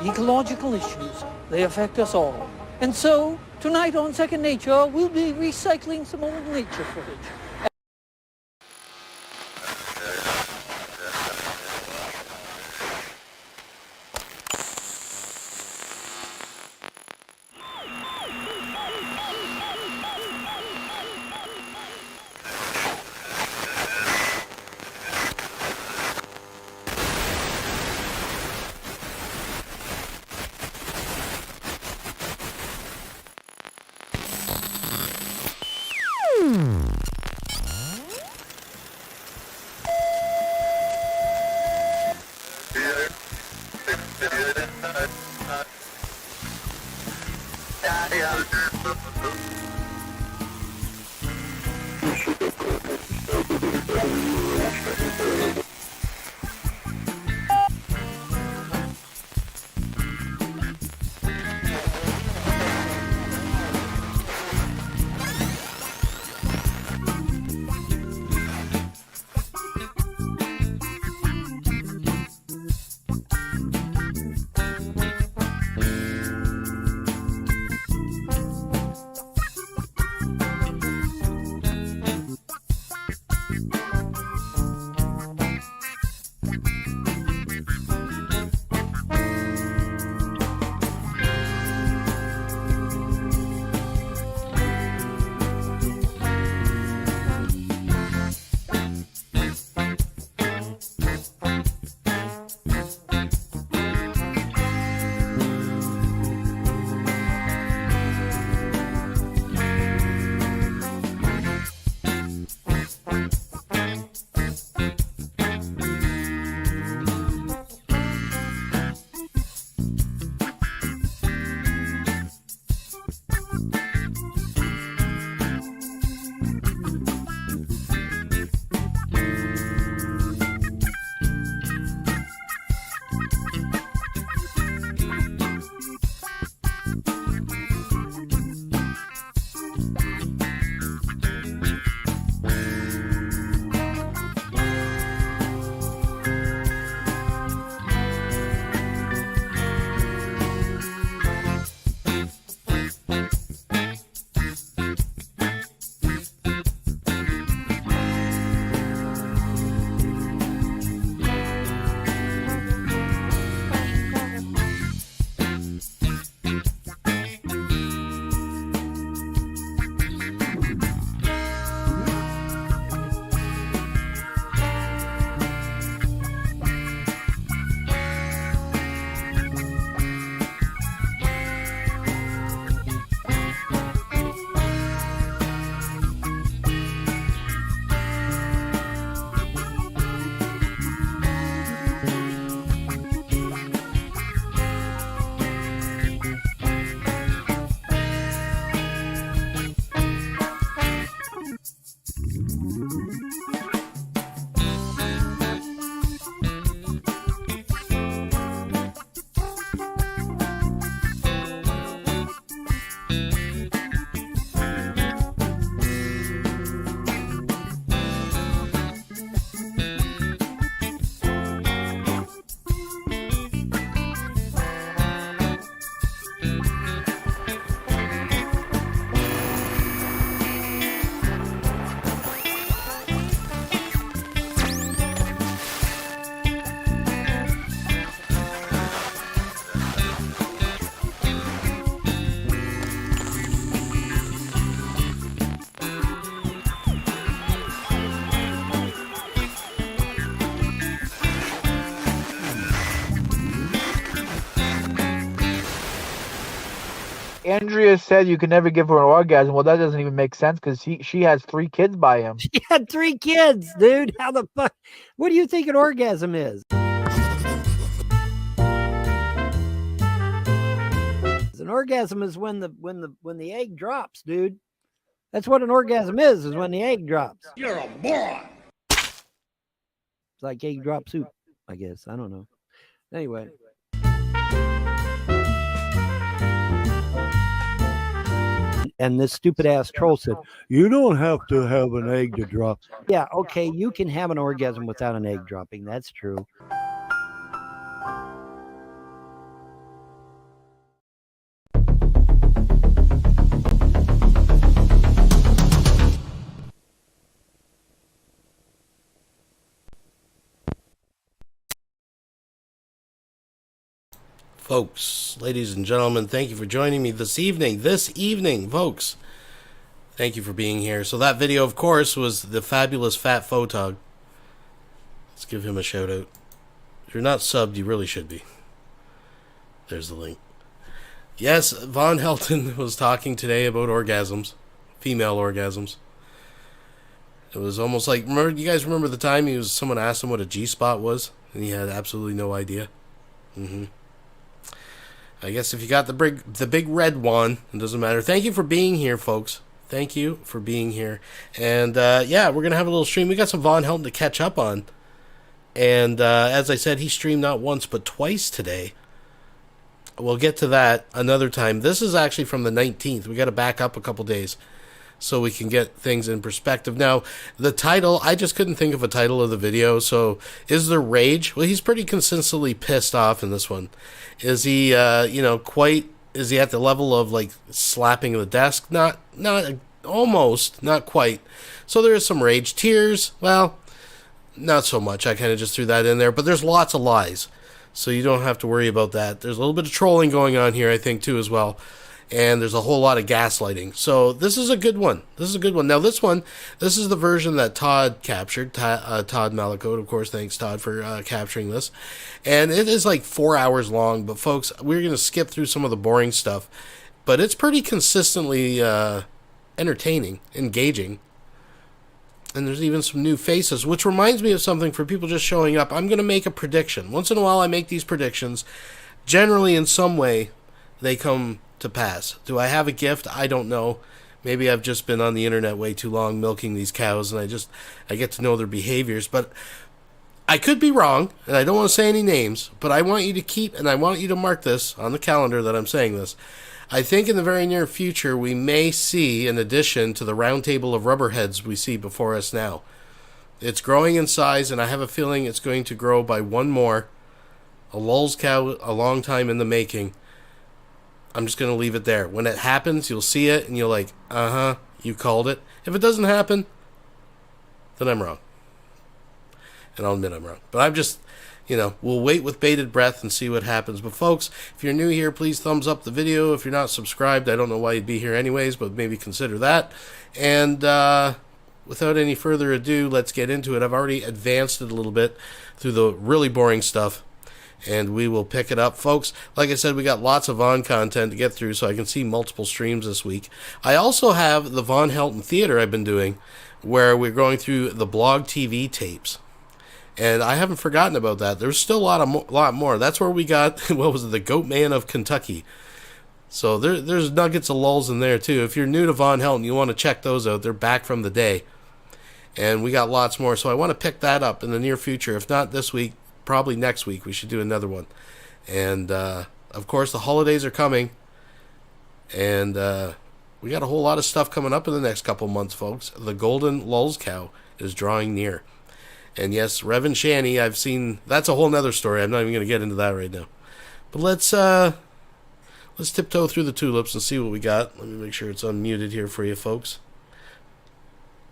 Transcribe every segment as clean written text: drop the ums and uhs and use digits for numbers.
ecological issues. They affect us all. And so, tonight on Second Nature, we'll be recycling some old nature footage. Andrea said you can never give her an orgasm. Well, that doesn't even make sense because she has 3 kids by him. She had 3 kids, dude. How the fuck? What do you think an orgasm is? An orgasm is when the egg drops, dude. That's what an orgasm is when the egg drops. You're a moron. It's like egg drop soup, I guess. I don't know. Anyway. And this stupid ass troll said, you don't have to have an egg to drop. Yeah, okay, you can have an orgasm without an egg dropping. That's true. Folks, ladies and gentlemen, thank you for joining me this evening, folks. Thank you for being here. So that video, of course, was the fabulous Fat Photog. Let's give him a shout out. If you're not subbed, you really should be. There's the link. Yes, Vonhelton was talking today about orgasms, female orgasms. It was almost like, you guys remember the time someone asked him what a G-spot was, and he had absolutely no idea? I guess if you got the big red one, it doesn't matter. Thank you for being here, folks. Thank you for being here. And, yeah, we're going to have a little stream. We got some Vonhelton to catch up on. And, as I said, he streamed not once but twice today. We'll get to that another time. This is actually from the 19th. We got to back up a couple days so we can get things in perspective. Now, the title, I just couldn't think of a title of the video. So, is there rage? Well, he's pretty consistently pissed off in this one. Is he, is he at the level of, like, slapping the desk? Not almost, not quite. So, there is some rage. Tears, well, not so much. I kind of just threw that in there. But there's lots of lies. So, you don't have to worry about that. There's a little bit of trolling going on here, I think, too, as well. And there's a whole lot of gaslighting. So this is a good one. Now this is the version that Todd captured. Todd Malakote, of course. Thanks, Todd, for capturing this. And it is like 4 hours long. But folks, we're going to skip through some of the boring stuff. But it's pretty consistently entertaining, engaging. And there's even some new faces, which reminds me of something for people just showing up. I'm going to make a prediction. Once in a while I make these predictions. Generally, in some way, they come to pass. Do I have a gift? I don't know. Maybe I've just been on the internet way too long milking these cows and I get to know their behaviors, but I could be wrong, and I don't want to say any names, but I want you to mark this on the calendar that I'm saying this. I think in the very near future we may see an addition to the round table of rubberheads we see before us now. It's growing in size, and I have a feeling it's going to grow by one more. A lulz cow, a long time in the making. I'm just going to leave it there. When it happens, you'll see it, and you're like, you called it. If it doesn't happen, then I'm wrong. And I'll admit I'm wrong. But I'm just, we'll wait with bated breath and see what happens. But folks, if you're new here, please thumbs up the video. If you're not subscribed, I don't know why you'd be here anyways, but maybe consider that. And without any further ado, let's get into it. I've already advanced it a little bit through the really boring stuff. And we will pick it up, folks. Like I said, we got lots of Von content to get through, so I can see multiple streams this week. I also have the Vonhelton Theater I've been doing, where we're going through the blog TV tapes. And I haven't forgotten about that. There's still a lot more. That's where we got, the Goat Man of Kentucky. So there's nuggets of lulz in there, too. If you're new to Vonhelton, you want to check those out. They're back from the day. And we got lots more. So I want to pick that up in the near future. If not this week, probably next week we should do another one. And of course the holidays are coming, and we got a whole lot of stuff coming up in the next couple months, folks. The golden lulz cow is drawing near, and yes, Reverend Shanny, I've seen. That's a whole nother story. I'm not even going to get into that right now, but let's tiptoe through the tulips and see what we got. Let me make sure it's unmuted here for you, folks.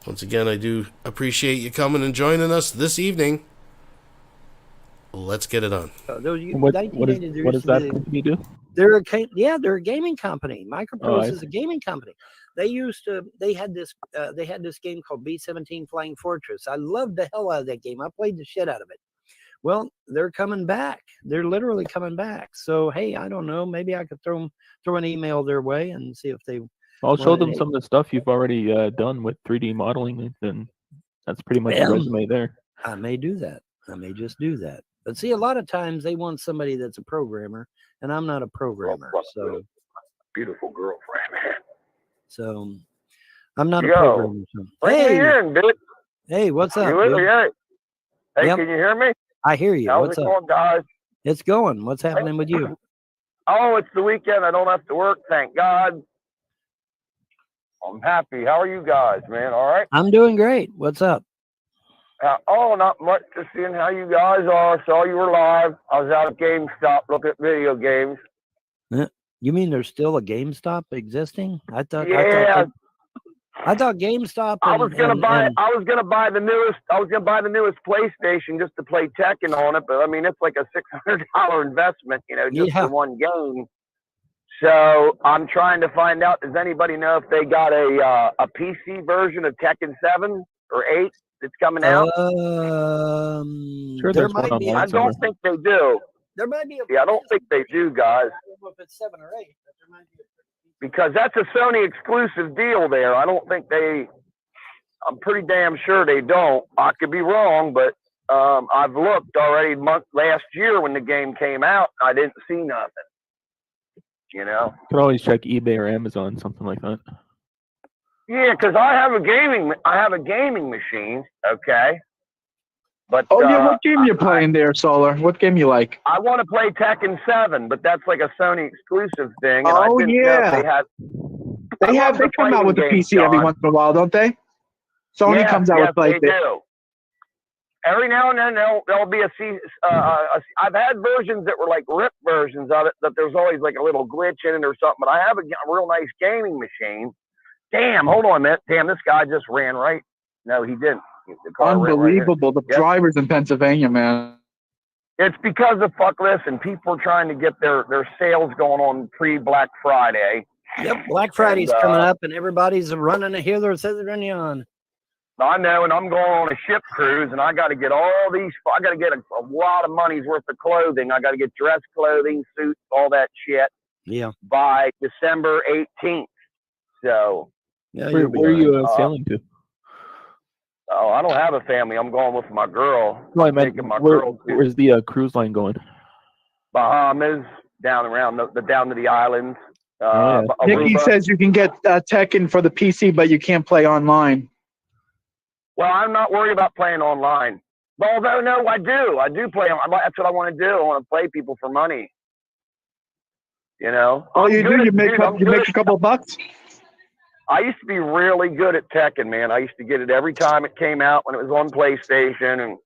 Once again, I do appreciate you coming and joining us this evening. Let's get it on. What does that company do? They're a gaming company. Microprose is a gaming company. They had this game called B-17 Flying Fortress. I loved the hell out of that game. I played the shit out of it. Well, they're coming back. They're literally coming back. So hey, I don't know. Maybe I could throw an email their way and see if they. I'll show them some of the stuff you've already done with 3D modeling, and that's pretty much a resume there. I may do that. I may just do that. But see, a lot of times they want somebody that's a programmer, and I'm not a programmer. So beautiful girlfriend. So I'm not a programmer. So. Hey, what's up? Hey, yep. Can you hear me? I hear you. How's it going, guys? It's going. What's happening with you? Oh, it's the weekend. I don't have to work. Thank God. I'm happy. How are you guys, man? All right? I'm doing great. What's up? Not much. Just seeing how you guys are. Saw you were live. I was out at GameStop looking at video games. You mean there's still a GameStop existing? I thought. I thought GameStop. I was gonna buy the newest PlayStation just to play Tekken on it, but I mean it's like a $600 investment, just for one game. So I'm trying to find out. Does anybody know if they got a PC version of Tekken 7 or 8 that's coming out? Sure, there might be. I don't think they do. There might be. I don't think they do, guys. I don't know if it's 7 or 8, but there might be. Because that's a Sony exclusive deal there. I don't think they. I'm pretty damn sure they don't. I could be wrong, but I've looked already last year when the game came out. I didn't see nothing. You could always check eBay or Amazon, something like that. Yeah, because I have a gaming machine. Okay. But what game you playing there, Solar? What game you like? I want to play Tekken 7, but that's like a Sony exclusive thing. And they come out with the PC every once in a while, don't they? Sony comes out with PlayStation. They do. Every now and then there'll be I've had versions that were like ripped versions of it, that there's always like a little glitch in it or something. But I have a real nice gaming machine. Damn, hold on a minute. Damn, this guy just ran right. No, he didn't. Unbelievable. The drivers in Pennsylvania, man. It's because of listen, people are trying to get their sales going on pre-Black Friday. Yep, Black Friday's coming up, and everybody's running to hear their running on. I know, and I'm going on a ship cruise, and I got to get I got to get a lot of money's worth of clothing. I got to get dress clothing, suits, all that shit. Yeah. By December 18th. So. Yeah, where are you sailing to? Oh, I don't have a family. I'm going with my girl. No, I meant where's the cruise line going? Bahamas, down around down to the islands. Nikki says you can get Tekken for the PC, but you can't play online. Well, I'm not worried about playing online. But although, no, I do. I do play. That's what I want to do. I want to play people for money. Oh, you do? You make a couple bucks? I used to be really good at Tekken, man. I used to get it every time it came out when it was on PlayStation and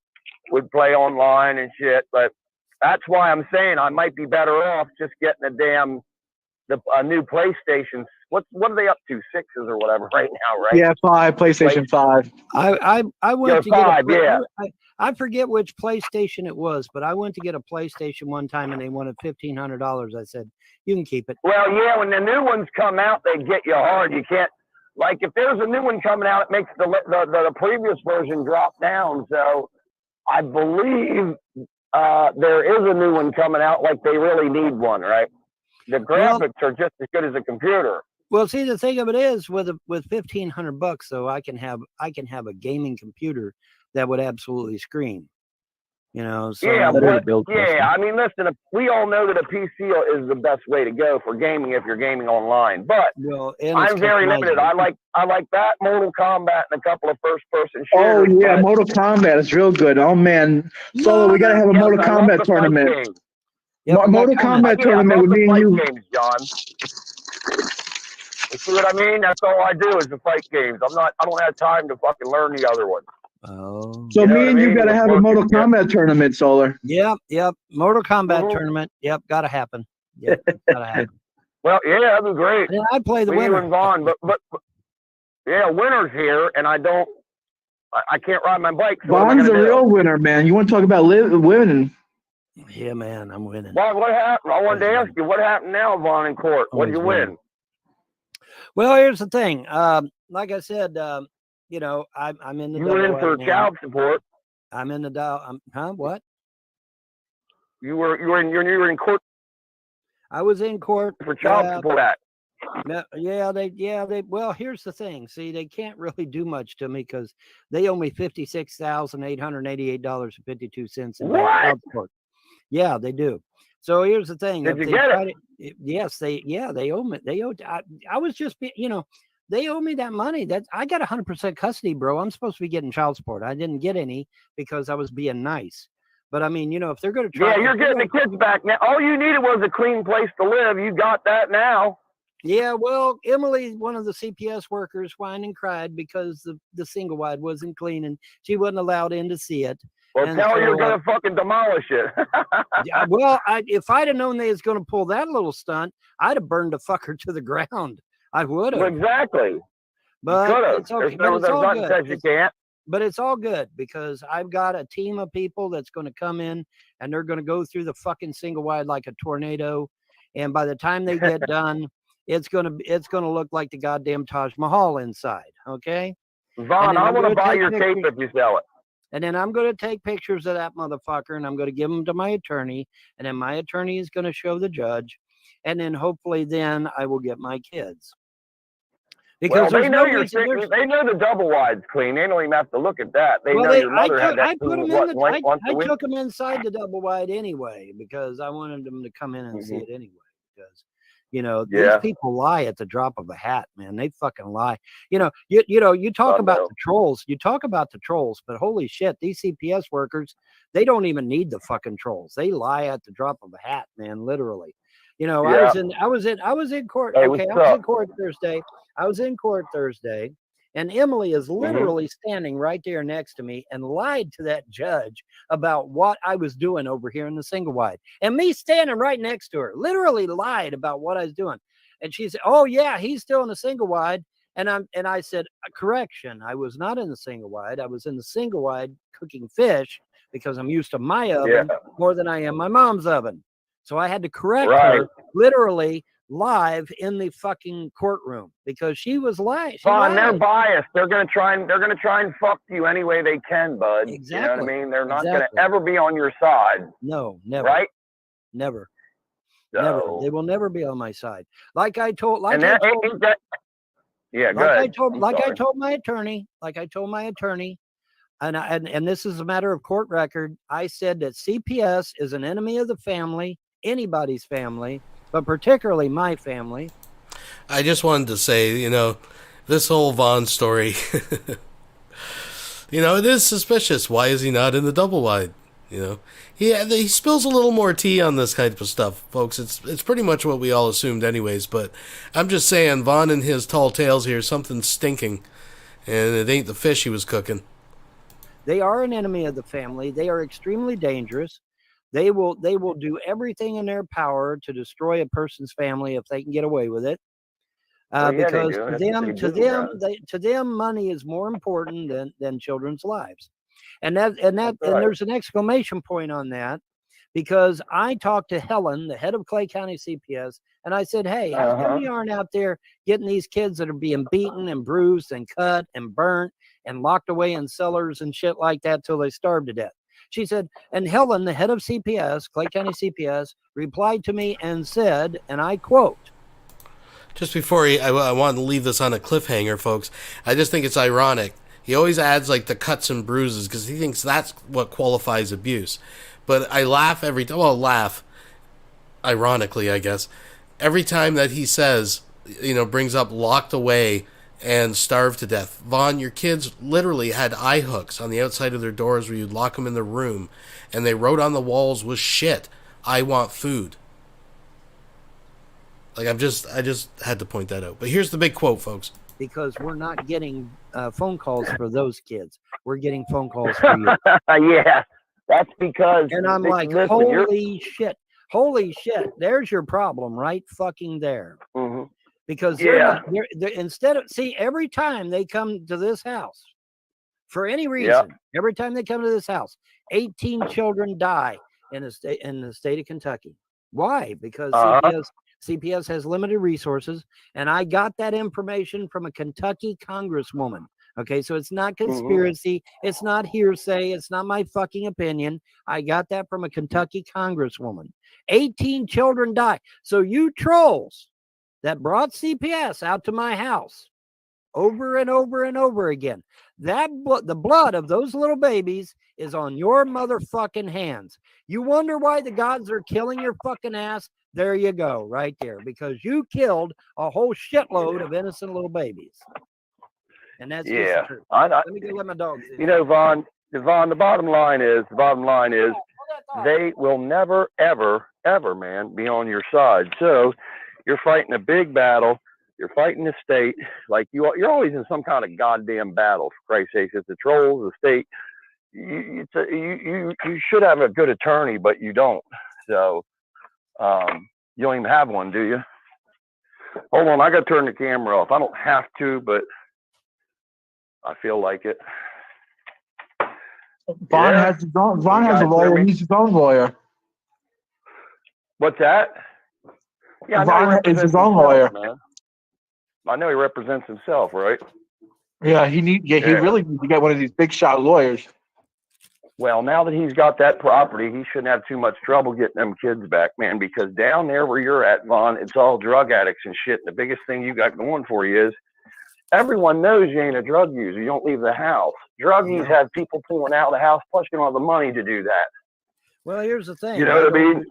would play online and shit. But that's why I'm saying I might be better off just getting a new PlayStation. What are they up to? 6s or whatever right now, right? Yeah, 5, PlayStation 5. I went to get I forget which PlayStation it was, but I went to get a PlayStation one time and they wanted $1,500. I said, you can keep it. Well, yeah, when the new ones come out, they get you hard. You can't, like, if there's a new one coming out, it makes the previous version drop down. So I believe there is a new one coming out, like they really need one, right? The graphics are just as good as a computer. Well, see, the thing of it is, with $1,500, though, I can have a gaming computer that would absolutely scream. So I mean, listen, we all know that a PC is the best way to go for gaming if you're gaming online. But I'm very limited. I like that, Mortal Kombat, and a couple of first-person shooters. Oh yeah, Mortal Kombat is real good. Oh man, Solo, we gotta have a Mortal Kombat tournament. Mortal Kombat tournament with me and you. Games, John. You see what I mean? That's all I do is the fight games. I don't have time to fucking learn the other ones. Oh. So me and you gotta have a Mortal Kombat tournament, Solar. Yep. Mortal Kombat tournament. Yep, gotta happen. Yep, gotta happen. Well, yeah, that'd be great. And I play the winner. You and Vaughn, but yeah, winner's here, and I can't ride my bike. So Vaughn's a real winner, man. You want to talk about winning? Yeah, man, I'm winning. Well, what happened? I wanted to ask you, what happened now, Vaughn, in court? What did you win? Well, here's the thing. Like I said, I'm in the. You went in for child support. I'm in the what? You were in court. I was in court for child support act. Well, here's the thing. See, they can't really do much to me because they owe me $56,888.52 in child support. Yeah, they do. So here's the thing. Did you get it? Yes, they owe me. I was just, they owe me that money. I got 100% custody, bro. I'm supposed to be getting child support. I didn't get any because I was being nice. But I mean, if they're going to try. Yeah, you're getting the kids back now. All you needed was a clean place to live. You got that now. Yeah, well, Emily, one of the CPS workers, whined and cried because the single wide wasn't clean and she wasn't allowed in to see it. Well, tell her you're going to fucking demolish it. Yeah, well, if I'd have known they was going to pull that little stunt, I'd have burned the fucker to the ground. I would have. Exactly. But it's okay. But it's all good. Says you can't. But it's all good because I've got a team of people that's going to come in and they're going to go through the fucking single wide like a tornado. And by the time they get done, it's going to look like the goddamn Taj Mahal inside. Okay. Vaughn, I want to buy your tape if you sell it. And then I'm going to take pictures of that motherfucker and I'm going to give them to my attorney. And then my attorney is going to show the judge. And then hopefully then I will get my kids. Because they know they know the double wide's clean. They don't even have to look at that. They know your mother had that. I took them inside the double wide anyway because I wanted them to come in and see it anyway. Because these people lie at the drop of a hat, man. They fucking lie. You talk about the trolls. You talk about the trolls, but holy shit, these CPS workers, they don't even need the fucking trolls. They lie at the drop of a hat, man. Literally. I was in court. Okay, I was in court Thursday. And Emily is literally standing right there next to me and lied to that judge about what I was doing over here in the single wide. And me standing right next to her, literally lied about what I was doing. And she said, "Oh yeah, he's still in the single wide." And I said, "Correction, I was not in the single wide. I was in the single wide cooking fish because I'm used to my oven more than I am my mom's oven." So I had to correct her literally live in the fucking courtroom because she was lying. They're biased. They're gonna try and fuck you any way they can, bud. Exactly. You know what I mean? They're not gonna ever be on your side. No, never. Right? Never. So, never. They will never be on my side. I told my attorney, and this is a matter of court record. I said that CPS is an enemy of the family, anybody's family, but particularly my family. I just wanted to say, this whole Vaughn story, it is suspicious. Why is he not in the double wide? He spills a little more tea on this kind of stuff, folks. It's pretty much what we all assumed anyways, but I'm just saying, Vaughn and his tall tales here, something's stinking, and it ain't the fish he was cooking. They are an enemy of the family. They are extremely dangerous. They will do everything in their power to destroy a person's family if they can get away with it. Because to them, money is more important than children's lives. And there's an exclamation point on that, because I talked to Helen, the head of Clay County CPS, and I said, "Hey, how come you aren't out there getting these kids that are being beaten and bruised and cut and burnt and locked away in cellars and shit like that till they starve to death?" She said, and Helen, the head of CPS, Clay County CPS, replied to me and said, and I quote, just before I want to leave this on a cliffhanger, folks, I just think it's ironic. He always adds like the cuts and bruises because he thinks that's what qualifies abuse. But I laugh ironically, I guess, every time that he says, brings up locked away and starved to death. Vaughn, your kids literally had eye hooks on the outside of their doors where you'd lock them in the room, and they wrote on the walls with shit, "I want food." Like, I just had to point that out. But here's the big quote, folks. Because we're not getting phone calls for those kids. We're getting phone calls for you. Yeah, that's because. And I'm like, holy shit. There's your problem right fucking there. Mm-hmm. Because every time they come to this house, for any reason, every time they come to this house, 18 children die in the state of Kentucky. Why? Because CPS has limited resources, and I got that information from a Kentucky congresswoman. Okay, so it's not conspiracy, it's not hearsay, it's not my fucking opinion. I got that from a Kentucky congresswoman. 18 children die. So you trolls that brought CPS out to my house over and over and over again, the blood of those little babies is on your motherfucking hands. You wonder why the gods are killing your fucking ass? There you go, right there, because you killed a whole shitload of innocent little babies. And that's just the truth. Let me go let my dogs in. Vaughn, the bottom line is they will never, ever, ever, man, be on your side. So you're fighting a big battle. You're fighting the state. Like you're always in some kind of goddamn battle, for Christ's sake. It's the trolls, the state. You should have a good attorney, but you don't. So you don't even have one, do you? Hold on, I got to turn the camera off. I don't have to, but I feel like it. Vaughn has his own. Vaughn has a lawyer. He's his own lawyer. What's that? Yeah, Vaughn is his own lawyer. Man. I know he represents himself, right? Yeah, he really needs to get one of these big shot lawyers. Well, now that he's got that property, he shouldn't have too much trouble getting them kids back, man, because down there where you're at, Vaughn, it's all drug addicts and shit. And the biggest thing you got going for you is everyone knows you ain't a drug user. You don't leave the house. Druggies have people pulling out of the house, plus you don't have the money to do that. Well, here's the thing. You know what I mean?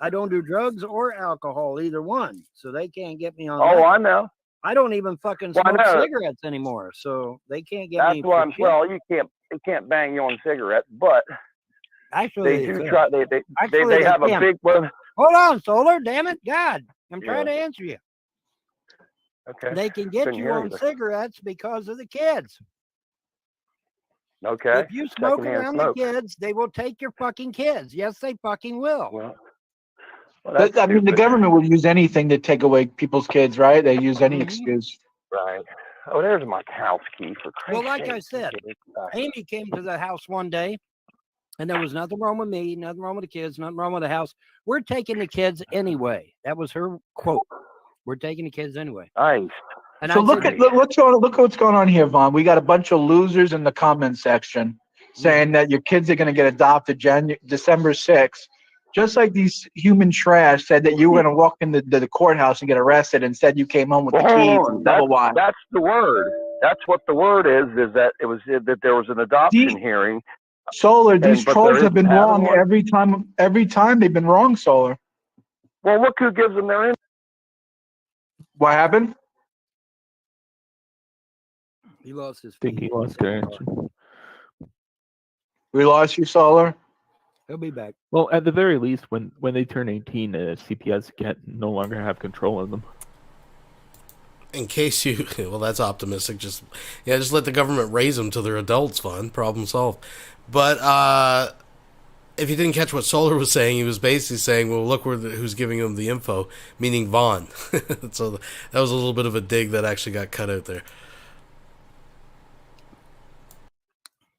I don't do drugs or alcohol, either one, so they can't get me on. Oh, I know. I don't even fucking smoke cigarettes anymore, so they can't get me. That's why well, you can't bang you on cigarettes, but actually they do try. They have a big one. Hold on, Solar. Damn it, God! I'm trying to answer you. Okay. They can get you on cigarettes because of the kids. Okay. If you smoke around the kids, they will take your fucking kids. Yes, they fucking will. Well, I mean, the government will use anything to take away people's kids, right? They use any excuse. Right. Oh, there's my house key for Christ's Well, like I said, Amy came to the house one day, and there was nothing wrong with me, nothing wrong with the kids, nothing wrong with the house. We're taking the kids anyway. That was her quote. We're taking the kids anyway. Nice. And so look what's going on here, Vaughn. We got a bunch of losers in the comment section saying that your kids are going to get adopted December 6th. Just like these human trash said that you were going to walk into the courthouse and get arrested, and said you came home with the keys and double wide. That's the word. That's what the word is that it was that there was an adoption hearing. Solar, these trolls have been wrong every time. Every time they've been wrong, Solar. Well, look who gives them their info. What happened? He lost his feet. I think he lost connection. We lost you, Solar. He'll be back. Well, at the very least, when they turn 18, CPS can no longer have control of them. In case you, well, that's optimistic. Just let the government raise them till they're adults. Fun, problem solved. But if you didn't catch what Solar was saying, he was basically saying, "Well, look who's giving him the info," meaning Vaughn. So that was a little bit of a dig that actually got cut out there.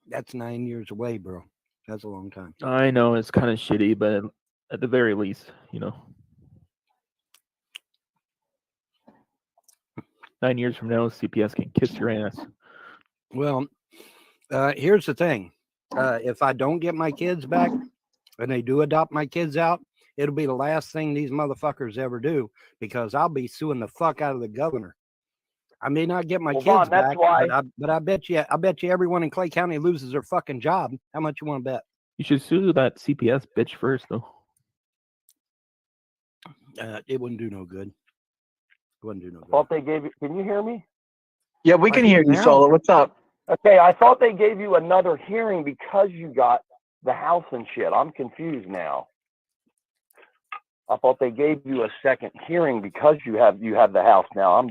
That's 9 years away, bro. That's a long time. I know it's kind of shitty, but at the very least, 9 years from now, CPS can kiss your ass. Well, here's the thing. If I don't get my kids back and they do adopt my kids out, it'll be the last thing these motherfuckers ever do, because I'll be suing the fuck out of the governor. I may not get my kids back, but I bet you everyone in Clay County loses their fucking job. How much you want to bet? You should sue that CPS bitch first, though. It wouldn't do no good. It wouldn't do no good. Thought they gave you. Can you hear me? Yeah, we can hear you, Solar. What's up? Okay, I thought they gave you another hearing because you got the house and shit. I'm confused now. I thought they gave you a second hearing because you have the house now.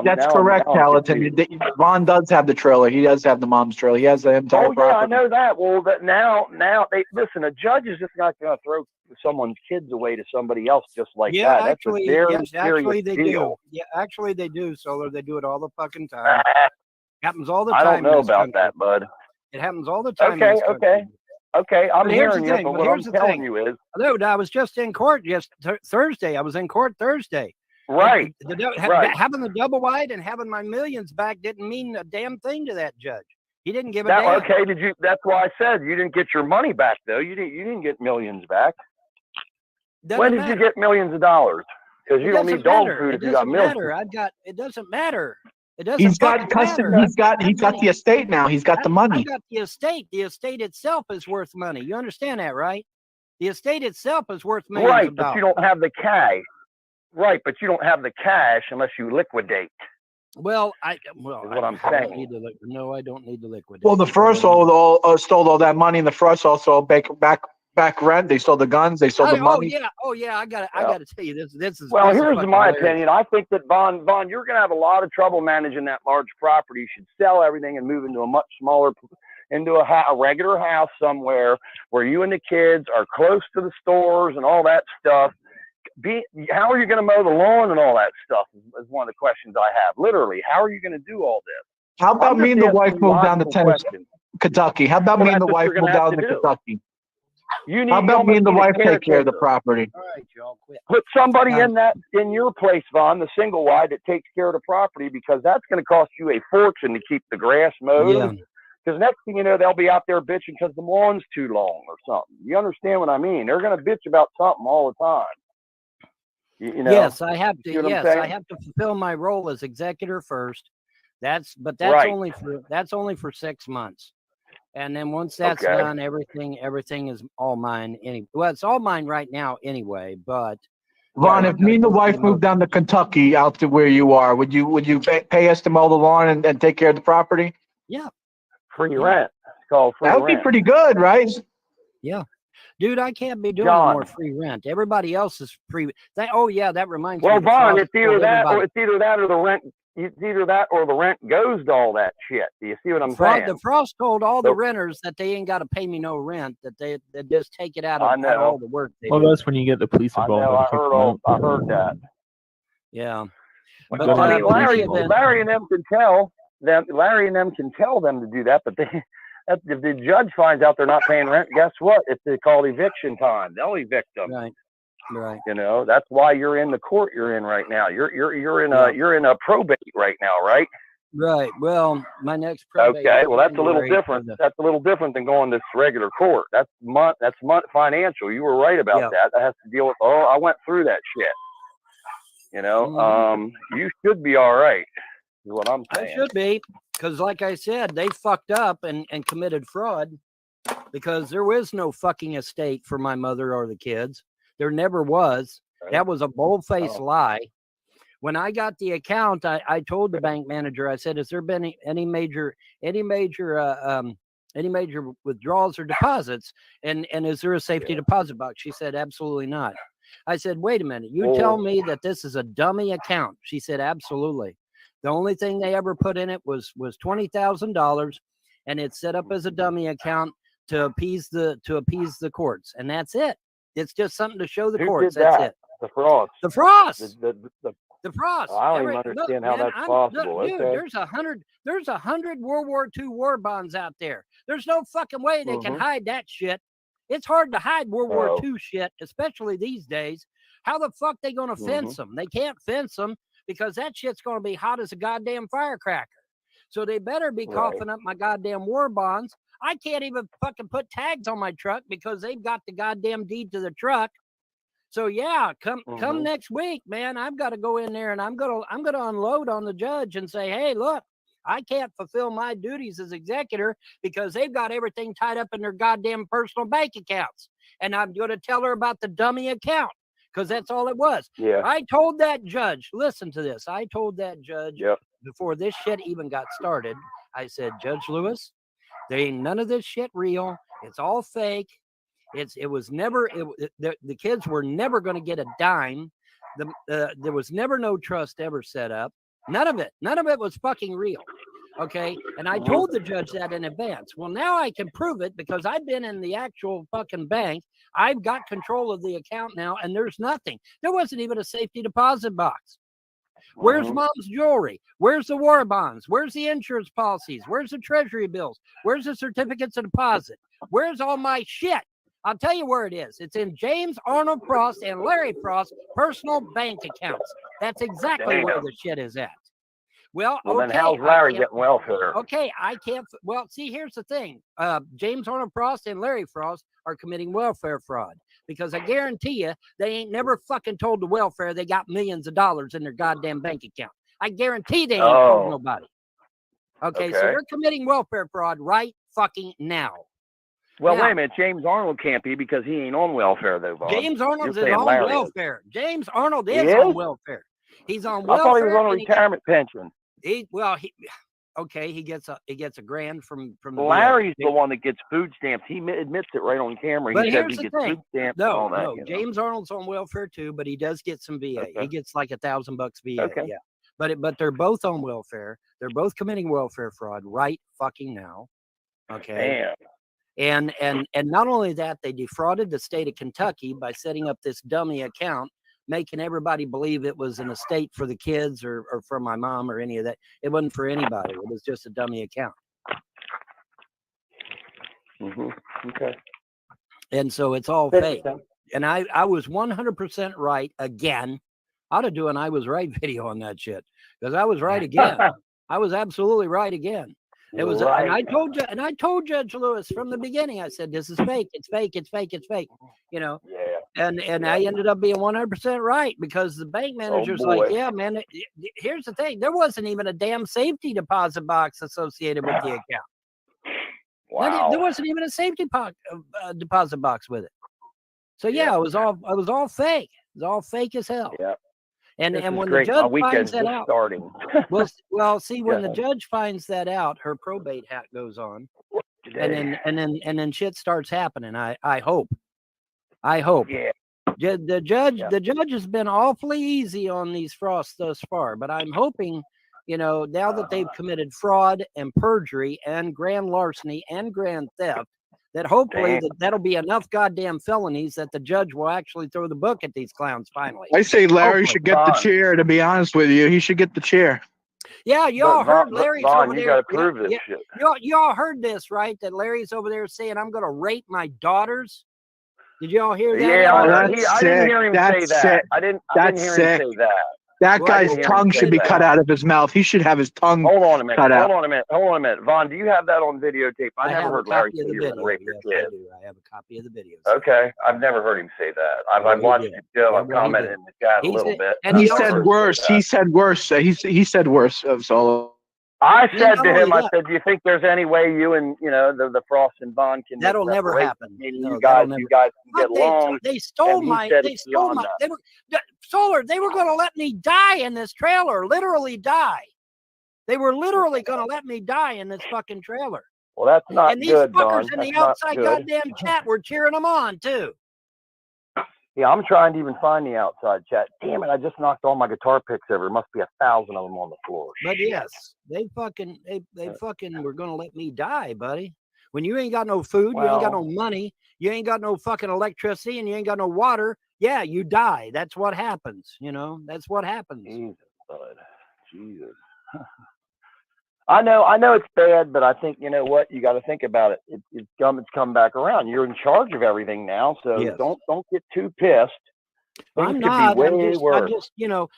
That's correct, Paladin. Vaughn does have the trailer. He does have the mom's trailer. He has the entire property. I know that. Well, now they listen. A judge is just not going to throw someone's kids away to somebody else just like that. Actually, that's a very actually they deal. do. Yeah, actually they do, Solar. They do it all the fucking time. Happens all the time. I don't know about that, bud. It happens all the time. Okay, I'm hearing you, but what I'm telling you is... Dude, I was just in court Thursday. I was in court Thursday. Right. Having the double wide and having my millions back didn't mean a damn thing to that judge. He didn't give a damn. Okay, that's why I said you didn't get your money back, though. You didn't get millions back. When did you get millions of dollars? Because you don't need dog food if you got millions. It doesn't matter. He's got custody. He's got the estate now. He's got the money. I got the estate. The estate itself is worth money. You understand that, right? The estate itself is worth millions of dollars. Right, but you don't have the cash. Right, but you don't have the cash unless you liquidate. Well, is what I'm saying. I don't need to liquidate. Well, the first stole all that money, and the first also back rent. They stole the guns. They stole the money. Oh yeah. I got to tell you this is. Well, here's my opinion. I think that Vaughn, you're going to have a lot of trouble managing that large property. You should sell everything and move into a much smaller, a regular house somewhere where you and the kids are close to the stores and all that stuff. How are you going to mow the lawn and all that stuff is one of the questions I have. Literally, how are you going to do all this? How about me and the wife move down to Tennessee, Kentucky? How about me and the wife move down to Kentucky? How about me and the wife take care of the property? All right, y'all quit. Put somebody in your place, Vaughn, the single wide that takes care of the property, because that's going to cost you a fortune to keep the grass mowed. Yeah. Because next thing you know, they'll be out there bitching because the lawn's too long or something. You understand what I mean? They're going to bitch about something all the time. You know? Yes, I have to. Yes, I have to fulfill my role as executor first. That's right. only for 6 months, and then once that's done, everything is all mine. Well, it's all mine right now anyway. But Vaughn, if me and the wife moved down to Kentucky, out to where you are, would you pay us to mow the lawn and take care of the property? Yeah. Free rent. It's called free rent. That would be pretty good, right? Yeah. Dude, I can't be doing no more free rent. Everybody else is free. That reminds me. Well, Vaughn, it's either that or the rent. It's either that or the rent goes to all that shit. Do you see what I'm saying? The Frost told all the renters that they ain't got to pay me no rent. That they just take it out of all the work they do. That's when you get the police involved. I heard that. Yeah. But I mean, Larry and them can tell them. Larry and them can tell them to do that, but if the judge finds out they're not paying rent, guess what? It's called eviction time. They'll evict them. Right. You know, that's why you're in the court you're in right now. You're in a probate right now, right? Right. Well, my next probate. Okay. Well, that's a little different. That's a little different than going to regular court. That's month financial. You were right about that. That has to deal with. Oh, I went through that shit. You know, you should be all right. Is what I'm saying. I should be, because like I said, they fucked up and committed fraud, because there was no fucking estate for my mother or the kids. There never was. Right. That was a bold-faced lie. When I got the account, I told the bank manager, I said, has there been any major withdrawals or deposits? And is there a safety deposit box? She said, absolutely not. I said, wait a minute. You tell me that this is a dummy account? She said, absolutely. The only thing they ever put in it was $20,000, and it's set up as a dummy account to appease the courts, and that's it. It's just something to show the courts. That's it. The Frost. The Frost. The Frost. I don't even understand how that's possible. Dude, there's 100 World War II war bonds out there. There's no fucking way they can hide that shit. It's hard to hide World War II shit, especially these days. How the fuck they gonna fence them? They can't fence them because that shit's gonna be hot as a goddamn firecracker. So they better be coughing up my goddamn war bonds. I can't even fucking put tags on my truck because they've got the goddamn deed to the truck. So yeah, come next week, man. I've got to go in there and I'm gonna unload on the judge and say, hey, look, I can't fulfill my duties as executor because they've got everything tied up in their goddamn personal bank accounts. And I'm going to tell her about the dummy account because that's all it was. Yeah. I told that judge, listen to this. I told that judge before this shit even got started, I said, Judge Lewis, there ain't none of this shit real. It's all fake. The kids were never going to get a dime. There was never no trust ever set up. None of it was fucking real. Okay. And I told the judge that in advance. Well, now I can prove it because I've been in the actual fucking bank. I've got control of the account now and there's nothing. There wasn't even a safety deposit box. Where's mom's jewelry? Where's the war bonds? Where's the insurance policies? Where's the treasury bills? Where's the certificates of deposit? Where's all my shit? I'll tell you where it is. It's in James Arnold Frost and Larry Frost's personal bank accounts. That's exactly where the shit is at. Well, then how's Larry getting welfare? Okay, I can't. Well, see, here's the thing. James Arnold Frost and Larry Frost are committing welfare fraud because I guarantee you they ain't never fucking told the welfare they got millions of dollars in their goddamn bank account. I guarantee they ain't told nobody. Okay, so they're committing welfare fraud right fucking now. Well, wait a minute. James Arnold can't be because he ain't on welfare, though, Bob. James Arnold is on welfare. James Arnold is on welfare. He's on welfare. I thought he was on a retirement pension. He gets a grand from Larry's the one that gets food stamps. He admits it right on camera. But he says he gets food stamps and all that. No, James Arnold's on welfare too, but he does get some VA. He gets like $1,000 VA. Okay. Yeah. But they're both on welfare. They're both committing welfare fraud right fucking now. Okay. Damn. And not only that, they defrauded the state of Kentucky by setting up this dummy account making everybody believe it was an estate for the kids or for my mom or any of that. It wasn't for anybody. It was just a dummy account. Okay. And so it's all fake. And I was 100% right again. I ought to do an I was right video on that shit, because I was right again. I was absolutely right again. It was, right. And I told Judge Lewis from the beginning. I said, "This is fake. It's fake. It's fake. It's fake." You know. Yeah. And I ended up being 100% right, because the bank manager's like, "Yeah, man. Here's the thing. There wasn't even a damn safety deposit box associated with the account. Wow. There wasn't even a safety deposit box with it. So yeah, it was all fake. It was all fake as hell. Yeah. And when the judge finds that out, well, see, when the judge finds that out, her probate hat goes on, and then shit starts happening. I hope. Yeah. The judge has been awfully easy on these Frosts thus far, but I'm hoping, you know, now that they've committed fraud and perjury and grand larceny and grand theft, that hopefully that'll be enough goddamn felonies that the judge will actually throw the book at these clowns finally. I say Larry should get the chair, to be honest with you. He should get the chair. Yeah, y'all heard Larry's over there. You got to prove this shit. Y'all heard this, right? That Larry's over there saying, "I'm going to rape my daughters." Did y'all hear that? Yeah, I didn't hear him say that. I didn't hear him say that. That guy's tongue should be cut out of his mouth. He should have his tongue cut out. Hold on a minute. Vaughn, do you have that on videotape? I never heard Larry say you were going to rape your kid. I have a copy of the video. Okay. I've never heard him say that. I've watched the show. I've commented in the chat a little bit. And he said worse. He said worse. He said worse of Solo. I said to him, I said, "Do you think there's any way you and the Frost and Vaughn can?" That'll never happen. You guys can get along. They stole my. Solar. They were going to let me die in this trailer. Literally die. They were literally going to let me die in this fucking trailer. Well, that's not good. And these fuckers in the outside goddamn chat were cheering them on too. Yeah, I'm trying to even find the outside chat. Damn it, I just knocked all my guitar picks over. There must be 1,000 of them on the floor. But yes, they fucking were gonna let me die, buddy. When you ain't got no food, you ain't got no money, you ain't got no fucking electricity, and you ain't got no water, yeah, you die. That's what happens, you know. That's what happens. Jesus, bud. Jesus. I know it's bad, but I think, you know what, you got to think about it. It's come back around. You're in charge of everything now, so don't get too pissed. I'm not. I'm just, you know,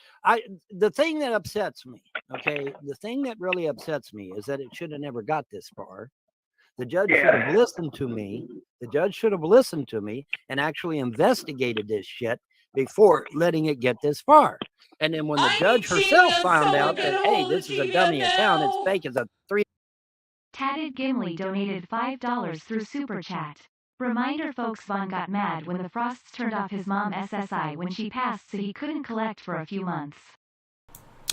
the thing that upsets me, okay, the thing that really upsets me is that it should have never got this far. The judge should have listened to me. The judge should have listened to me and actually investigated this shit before letting it get this far. And then when the judge herself found out that, hey, this is a dummy account, it's fake, it's a 3. Tatted Gimli donated $5 through Super Chat. Reminder folks, Vaughn got mad when the Frosts turned off his mom SSI when she passed, so he couldn't collect for a few months.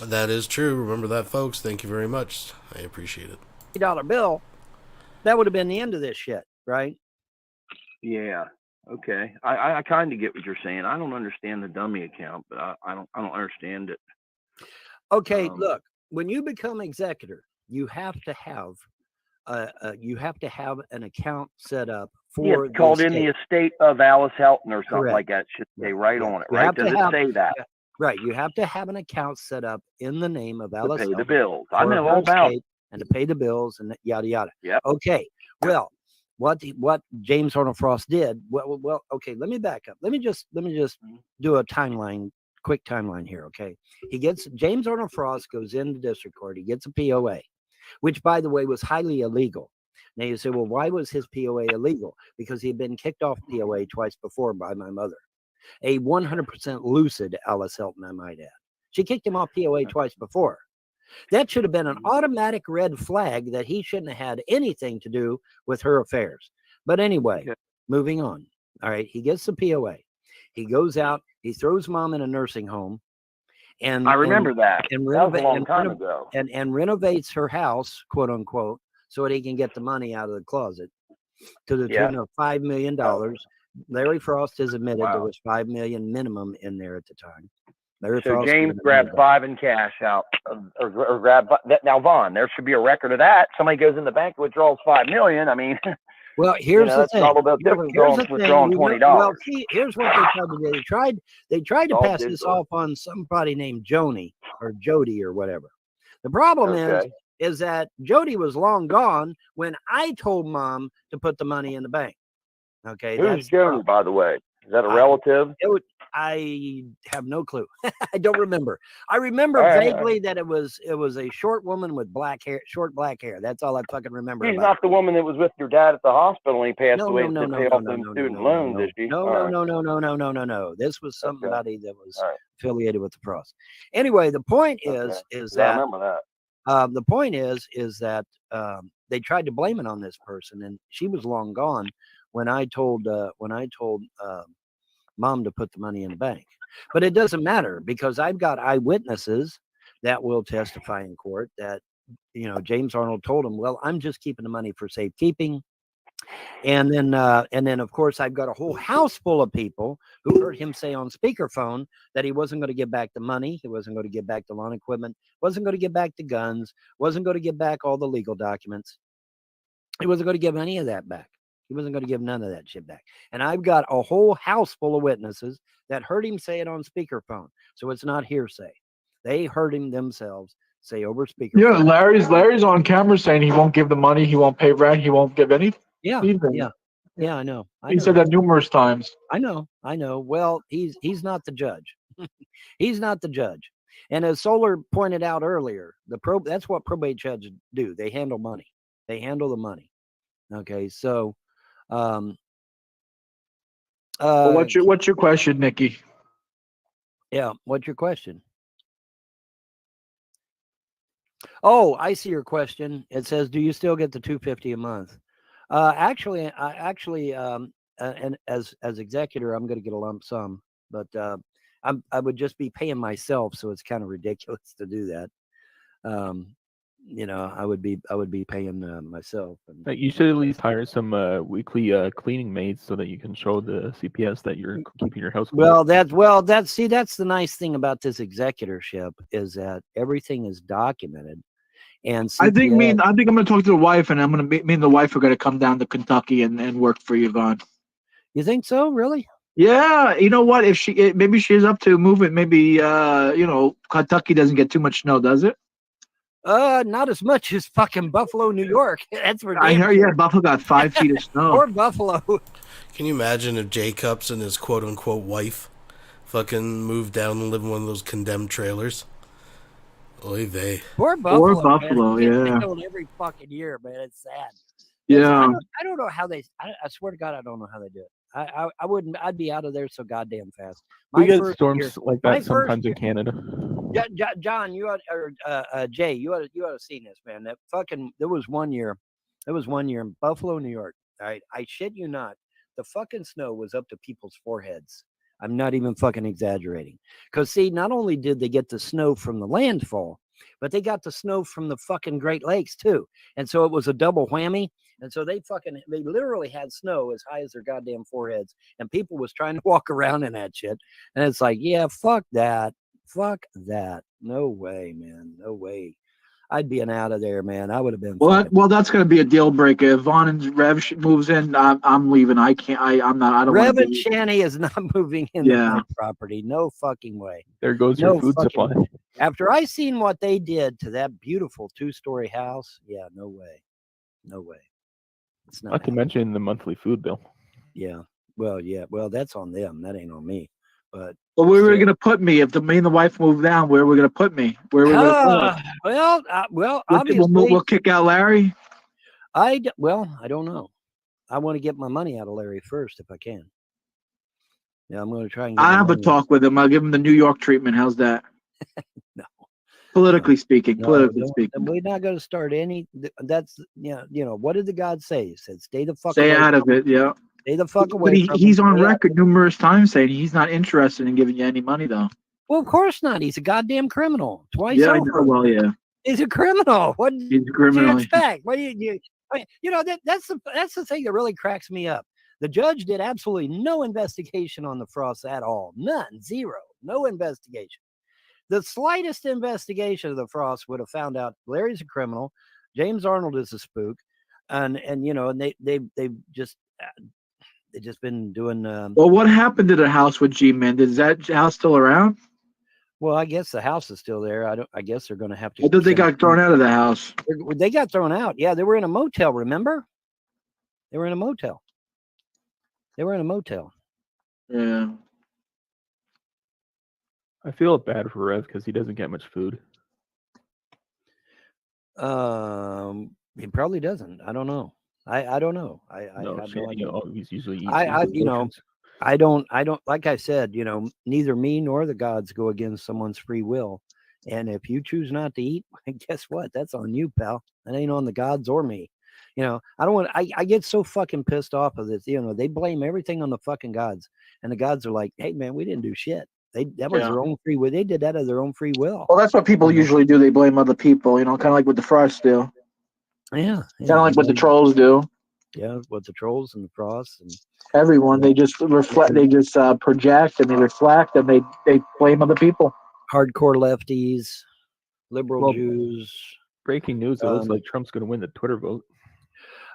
That is true. Remember that, folks. Thank you very much. I appreciate it. $3 bill. That would have been the end of this shit, right? Yeah. Okay. I kind of get what you're saying. I don't understand the dummy account, but I don't understand it. Okay, look, when you become executor, you have to have an account set up for called in the estate of Alice Helton or something like that. It should say right on it, right? Does it say that? Right. You have to have an account set up in the name of Alice Helton. To pay the bills. I know all about it. And to pay the bills and yada yada. Yeah. Okay. Well, what James Arnold Frost did. Well. Okay. Let me back up. Let me just do a quick timeline here. Okay. James Arnold Frost goes into district court. He gets a POA, which, by the way, was highly illegal. Now you say, well, why was his POA illegal? Because he had been kicked off POA twice before by my mother, a 100% lucid Alice Helton, I might add. She kicked him off POA twice before. That should have been an automatic red flag that he shouldn't have had anything to do with her affairs. But anyway, moving on. All right, he gets the POA. He goes out. He throws mom in a nursing home. And I remember that. And that was a long time ago. And renovates her house, quote unquote, so that he can get the money out of the closet to the tune of $5 million. Larry Frost has admitted there was $5 million minimum in there at the time. So James grabbed $5 in cash out, or grabbed that. Now, Vaughn, there should be a record of that. Somebody goes in the bank, withdraws $5 million. I mean, Well, here's the that's thing. all about different Here's the withdrawing thing. $20. Well, see, here's what they tried to do. They tried to All pass this digital. off on somebody named Joni or Jody or whatever. The problem is that Jody was long gone when I told Mom to put the money in the bank. Okay. Who's Joni, by the way? Is that a relative? I have no clue. I don't remember. I remember vaguely that it was a short woman with short black hair. That's all I fucking remember. She's not the woman that was with your dad at the hospital and he passed away to pay off them student loans, is she? No. This was somebody that was affiliated with the Frost. Anyway, the point is that I remember that. The point is that they tried to blame it on this person, and she was long gone when I told Mom to put the money in the bank. But it doesn't matter because I've got eyewitnesses that will testify in court that, James Arnold told him, well, I'm just keeping the money for safekeeping. And then of course, I've got a whole house full of people who heard him say on speakerphone that he wasn't going to give back the money. He wasn't going to give back the lawn equipment, wasn't going to give back the guns, wasn't going to give back all the legal documents. He wasn't going to give any of that back. He wasn't going to give none of that shit back. And I've got a whole house full of witnesses that heard him say it on speakerphone. So it's not hearsay. They heard him themselves say over speakerphone. Yeah, Larry's on camera saying he won't give the money, he won't pay rent, he won't give anything. Yeah, I know. He said that numerous times. I know. Well, he's not the judge. He's not the judge. And as Solar pointed out earlier, that's what probate judges do. They handle money. They handle the money. Okay, so what's your question, Nikki? Yeah, what's your question? Oh, I see your question. It says, "Do you still get the $250 a month?" Actually, and as executor, I'm going to get a lump sum, but I would just be paying myself, so it's kind of ridiculous to do that. I would be paying myself. You should at least hire some weekly cleaning maids so that you can show the CPS that you're keeping your house clean. That's the nice thing about this executorship is that everything is documented. And CPS, I think I'm going to talk to the wife, and I'm going to me and the wife are going to come down to Kentucky and work for you, Vaughn. You think so? Really? Yeah. You know what? If maybe she's up to moving, maybe Kentucky doesn't get too much snow, does it? Not as much as fucking Buffalo, New York. That's where I heard. Yeah, Buffalo got 5 feet of snow. Poor Buffalo. Can you imagine if Jacobs and his quote unquote wife fucking moved down and lived in one of those condemned trailers? Oy vey. Poor Buffalo. Man. Yeah. Killed every fucking year, man. It's sad. Yeah. I don't know how I swear to God, I don't know how they do it. I wouldn't. I'd be out of there so goddamn fast. We get storms like that sometimes in Canada. John, Jay, you ought to have seen this, man. There was one year in Buffalo, New York. All right, I shit you not. The fucking snow was up to people's foreheads. I'm not even fucking exaggerating. Because see, not only did they get the snow from the landfall, but they got the snow from the fucking Great Lakes too. And so it was a double whammy. And so they literally had snow as high as their goddamn foreheads. And people was trying to walk around in that shit. And it's like, yeah, fuck that. Fuck that. No way, man. No way. I'd been out of there, man. I would have been. Well, that's going to be a deal breaker. If Vaughn and Rev moves in, I'm leaving. I can't. I'm not. I don't. Rev and Shanny is not moving in my property. No fucking way. There goes your food supply. After I seen what they did to that beautiful 2-story house, yeah, no way. No way. It's not to mention the monthly food bill. Yeah. Well, that's on them. That ain't on me. But where were we going to put me if me and the wife move down? Where are we going to put me? Where are we going to put? Well, obviously we'll kick out Larry. I don't know. I want to get my money out of Larry first if I can. Yeah, I'm going to try and. I have a talk with him. I'll give him the New York treatment. How's that? No. Politically speaking. We're not going to start any. That's what did the God say? He said, "Stay the fuck. Stay out of it." Yeah. Stay the fuck away. But he's on record numerous times saying he's not interested in giving you any money, though. Well, of course not. He's a goddamn criminal. Twice over. I know. Well, yeah. He's a criminal. What he's a criminal. Do you expect? What do you? That's the thing that really cracks me up. The judge did absolutely no investigation on the Frosts at all. None. Zero. No investigation. The slightest investigation of the Frosts would have found out Larry's a criminal. James Arnold is a spook. and you know, and they've just been doing. Well, what happened to the house with G-Man? Is that house still around? Well, I guess the house is still there. I guess they're going to have to. I thought they got thrown out of the house. They got thrown out. Yeah, they were in a motel. Remember? They were in a motel. Yeah. I feel bad for Rev because he doesn't get much food. He probably doesn't. I don't know. I don't know. I have no idea. He's usually eats I don't like I said, neither me nor the gods go against someone's free will. And if you choose not to eat, guess what? That's on you, pal. That ain't on the gods or me. I don't want I get so fucking pissed off of this. They blame everything on the fucking gods. And the gods are like, hey man, we didn't do shit. That was their own free will. They did that of their own free will. Well, that's what people usually do. They blame other people, kind of like what the Frosts do. Yeah. Kind of like what the trolls do. Yeah, what the trolls and the Frosts and everyone. They just reflect. They just project and they reflect and they blame other people. Hardcore lefties, liberal Jews. Breaking news: it looks like Trump's going to win the Twitter vote.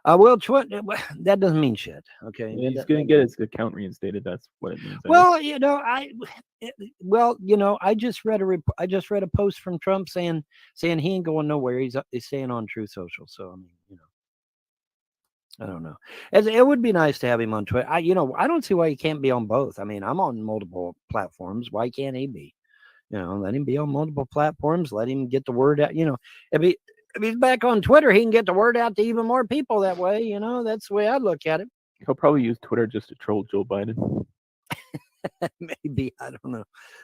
Well, that doesn't mean shit. Okay, he's going to get his account reinstated. That's what it means. Well, I just read a post from Trump saying he ain't going nowhere. He's staying on Truth Social. So I mean, I don't know. It would be nice to have him on Twitter. I don't see why he can't be on both. I mean, I'm on multiple platforms. Why can't he be? Let him be on multiple platforms. Let him get the word out. If he's back on Twitter, he can get the word out to even more people that way. That's the way I look at it. He'll probably use Twitter just to troll Joe Biden. Maybe. I don't know.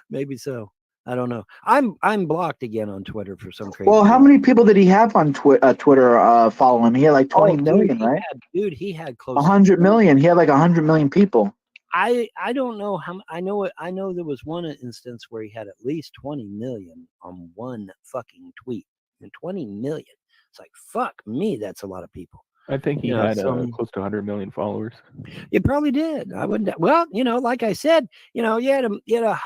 Maybe so. I don't know. I'm blocked again on Twitter for some crazy. Well, how many people did he have on Twitter follow him? He had like 20 million, right? He had close 100 million. He had like 100 million people. I don't know how. I know there was one instance where he had at least 20 million on one fucking tweet. And 20 million. It's like, fuck me, that's a lot of people. I think he had close to 100 million followers. He probably did. I wouldn't. Well, like I said, the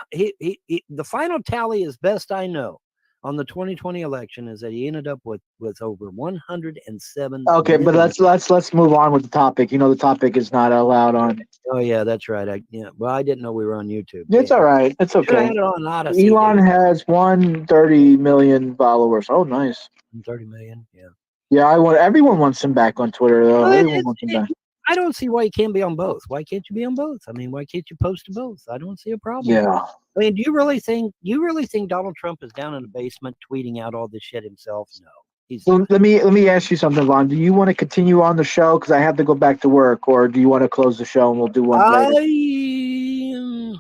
final tally, as best I know, on the 2020 election is that he ended up with over 107. Okay, million. but let's move on with the topic. The topic is not allowed on. Oh yeah, that's right. Well, I didn't know we were on YouTube. It's all right. It's okay. Had it on Odyssey, Elon has 130 million followers. Oh, nice. 30 million. Yeah. Yeah, everyone wants him back on Twitter though. Everyone wants him back. I don't see why you can't be on both. Why can't you be on both? I mean, why can't you post to both? I don't see a problem. Yeah. I mean, do you really think Donald Trump is down in the basement tweeting out all this shit himself? No. Well, let me ask you something, Vaughn. Do you want to continue on the show because I have to go back to work, or do you want to close the show and we'll do one later?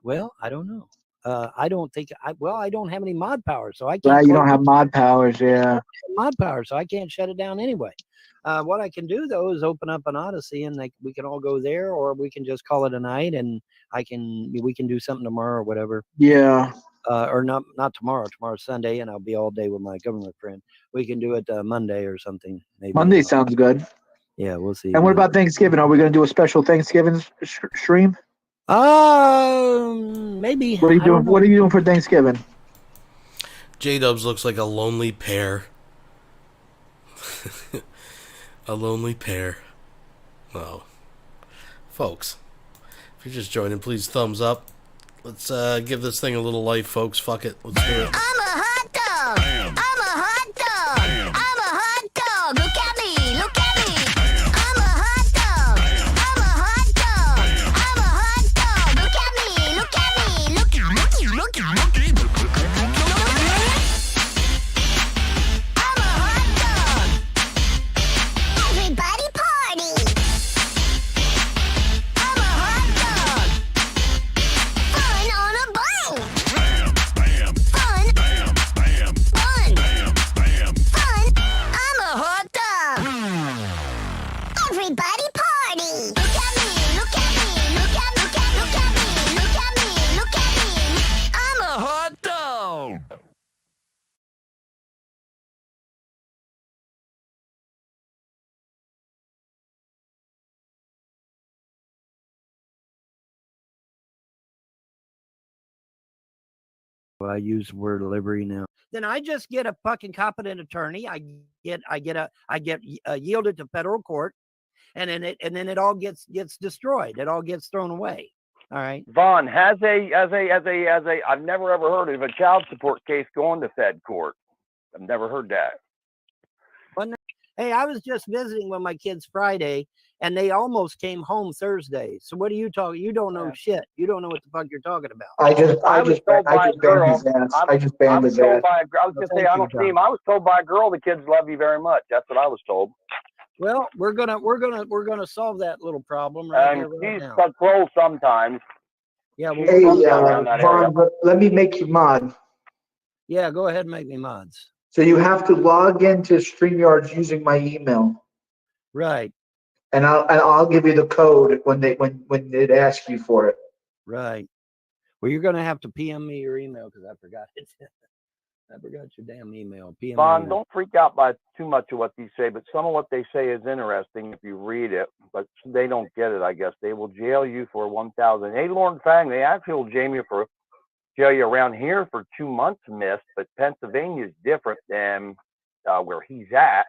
Well, I don't know. I don't think I don't have any mod power, so I can't. Right, you don't have mod powers, yeah. Mod power, so I can't shut it down anyway. What I can do though is open up an Odyssey, and we can all go there, or we can just call it a night, and we can do something tomorrow or whatever. Yeah. Or not tomorrow. Tomorrow's Sunday, and I'll be all day with my government friend. We can do it Monday or something. Maybe Monday sounds good. Yeah, we'll see. And what about Thanksgiving? Are we going to do a special Thanksgiving stream? Maybe. What are you doing? What are you doing for Thanksgiving? J-Dubs looks like a lonely pear. A lonely pear. Oh, folks, if you're just joining, please thumbs up. Let's give this thing a little life, folks. Fuck it. Let's do it. I'm a hot dog. I'm a hot dog. I'm a hot dog. Look at me. Look at me. I'm a hot dog. I'm a hot dog. I'm a hot dog. Look at me. Look at me. Look at me. Look at me. I'm a hot dog. Everybody party. I'm a hot dog. Fun on a bun. Fun. Fun. Fun. I'm a hot dog. Everybody party. Look at me. Look at me. Look at me. Look at me. Look at me. Look at me. I'm a hot dog. I use the word delivery now. then I just get a fucking competent attorney. I get yielded to federal court, and then it all gets destroyed. It all gets thrown away. All right. Vaughn, I've never ever heard of a child support case going to Fed court. I've never heard that. Hey, I was just visiting with my kids Friday, and they almost came home Thursday. So what are you talking? You don't know shit. You don't know what the fuck you're talking about. I just banned his ass. I just banned his ass. I was gonna say I don't see him. I was told by a girl the kids love you very much. That's what I was told. Well, we're gonna solve that little problem right here right now. She's control sometimes. Yeah. Well, Hey, Vaughn, let me make you mod. Yeah, go ahead and make me mods. So you have to log into StreamYard using my email. Right. And I'll give you the code when it asks you for it. Right. Well, you're gonna have to PM me your email because I forgot it. I forgot your damn email. PM Vaughn, don't freak out by too much of what these say, but some of what they say is interesting if you read it, but they don't get it, I guess. They will jail you for 1,000. Hey, Lauren Fang, they actually will jail you around here for 2 months missed, but Pennsylvania is different than where he's at.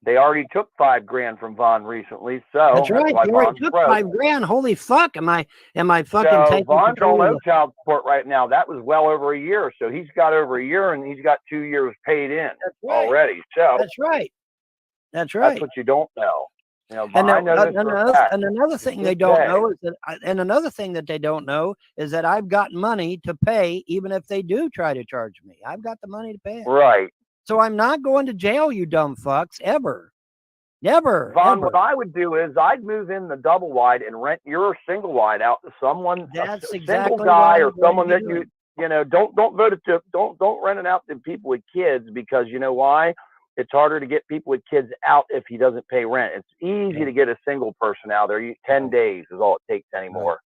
They already took $5,000 from Vaughn recently, so that's right. They already took $5,000. Holy fuck! Am I fucking taking Vaughn's control on no child support right now. That was well over a year, so he's got over a year, and he's got 2 years paid in already. So that's right. That's right. That's what you don't know. You know, and another thing they don't know is that I've got money to pay, even if they do try to charge me. I've got the money to pay it. Right. So I'm not going to jail, you dumb fucks, ever. Never. Vaughn, ever. what I would do is I'd move in the double wide and rent your single wide out to someone, that's a exactly single guy or someone that doing. don't rent it out to people with kids, because you know why? It's harder to get people with kids out if he doesn't pay rent. It's easy to get a single person out there. 10 days is all it takes anymore.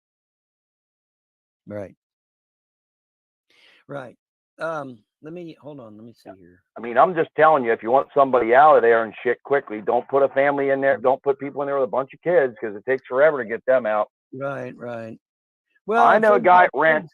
Right. Let me see here. I mean, I'm just telling you, if you want somebody out of there and shit quickly, don't put a family in there. Don't put people in there with a bunch of kids, because it takes forever to get them out. Right. Well, I know a guy at rent.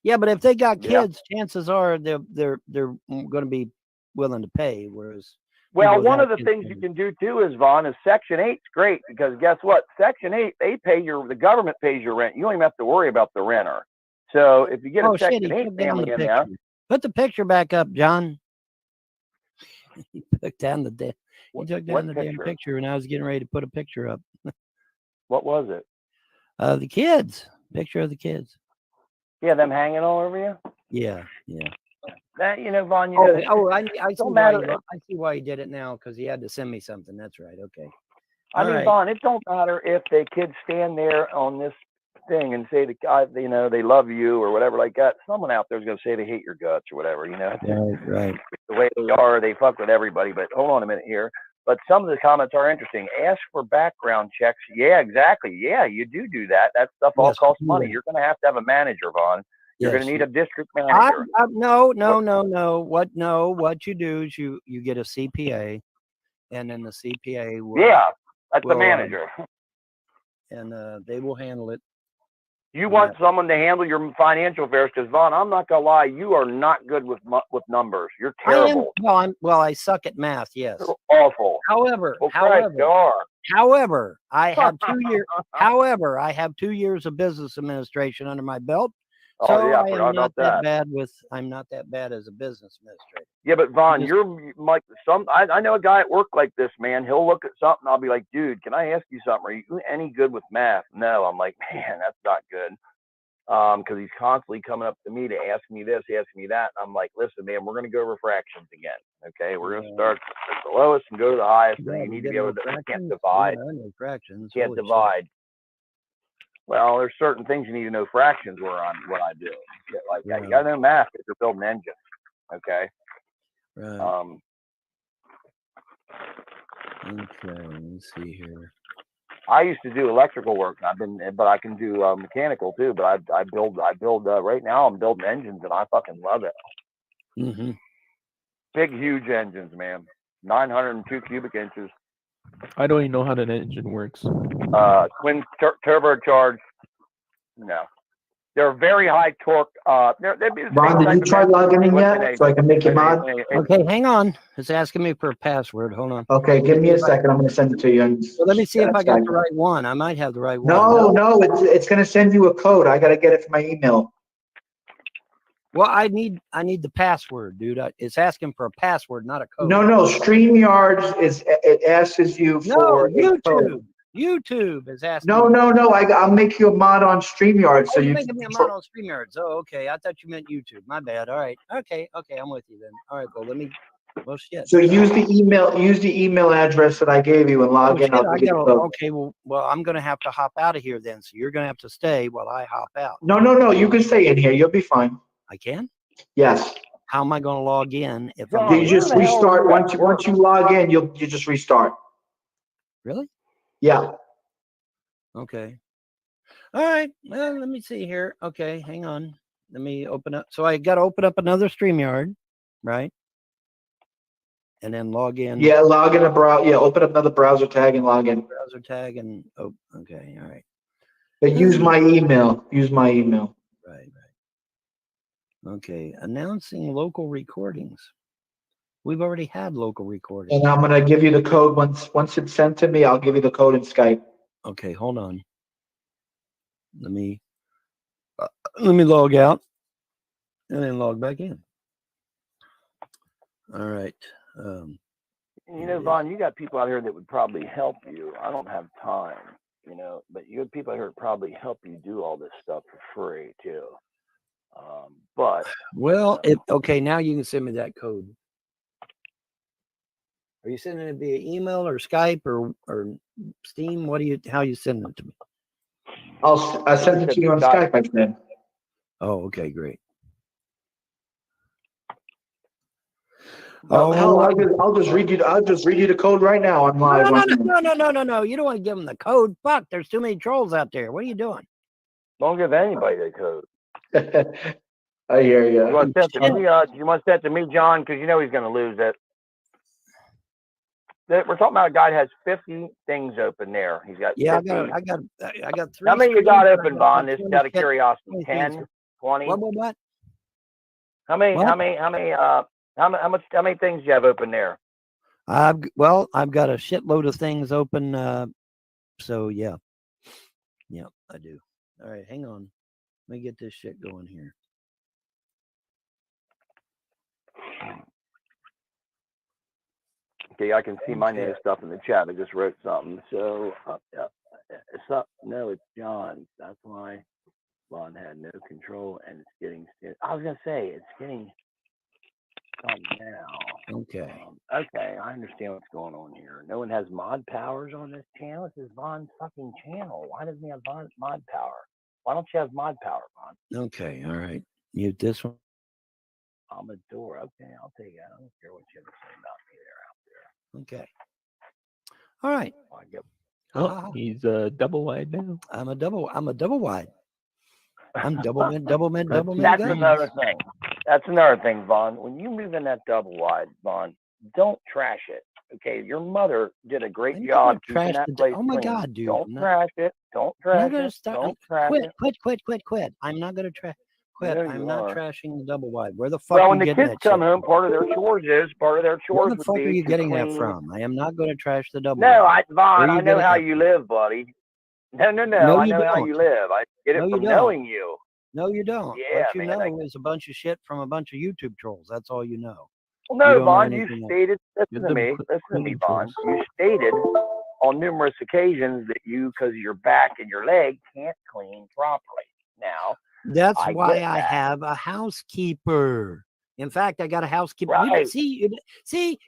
Yeah, but if they got kids, chances are they're going to be willing to pay. Whereas, one of the things you can do too is, Vaughn, is Section 8's great, because guess what? Section 8, the government pays your rent. You don't even have to worry about the renter. So if you get a Section 8 family in there. Put the picture back up, John. He took down the damn picture, and I was getting ready to put a picture up. What was it? The kids. Picture of the kids. Yeah, them hanging all over you? Yeah. That, Vaughn, I see why he did it now, because he had to send me something. That's right. Okay. Vaughn, it don't matter if the kids stand there on this thing and say they love you or whatever like that. Someone out there is going to say they hate your guts or whatever, Right. The way they are, they fuck with everybody. But hold on a minute here. But some of the comments are interesting. Ask for background checks. Yeah, exactly. Yeah, you do that. That stuff all costs money. You're going to have a manager, Vaughn. You're going to need a district manager. No. What you do is you get a CPA, and then the CPA will. Yeah, that's the manager. And they will handle it. You want someone to handle your financial affairs, because Vaughn, I'm not gonna lie, you are not good with numbers. You're terrible. I suck at math. Yes. You're awful. However, I have 2 years. I have 2 years of business administration under my belt. So I am not that bad I'm not that bad as a business administrator. Yeah, but Vaughn, you're like I know a guy at work like this, man. He'll look at something. I'll be like, dude, can I ask you something? Are you any good with math? No. I'm like, man, that's not good. Because he's constantly coming up to me to ask me this, ask me that. And I'm like, listen, man, we're going to go over fractions again. Okay, we're going to start at the lowest and go to the highest. And you need to be able to can't divide. Fractions. Can't divide. Well, there's certain things you need to know fractions what I do. Like that. You got to know math if you're building engines. Okay. Right. Okay. Let me see here. I used to do electrical work. But I can do mechanical too. But I build. Right now, I'm building engines, and I fucking love it. Mm-hmm. Big, huge engines, man. 902 cubic inches. I don't even know how that engine works. Twin turbocharged. No. They're very high torque. Ron, did you try logging in yet? So I can make you mod? Okay, hang on. It's asking me for a password. Hold on. Okay, give me a second. I'm going to send it to you. Well, let me see if I got the right one. I might have the right one. No, it's going to send you a code. I got to get it from my email. Well, I need the password, dude. It's asking for a password, not a code. No, StreamYard it asks you for YouTube. Code. YouTube is asking. No. I'll make you a mod on StreamYard. So you're making me a mod on StreamYard. Oh, okay. I thought you meant YouTube. My bad. All right. Okay. I'm with you then. All right. Well, let me. Well, shit. So use the email address that I gave you and log in. Okay. Well, I'm gonna have to hop out of here then. So you're gonna have to stay while I hop out. No. You can stay in here. You'll be fine. I can? Yes. How am I going to log in if you just restart? Once you log in, you just restart. Really? Yeah. Okay. All right. Well, let me see here. Okay, hang on. Let me open up. So I got to open up another StreamYard, right? And then log in. Yeah, log in a browser. Yeah, open up another browser tag and log in. Browser tag and okay, all right. But use my email. Right. Okay, announcing local recordings. We've already had local recordings. And I'm gonna give you the code once it's sent to me. I'll give you the code in Skype. Okay, hold on. Let me log out and then log back in. All right. Vaughn, you got people out here that would probably help you. I don't have time, but you have people out here that probably help you do all this stuff for free too. Okay, now you can send me that code. Are you sending it via email or Skype or Steam? How you sending it to me? I sent it to you on Skype, I said. Oh, okay, great. I'll just read you the code right now. I'm live. No. You don't want to give them the code. Fuck, there's too many trolls out there. What are you doing? Don't give anybody the code. I hear you. You want to send it to me, John, because you know he's going to lose it. We're talking about a guy that has 50 things open there. He's got 50. I got 3. How many you got open, Vaughn? This is out of curiosity. 10, 20. What? How many things do you have open there? I've got a shitload of things open. So yeah, I do. All right, hang on. Let me get this shit going here. Okay, I can see my name stuff in the chat. I just wrote something. So, it's up. No, it's John. That's why Vaughn had no control, and it's getting. I was gonna say it's getting now. Okay. Okay, I understand what's going on here. No one has mod powers on this channel. This is Vaughn's fucking channel. Why doesn't he have mod power? Why don't you have mod power, Vaughn? Okay, all right. Mute this one. Amador. Okay, I'll take it. I don't care what you have to say about me there out there. Okay. All right. He's double wide now. I'm a double wide. I'm double mid. That's another thing. That's another thing, Vaughn. When you move in that double wide, Vaughn, don't trash it. Okay, your mother did a great job keeping that place Oh my clean. God, dude! Don't trash it. Don't trash it. Don't trash it. Quit! I'm not gonna trash. Quit! I'm not trashing the double wide. Where the fuck? Well, are when you the getting kids that come shit home, part of their chores Where the fuck would are you be getting clean. that from? I am not going to trash the double. No, wide. Vaughn, I know how you live, buddy. No. I know how you live. I get it from knowing you. No, you don't. Yeah, what you know is a bunch of shit from a bunch of YouTube trolls. That's all you know. Well, no, Vaughn, you stated, listen to me, Vaughn. You stated on numerous occasions that you, because of your back and your leg, can't clean properly. Now, that's why I have a housekeeper. In fact, I got a housekeeper. Right. See,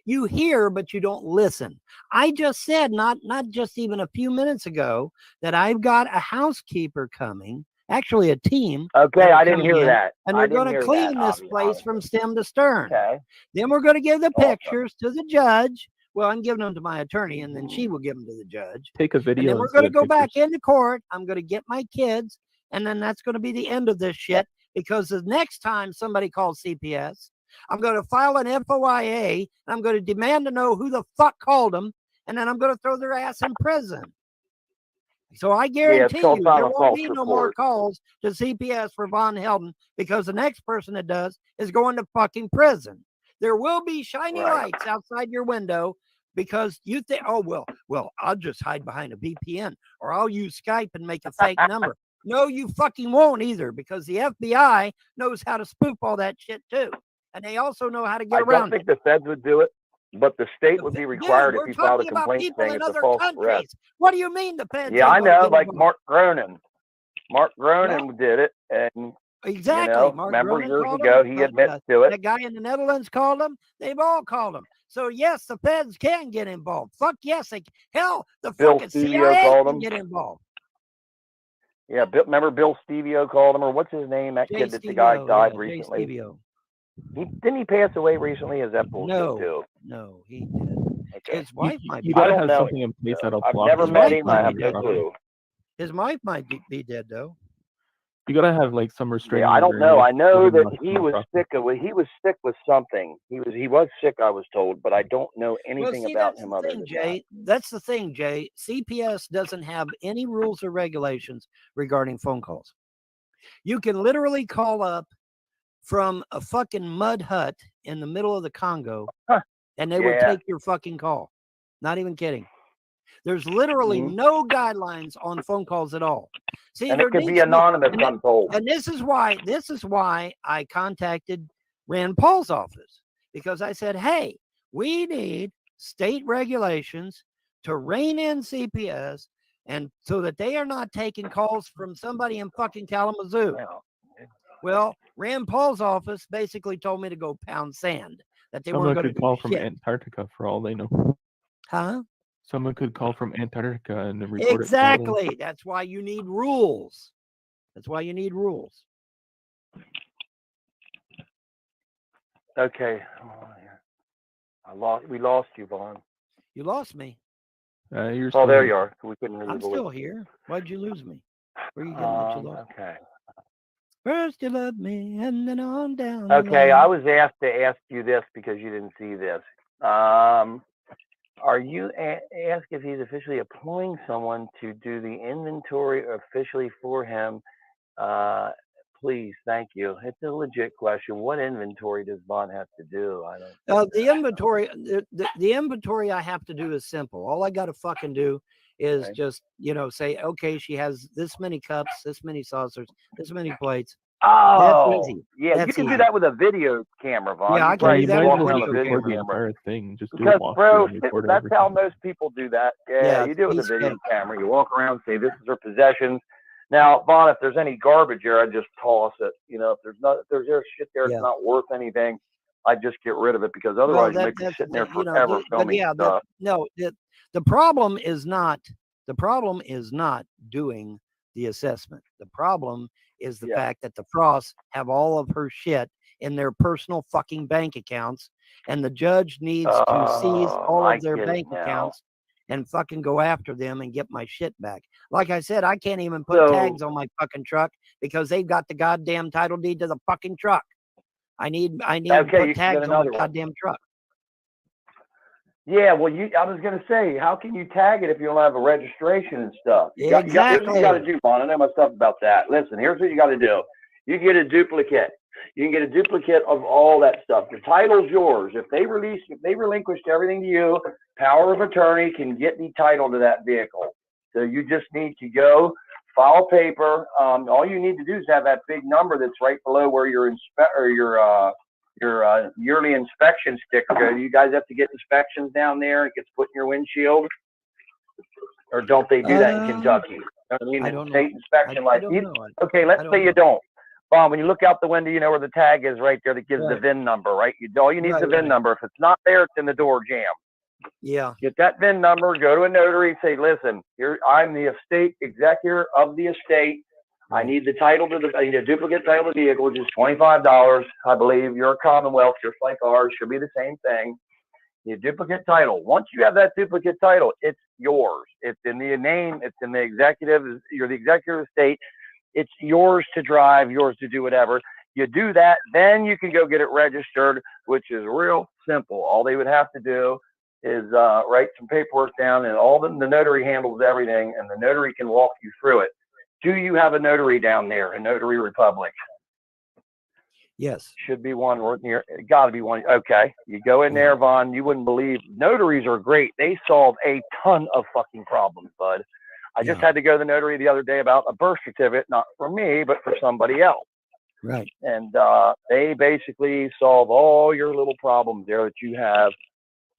you hear, but you don't listen. I just said, not just even a few minutes ago, that I've got a housekeeper coming. Actually, a team. Okay, I didn't hear that. And they're going to clean this place from stem to stern. Okay. Then we're going to give the pictures to the judge. Well, I'm giving them to my attorney, and then she will give them to the judge. Take a video. And then we're going to go back into court. I'm going to get my kids, and then that's going to be the end of this shit. Because the next time somebody calls CPS, I'm going to file an FOIA, and I'm going to demand to know who the fuck called them, and then I'm going to throw their ass in prison. So I guarantee you there filing a won't false be no more report. calls to CPS for Vonhelton because the next person that does is going to fucking prison. There will be shiny lights outside your window because you think, oh, well, I'll just hide behind a VPN or I'll use Skype and make a fake number. No, you fucking won't either because the FBI knows how to spoof all that shit too. And they also know how to get around I don't think the feds would do it, but the state would be required if you filed a complaint saying it's a false arrest. What do you mean the feds? Yeah, I know, like Mark Groening. Mark Groening did it, and exactly. Mark remember Groening years ago, he admits to it. That guy in the Netherlands called him. They've all called him. So yes, the feds can get involved. Fuck yes, hell, the fucking CIA can get involved. Yeah, remember Bill Stevio called him, or what's his name? That kid that the guy died recently. Didn't he pass away recently? Is that bullshit too? No, he did. Okay. His wife might be. You gotta have something in place that'll I've block. never met him. I have no clue. His wife might be dead though. You gotta have like some restraining. Yeah, I don't know. I know that he was sick with something. He was sick, I was told, but I don't know anything about him other than Jay. That's the thing, Jay. CPS doesn't have any rules or regulations regarding phone calls. You can literally call up from a fucking mud hut in the middle of the Congo, and they would take your fucking call. Not even kidding. There's literally no guidelines on phone calls at all. See, and it could be anonymous, I'm told. And this is why I contacted Rand Paul's office, because I said, hey, we need state regulations to rein in CPS, and so that they are not taking calls from somebody in fucking Kalamazoo. Well, Rand Paul's office basically told me to go pound sand. That they weren't going to call from Antarctica for all they know. Huh? Someone could call from Antarctica and then report it. Exactly. That's why you need rules. That's why you need rules. Okay. We lost you, Vaughn. You lost me. There you are. We couldn't really I'm still here. Why'd you lose me? Where are you getting what you lost? Okay. First you love me, and then on down. Okay, I was asked to ask you this because you didn't see this. Are you asked if he's officially employing someone to do the inventory officially for him? Please, thank you. It's a legit question. What inventory does Vaughn have to do? I don't. The inventory, the inventory I have to do is simple. All I got to fucking do is just, say, okay, she has this many cups, this many saucers, this many plates. Oh, that's easy. Yeah, that's you can easy. do that with a video camera, Vaughn. Yeah, I can do that with a video camera. Thing. Just because, bro, that's everything. how most people do that. Yeah, you do it with a video camera. You walk around, say this is her possessions. Now, Vaughn, if there's any garbage here, I just toss it. If there's shit there that's not worth anything, I just get rid of it because otherwise you make me sitting there forever filming stuff. The problem is not doing the assessment. The problem is the fact that the Frosts have all of her shit in their personal fucking bank accounts, and the judge needs to seize all of their bank accounts and fucking go after them and get my shit back. Like I said, I can't even put tags on my fucking truck because they've got the goddamn title deed to the fucking truck. I need to put tags on the goddamn truck. Yeah, well, I was going to say, how can you tag it if you don't have a registration and stuff? Exactly. Here's what you got to do, Vaughn. I know my stuff about that. Listen, here's what you got to do. You get a duplicate. You can get a duplicate of all that stuff. The title's yours. If they relinquished everything to you, power of attorney can get the title to that vehicle. So you just need to go file paper. All you need to do is have that big number that's right below where your yearly inspection sticker goes. You guys have to get inspections down there. It gets put in your windshield, or don't they do that in Kentucky? I don't know. State inspection license. Okay, let's say you don't. When you look out the window, you know where the tag is right there that gives the VIN number, right? All you need is the VIN number. If it's not there, it's in the door jamb. Yeah. Get that VIN number, go to a notary, say, listen, I'm the estate executor of the estate. I need the title I need a duplicate title of the vehicle, which is $25. I believe you're a Commonwealth, just like ours, should be the same thing. The duplicate title. Once you have that duplicate title, it's yours. It's in the name, it's in the executive, you're the executive of the state. It's yours to drive, yours to do whatever. You do that, then you can go get it registered, which is real simple. All they would have to do is write some paperwork down, and the notary handles everything, and the notary can walk you through it. Do you have a notary down there, a Notary Republic? Yes. Should be one near. Got to be one. Okay, you go in there, Vaughn. You wouldn't believe, notaries are great. They solve a ton of fucking problems, bud. I just had to go to the notary the other day about a birth certificate, not for me, but for somebody else. Right. And they basically solve all your little problems there that you have,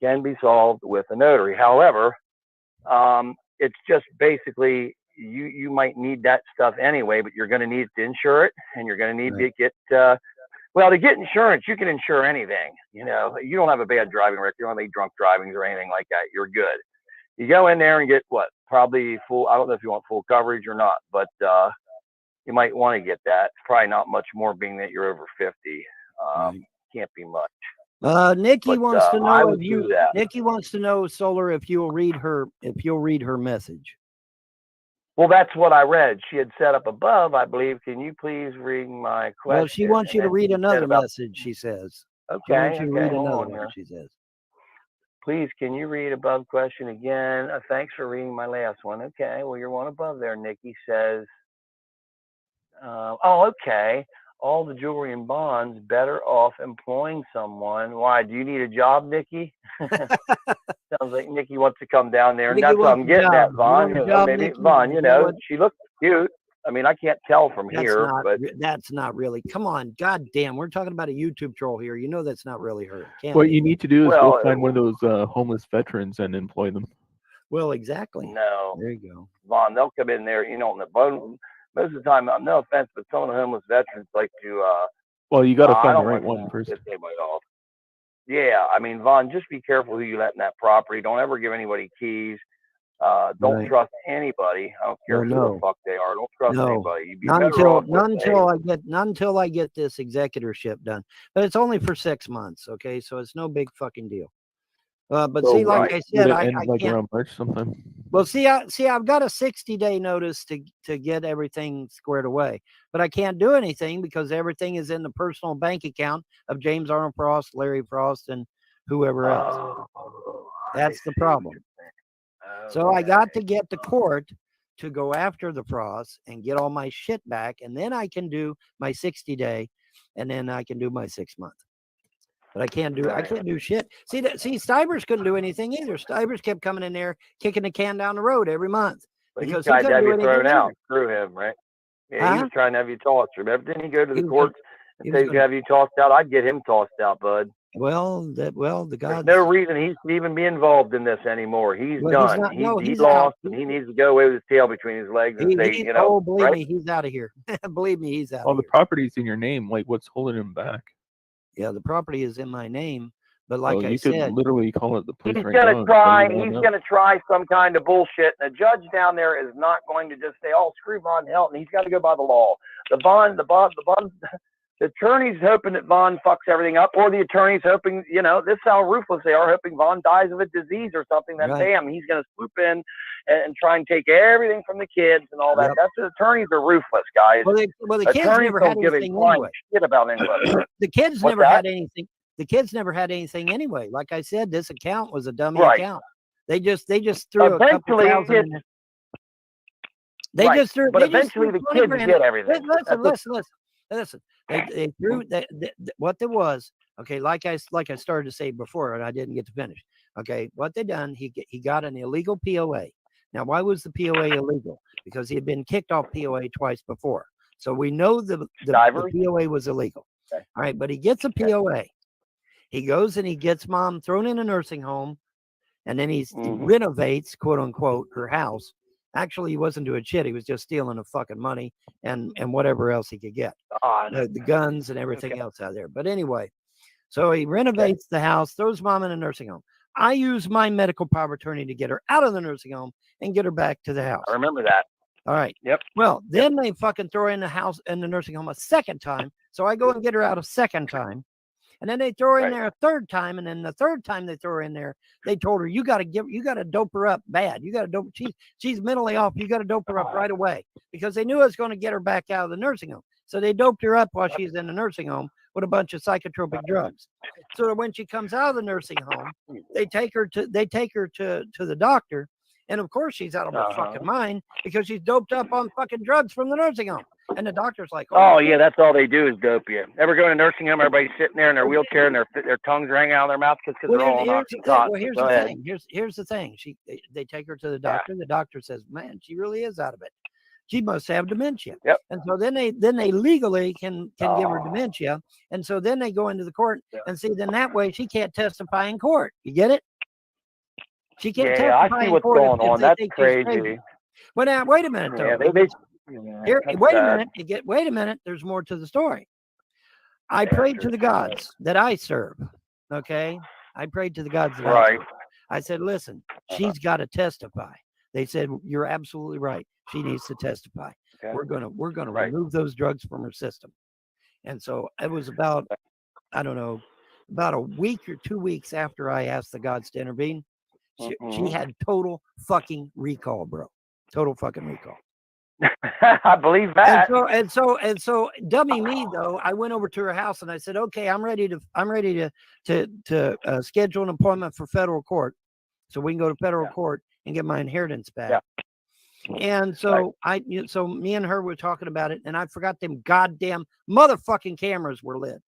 can be solved with a notary. However, it's just basically you might need that stuff anyway, but you're going to need to insure it, and you're going to need to get to get insurance. You can insure anything. You know, you don't have a bad driving record, you don't have any drunk drivings or anything like that, you're good. You go in there and get probably full. I don't know if you want full coverage or not, but you might want to get that. It's probably not much more, being that you're over 50. Can't be much. Nikki wants to know if you. That. Nikki wants to know, Solar, if you'll read her message. Well, that's what I read. She had set up above, I believe. Can you please read my question? Well, she wants you to read another message, she says. Okay. She wants you to read another one, she says. Please, can you read above question again? Thanks for reading my last one. Okay. Well, you're one above there. Nikki says, okay. All the jewelry and bonds, better off employing someone. Why? Do you need a job, Nikki? Sounds like Nikki wants to come down there, and that's what I'm getting at, Vaughn. Maybe Vaughn, she looks cute. I mean, I can't tell from here, but that's not really. Come on, goddamn, we're talking about a YouTube troll here. You know that's not really her. What you need to do is go find one of those homeless veterans and employ them. Well, exactly. No. There you go. Vaughn, they'll come in there, on the bone. Most of the time, no offense, but some of the homeless veterans like to. Well, you got to find the right one first. Yeah, I mean, Vaughn, just be careful who you let in that property. Don't ever give anybody keys. Don't trust anybody. I don't care who the fuck they are. Don't trust anybody. Not until I get this executorship done. But it's only for 6 months, okay? So it's no big fucking deal. But see, like I said, I can't. Around March sometime. Well, see, I've got a 60-day notice to get everything squared away, but I can't do anything because everything is in the personal bank account of James Arnold Frost, Larry Frost, and whoever else. That's the problem. So I got to get the court to go after the Frost and get all my shit back, and then I can do my 60-day, and then I can do my 6 month. But I can't do shit. See, Stivers couldn't do anything either. Stivers kept coming in there, kicking the can down the road every month. But he tried to have you thrown out. Screw him, right? Yeah, he was trying to have you tossed. Remember, didn't he go to the courts and say to have you tossed out? I'd get him tossed out, bud. The guy. There's no reason he should even be involved in this anymore. He's done. He's lost, and he needs to go away with his tail between his legs and say, believe me, he's out of here. Believe me, he's out. Well, the property's in your name. Like, what's holding him back? Yeah, the property is in my name, but like I said, you could literally call it the police. He's gonna try some kind of bullshit, and the judge down there is not going to just say, "Oh, screw Vonhelton." He's got to go by the law. The attorney's hoping that Vaughn fucks everything up, or the attorney's hoping, this is how ruthless they are, hoping Vaughn dies of a disease or something. That bam, he's going to swoop in and try and take everything from the kids and all that. That's what attorneys are ruthless, guys. Well, the kids never had anything anyway. Shit about anybody. The kids never had anything. The kids never had anything anyway. Like I said, this account was a dummy account. They just threw a couple thousand in there. They just threw. But eventually the kids get everything. Listen. They threw that. What there was, okay, like I started to say before, and I didn't get to finish. Okay, what they done? He got an illegal POA. Now, why was the POA illegal? Because he had been kicked off POA twice before. So we know the POA was illegal. Okay. All right, but he gets a POA. He goes and he gets mom thrown in a nursing home, and then he renovates, quote unquote, her house. Actually, he wasn't doing shit. He was just stealing the fucking money and whatever else he could get. The guns and everything else out there. But anyway, so he renovates the house, throws mom in a nursing home. I use my medical power of attorney to get her out of the nursing home and get her back to the house. I remember that. All right. Yep. Well, then they fucking throw her in the nursing home a second time. So I go and get her out a second time. And then they throw her in there a third time, and then the third time they throw her in there, they told her, you got to dope her up bad. You got to dope. She's mentally off. You got to dope her up right away, because they knew it was going to get her back out of the nursing home. So they doped her up while she's in the nursing home, with a bunch of psychotropic drugs. So that when she comes out of the nursing home, they take her to the doctor. And of course, she's out of her fucking mind because she's doped up on fucking drugs from the nursing home. And the doctor's like, oh yeah, that's all they do is dope you. Ever go to a nursing home? Everybody's sitting there in their wheelchair and their tongues are hanging out of their mouth because they're all on oxycontin. Well, here's the thing. Here's the thing. They take her to the doctor. The doctor says, "Man, she really is out of it. She must have dementia." Yep. And so then they legally can give her dementia. And so then they go into the court and see. Then that way she can't testify in court. You get it? She can't testify I see in what's court going on. That's crazy. Well, now wait a minute though. Wait a minute. There's more to the story. I prayed to the gods that I serve. Okay, I prayed to the gods that I serve. I said, listen, she's got to testify. They said, you're absolutely right. She needs to testify. Okay. We're gonna remove those drugs from her system. And so it was about, I don't know, about a week or 2 weeks after I asked the gods to intervene. She had total fucking recall, bro. Total fucking recall. I believe that. And so, dummy me though, I went over to her house and I said, okay, I'm ready to schedule an appointment for federal court, so we can go to federal court and get my inheritance back. Yeah. And so so me and her were talking about it, and I forgot them goddamn motherfucking cameras were lit.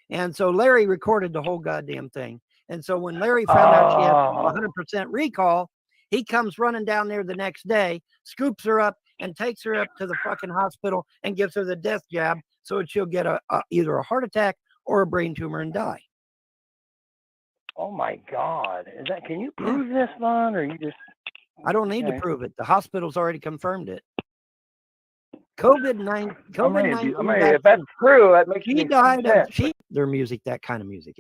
And so Larry recorded the whole goddamn thing. And so when Larry found out she had 100% recall, he comes running down there the next day, scoops her up, and takes her up to the fucking hospital and gives her the death jab so that she'll get either a heart attack or a brain tumor and die. Oh my God! Can you prove this, Lon, or you just? I don't need to prove it. The hospital's already confirmed it. COVID-19. If that's true, that makes she died of their music, that kind of music.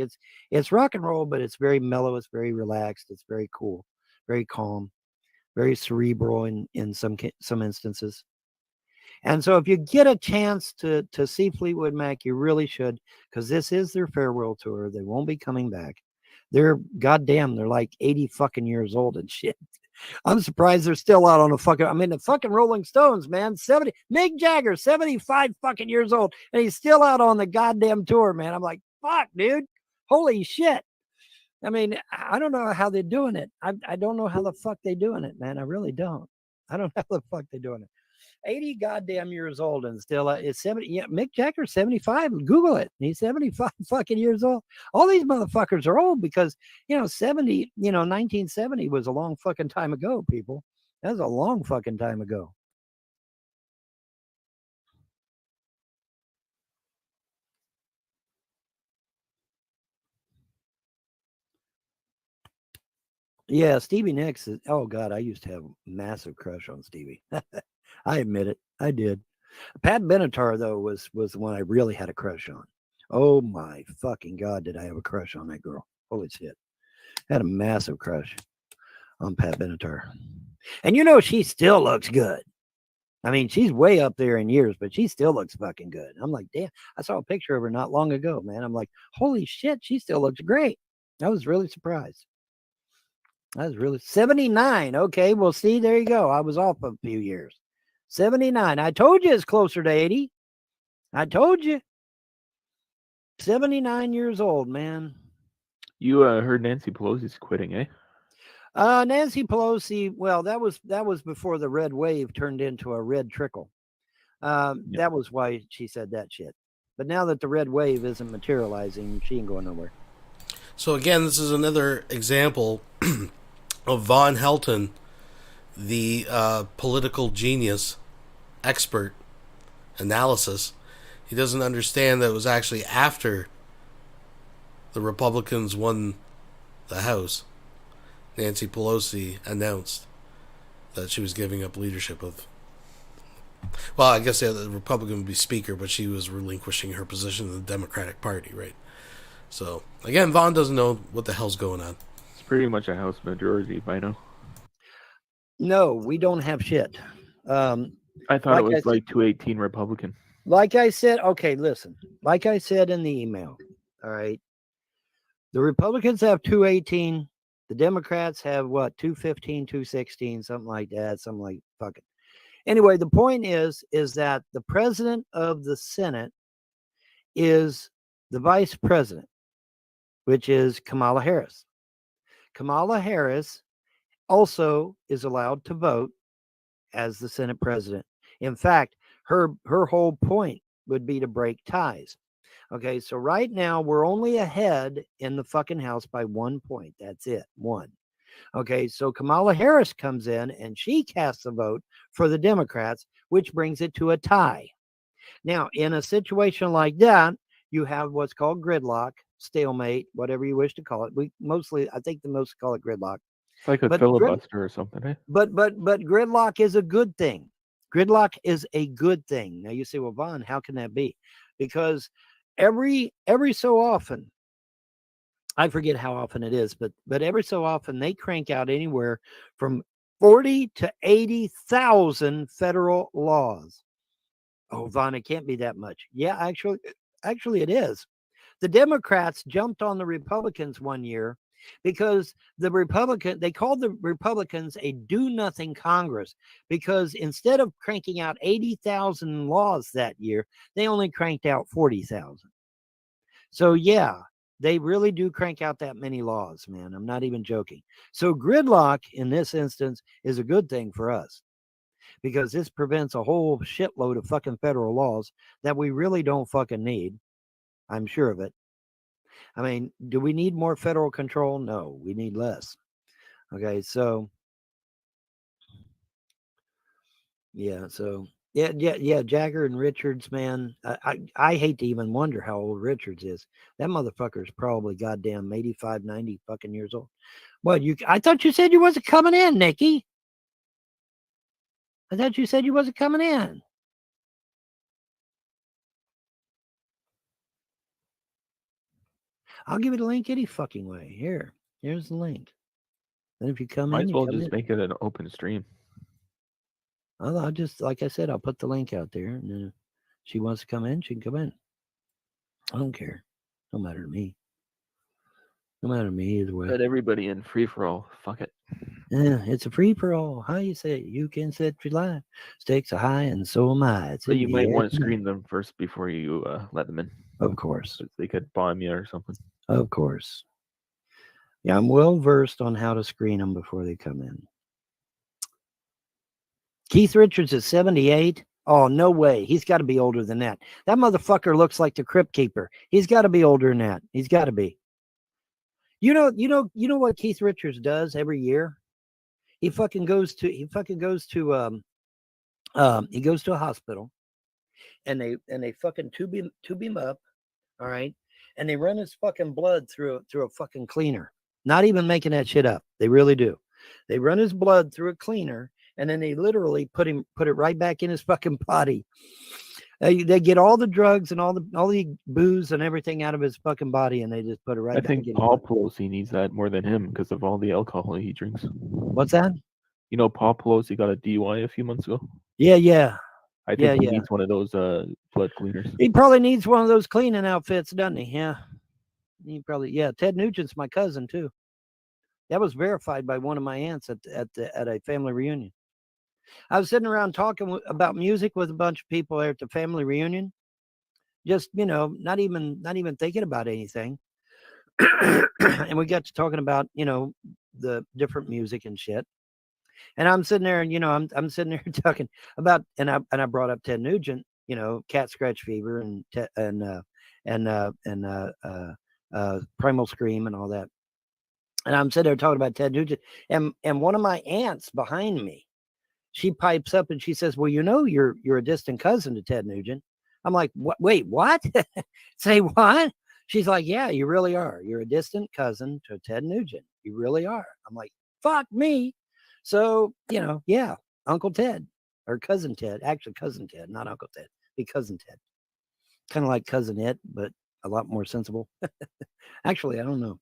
It's rock and roll, but it's very mellow. It's very relaxed. It's very cool, very calm, very cerebral in some instances. And so if you get a chance to see Fleetwood Mac, you really should, because this is their farewell tour. They won't be coming back. They're like 80 fucking years old and shit. I'm surprised they're still out on the fucking Rolling Stones, man. 70, Mick Jagger, 75 fucking years old, and he's still out on the goddamn tour, man. I'm like, fuck, dude. Holy shit. I mean, I don't know how they're doing it. I don't know how the fuck they're doing it, man. I really don't. I don't know how the fuck they're doing it. 80 goddamn years old and still it's 70. Yeah, Mick Jagger 75. Google it. He's 75 fucking years old. All these motherfuckers are old because 1970 was a long fucking time ago, people. That was a long fucking time ago. Yeah, Stevie Nicks is, oh God, I used to have a massive crush on Stevie. I admit it. I did. Pat Benatar, though, was the one I really had a crush on. Oh my fucking God, did I have a crush on that girl. Holy shit. I had a massive crush on Pat Benatar. And she still looks good. I mean, she's way up there in years, but she still looks fucking good. I'm like, damn, I saw a picture of her not long ago, man. I'm like, holy shit, she still looks great. I was really surprised. I was really 79. Okay, well, see, there you go. I was off a few years. 79. I told you it's closer to 80. I told you. 79 years old, man. You heard Nancy Pelosi's quitting, eh? Nancy Pelosi, well, that was before the red wave turned into a red trickle. That was why she said that shit. But now that the red wave isn't materializing, she ain't going nowhere. So again, this is another example of Vonhelton, the political genius, expert analysis. He doesn't understand that it was actually after the Republicans won the House, Nancy Pelosi announced that she was giving up leadership of, well, I guess the Republican would be Speaker, but she was relinquishing her position in the Democratic Party, right? So, again, Vaughn doesn't know what the hell's going on. It's pretty much a House majority by now. No, we don't have shit. I thought it was like 218 Republican. Like I said, okay, listen. Like I said in the email, all right, the Republicans have 218. The Democrats have what, 215, 216, something like that, something like fucking. Anyway, the point is that the president of the Senate is the vice president, which is Kamala Harris. Kamala Harris also is allowed to vote as the Senate president. In fact, her whole point would be to break ties. Okay, so right now we're only ahead in the fucking House by 1 point. That's it, 1. Okay, so Kamala Harris comes in and she casts a vote for the Democrats, which brings it to a tie. Now, in a situation like that, you have what's called gridlock, stalemate, whatever you wish to call it. I think the most call it gridlock. It's like a filibuster or something, eh? But gridlock is a good thing. Gridlock is a good thing. Now you say, well, Vaughn, how can that be? Because every so often, I forget how often it is, but every so often they crank out anywhere from 40 to 80,000 federal laws. Oh, Vaughn, it can't be that much. Yeah, actually it is. The Democrats jumped on the Republicans one year because they called the Republicans a do-nothing Congress because instead of cranking out 80,000 laws that year, they only cranked out 40,000. So yeah, they really do crank out that many laws, man. I'm not even joking. So gridlock in this instance is a good thing for us because this prevents a whole shitload of fucking federal laws that we really don't fucking need. I'm sure of it. I mean, do we need more federal control? No, we need less. Okay, so yeah, Jagger and Richards, man. I hate to even wonder how old Richards is. That motherfucker is probably goddamn 85, 90 fucking years old. Well, I thought you said you wasn't coming in, Nikki. I thought you said you wasn't coming in. I'll give you the link any fucking way. Here's the link. Then if you come Might in, as well just make it an open stream. I'll just, like I said, I'll put the link out there. And then if she wants to come in, she can come in. I don't care. No matter to me. No matter to me either way. Let everybody in free for all. Fuck it. Yeah, it's a free for all. How you say it? You can set your life. Stakes are high, and so am I. So you might want to screen them first before you let them in. Of course. They could bomb you or something. Of course. Yeah, I'm well versed on how to screen them before they come in. Keith Richards is 78. Oh, no way. He's got to be older than that. That motherfucker looks like the Crypt Keeper. He's got to be older than that. He's got to be. You know what Keith Richards does every year? He goes to a hospital and they fucking tube him up, all right? And they run his fucking blood through a fucking cleaner. Not even making that shit up. They really do. They run his blood through a cleaner and then they literally put it right back in his fucking body. They get all the drugs and all the booze and everything out of his fucking body, and they just put it right back. I think Paul Pelosi needs that more than him because of all the alcohol he drinks. What's that? You know, Paul Pelosi got a DUI a few months ago. Yeah. I think he needs one of those blood cleaners. He probably needs one of those cleaning outfits, doesn't he? Yeah. He probably. Yeah. Ted Nugent's my cousin too. That was verified by one of my aunts at a family reunion. I was sitting around talking about music with a bunch of people there at the family reunion. Just, not even thinking about anything. And we got to talking about, the different music and shit. And I'm sitting there and, I'm sitting there talking about, and I brought up Ted Nugent, Cat Scratch Fever and Primal Scream and all that. And I'm sitting there talking about Ted Nugent and one of my aunts behind me, she pipes up and she says, well, you're a distant cousin to Ted Nugent. I'm like, what? Wait, what? Say what? She's like, yeah, you really are. You're a distant cousin to Ted Nugent. You really are. I'm like, fuck me. So, yeah, Uncle Ted or Cousin Ted, actually Cousin Ted, not Uncle Ted, be Cousin Ted. Kind of like Cousin Ed, but a lot more sensible. Actually, I don't know.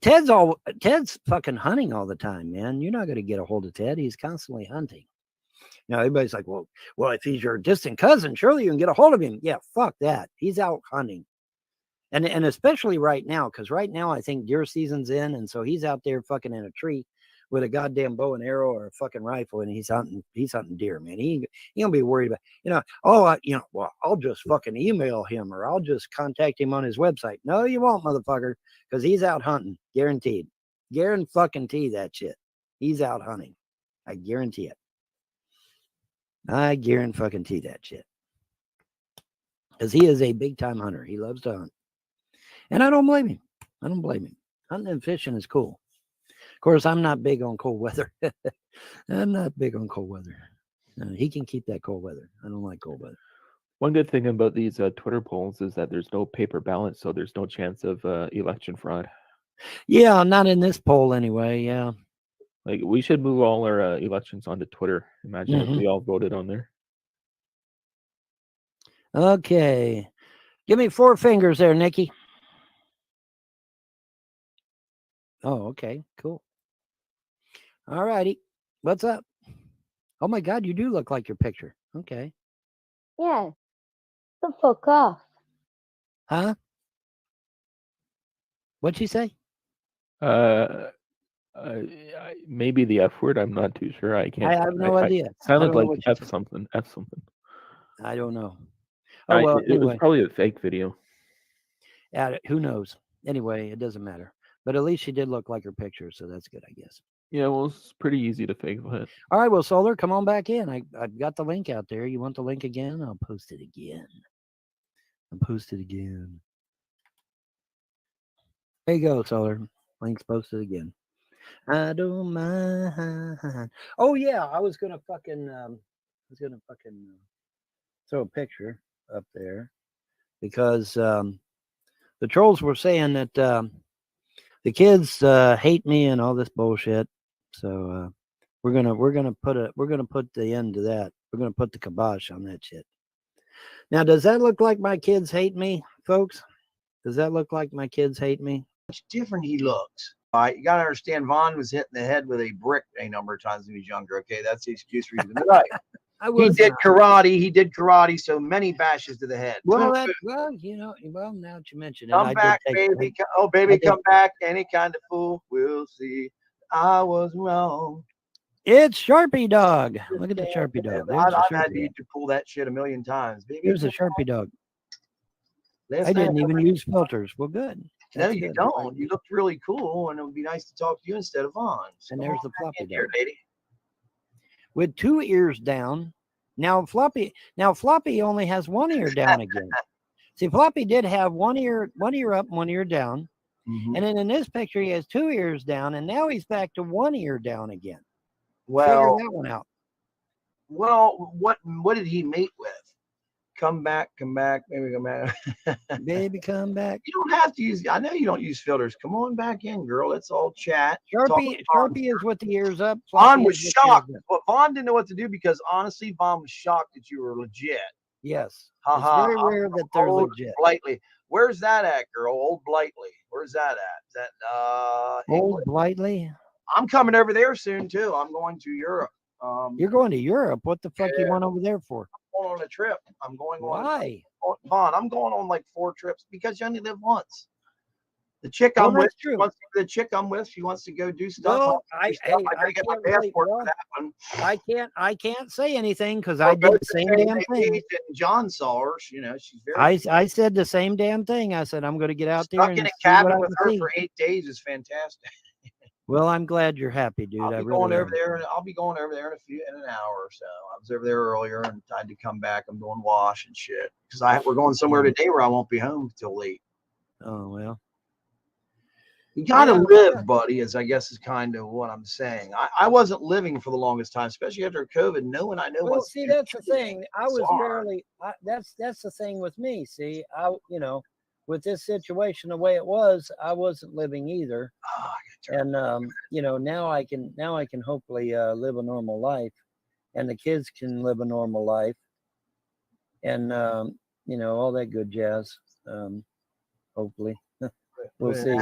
Ted's fucking hunting all the time, man. You're not going to get a hold of Ted. He's constantly hunting. Everybody's like, well, if he's your distant cousin, surely you can get a hold of him. Yeah, fuck that. He's out hunting. And especially right now, because right now I think deer season's in, and so he's out there fucking in a tree with a goddamn bow and arrow or a fucking rifle, and he's hunting deer, man. He don't be worried about, well, I'll just fucking email him or I'll just contact him on his website. No, you won't, motherfucker, because he's out hunting, guaranteed. Guarantee that shit. He's out hunting. I guarantee it. I guarantee that shit. Because he is a big time hunter. He loves to hunt. And I don't blame him. Hunting and fishing is cool. Of course, I'm not big on cold weather. I'm not big on cold weather. He can keep that cold weather. I don't like cold weather. One good thing about these Twitter polls is that there's no paper ballot, so there's no chance of election fraud. Yeah, not in this poll anyway. Yeah. Like, we should move all our elections onto Twitter. Imagine if we all voted on there. Okay. Give me 4 fingers there, Nikki. Oh, okay. Cool. All righty. What's up? Oh, my God, you do look like your picture. Okay. Yeah. The fuck off. Huh? What'd she say? Maybe the F word. I'm not too sure. I can't. I have no idea. Sounded like F something. I don't know. Oh, well, it was probably a fake video. Yeah, who knows? Anyway, it doesn't matter. But at least she did look like her picture, so that's good, I guess. Yeah, well, it's pretty easy to fake it. All right, well, Solar, come on back in. I've got the link out there. You want the link again? I'll post it again. There you go, Solar. Link's posted again. I don't mind. Oh, yeah, I was gonna fucking throw a picture up there because the trolls were saying that the kids hate me and all this bullshit. So we're gonna put the end to that. We're gonna put the kibosh on that shit. Now, does that look like my kids hate me, folks? Does that look like my kids hate me? Much different he looks. You got to understand, Vaughn was hit in the head with a brick a number of times when he was younger. Okay, that's the excuse for using the knife. He did karate, so many bashes to the head. Well, now that you mention it. Come back, baby. Oh, baby, come back. Any kind of fool will see I was wrong. It's Sharpie Dog. Look at the Sharpie Dog. I've had to pull that shit a million times, baby. Here's a Sharpie Dog. I didn't even use filters. Well, good. No, you don't. You looked really cool, and it would be nice to talk to you instead of Vaughn. And there's the floppy dog, lady, with 2 ears down. Now Floppy only has 1 ear down again. See, Floppy did have one ear up, 1 ear down, and then in this picture he has 2 ears down, and now he's back to 1 ear down again. Well, figure that one out. Well, what did he mate with? Come back, baby, come back. Baby, come back. You don't have to use, I know you don't use filters. Come on back in, girl. Let's all chat. Sharpie is with the ears up. Vaughn was shocked. But Vaughn didn't know what to do because honestly, Vaughn was shocked that you were legit. Yes. It's very rare that they're legit. Blightly. Where's that at, girl? Old Blightly. Where's that at? Is that Old Blightly? I'm coming over there soon too. I'm going to Europe. You're going to Europe? What the fuck you went over there for? I'm going on a trip. I'm going on. Why? Vaughn, I'm going on like 4 trips because you only live once. The chick I'm with, she wants to go do stuff. Well, I get my passport for that one. I can't say anything because I did the same damn thing. John saw her. You know, she's very. I said the same damn thing. I said I'm going to get out there. Stuck in a cabin with her for 8 days is fantastic. Well, I'm glad you're happy, dude. I'll be going over there in an hour or so. I was over there earlier and I had to come back. I'm doing wash and shit because we're going somewhere today where I won't be home till late. Oh well. You gotta live, buddy, is I guess is kind of what I'm saying. I wasn't living for the longest time, especially after COVID. No one I know. Well, see, that's the thing. I was barely. That's the thing with me. See, with this situation the way it was, I wasn't living either. And now I can hopefully live a normal life, and the kids can live a normal life, and all that good jazz. Hopefully, we'll see.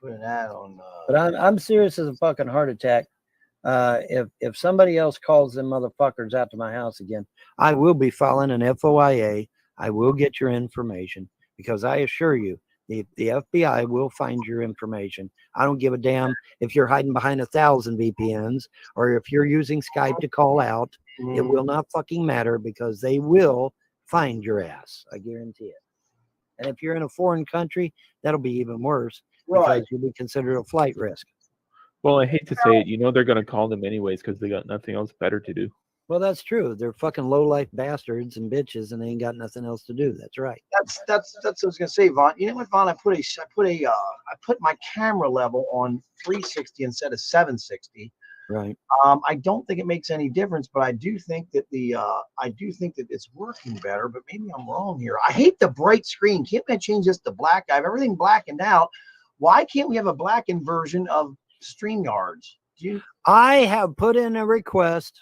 Put an ad on. But I'm serious as a fucking heart attack. If somebody else calls them motherfuckers out to my house again, I will be filing an FOIA. I will get your information because I assure you, The FBI will find your information. I don't give a damn if you're hiding behind 1,000 VPNs or if you're using Skype to call out. It will not fucking matter because they will find your ass. I guarantee it. And if you're in a foreign country, that'll be even worse because you'll be considered a flight risk. Well, I hate to say it, you know they're going to call them anyways because they got nothing else better to do. Well, that's true. They're fucking low-life bastards and bitches, and they ain't got nothing else to do. That's right. That's what I was gonna say, Vaughn. You know what, Vaughn? I put my camera level on 360 instead of 760. Right. I don't think it makes any difference, but I do think that it's working better. But maybe I'm wrong here. I hate the bright screen. Can't we change this to black? I have everything blackened out. Why can't we have a blackened version of StreamYards? I have put in a request.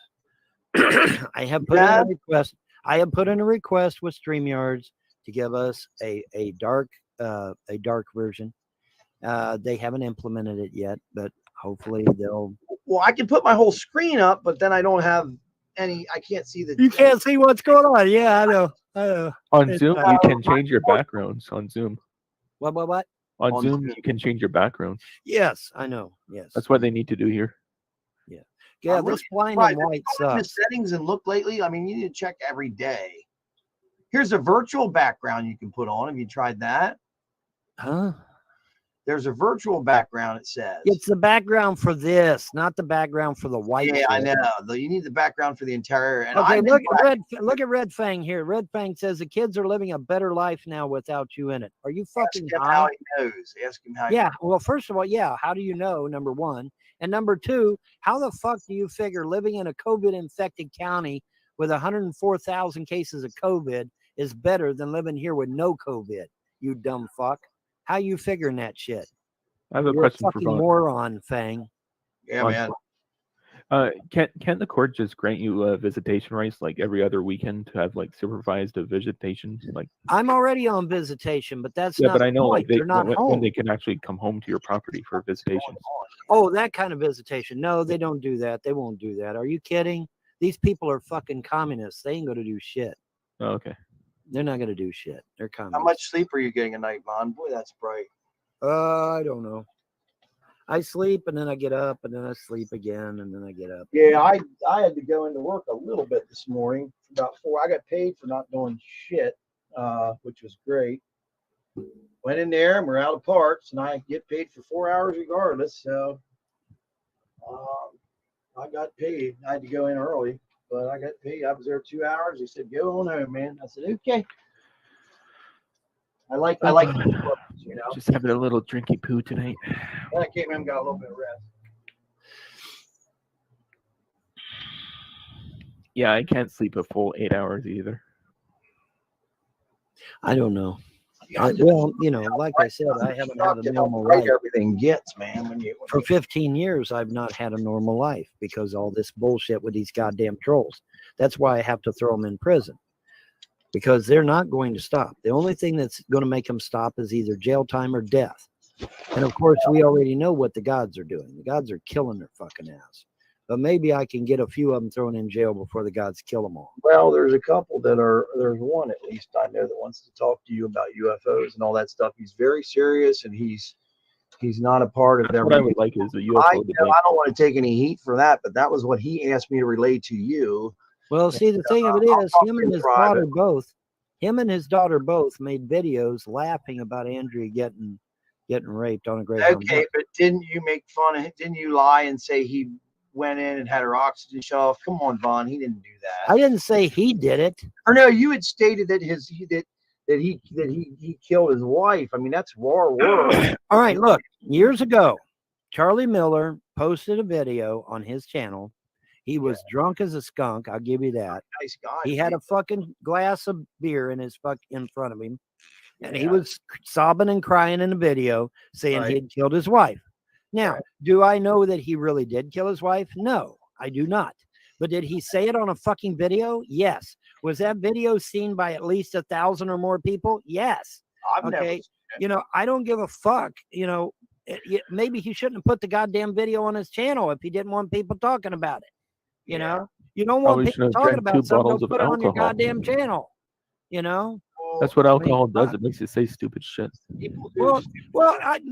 I have put in a request with StreamYards to give us a dark version. They haven't implemented it yet, but hopefully they'll. Well, I can put my whole screen up, but then I don't have any. I can't see the. You can't see what's going on. Yeah, I know. On Zoom, you can change your backgrounds. On Zoom. What? On Zoom, you can change your background. Yes, I know. Yes. That's what they need to do here. Yeah, this blind and white sucks. Settings and look lately. I mean, you need to check every day. Here's a virtual background you can put on. Have you tried that? Huh? There's a virtual background. It says it's the background for this, not the background for the white. Yeah, I know. You need the background for the interior. And okay, look at Red Fang here. Red Fang says the kids are living a better life now without you in it. Are you fucking high? How he knows. Ask him how. Yeah. Well, first of all, yeah. How do you know? Number one. And number two, how the fuck do you figure living in a COVID-infected county with 104,000 cases of COVID is better than living here with no COVID? You dumb fuck. How you figuring that shit? I have a You're question a fucking for Vaughn. moron, Fang. Yeah, man. Can't the court just grant you visitation rights like every other weekend to have like supervised visitation? Like I'm already on visitation, but that's yeah, not but I know like they, they're not home. when they can actually come home to your property for visitation. Oh, that kind of visitation. No, they don't do that. They won't do that. Are you kidding? These people are fucking communists. They ain't going to do shit. Oh, okay. They're not going to do shit. They're communists. How much sleep are you getting a night, Vaughn? Boy, that's bright. I don't know. I sleep and then I get up and then I sleep again and then I get up. Yeah, I had to go into work a little bit this morning. About 4. I got paid for not doing shit, which was great. Went in there and we're out of parts, and I get paid for 4 hours regardless. So I got paid. I had to go in early, but I got paid. I was there 2 hours. They said, "Go on home, man." I said, "Okay." I like you know. Just having a little drinky poo tonight. I came in and got a little bit of rest. Yeah, I can't sleep a full 8 hours either. I don't know. Well, you know, like I said, I haven't had a normal life. Everything gets, man. For 15 years, I've not had a normal life because all this bullshit with these goddamn trolls. That's why I have to throw them in prison because they're not going to stop. The only thing that's going to make them stop is either jail time or death. And of course, we already know what the gods are doing. The gods are killing their fucking ass. But maybe I can get a few of them thrown in jail before the gods kill them all. Well, there's a couple there's one at least I know that wants to talk to you about UFOs and all that stuff. He's very serious and he's not a part of What I would like is a UFO I debate. don't want to take any heat for that, but that was what he asked me to relay to you. Well, see, the thing of it is, him and his daughter both made videos laughing about Andrea getting raped on a Greyhound. Okay, but didn't you make fun of him? Didn't you lie and say he went in and had her oxygen shut off? Come on, Vaughn, he didn't do that. I didn't say he did it. Or no, you had stated that he killed his wife. I mean, that's war. All right, look, years ago, Charlie Miller posted a video on his channel. He was drunk as a skunk. I'll give you that. Nice guy. He had a fucking glass of beer in front of him, and he was sobbing and crying in the video, saying he had killed his wife. Now, do I know that he really did kill his wife? No, I do not. But did he say it on a fucking video? Yes. Was that video seen by at least 1,000 or more people? Yes. Okay. You know, I don't give a fuck. You know, maybe he shouldn't have put the goddamn video on his channel if he didn't want people talking about it. You know, you don't want people talking about something. Don't put it on your goddamn channel. You know. That's what alcohol does. It makes you say stupid shit. Well,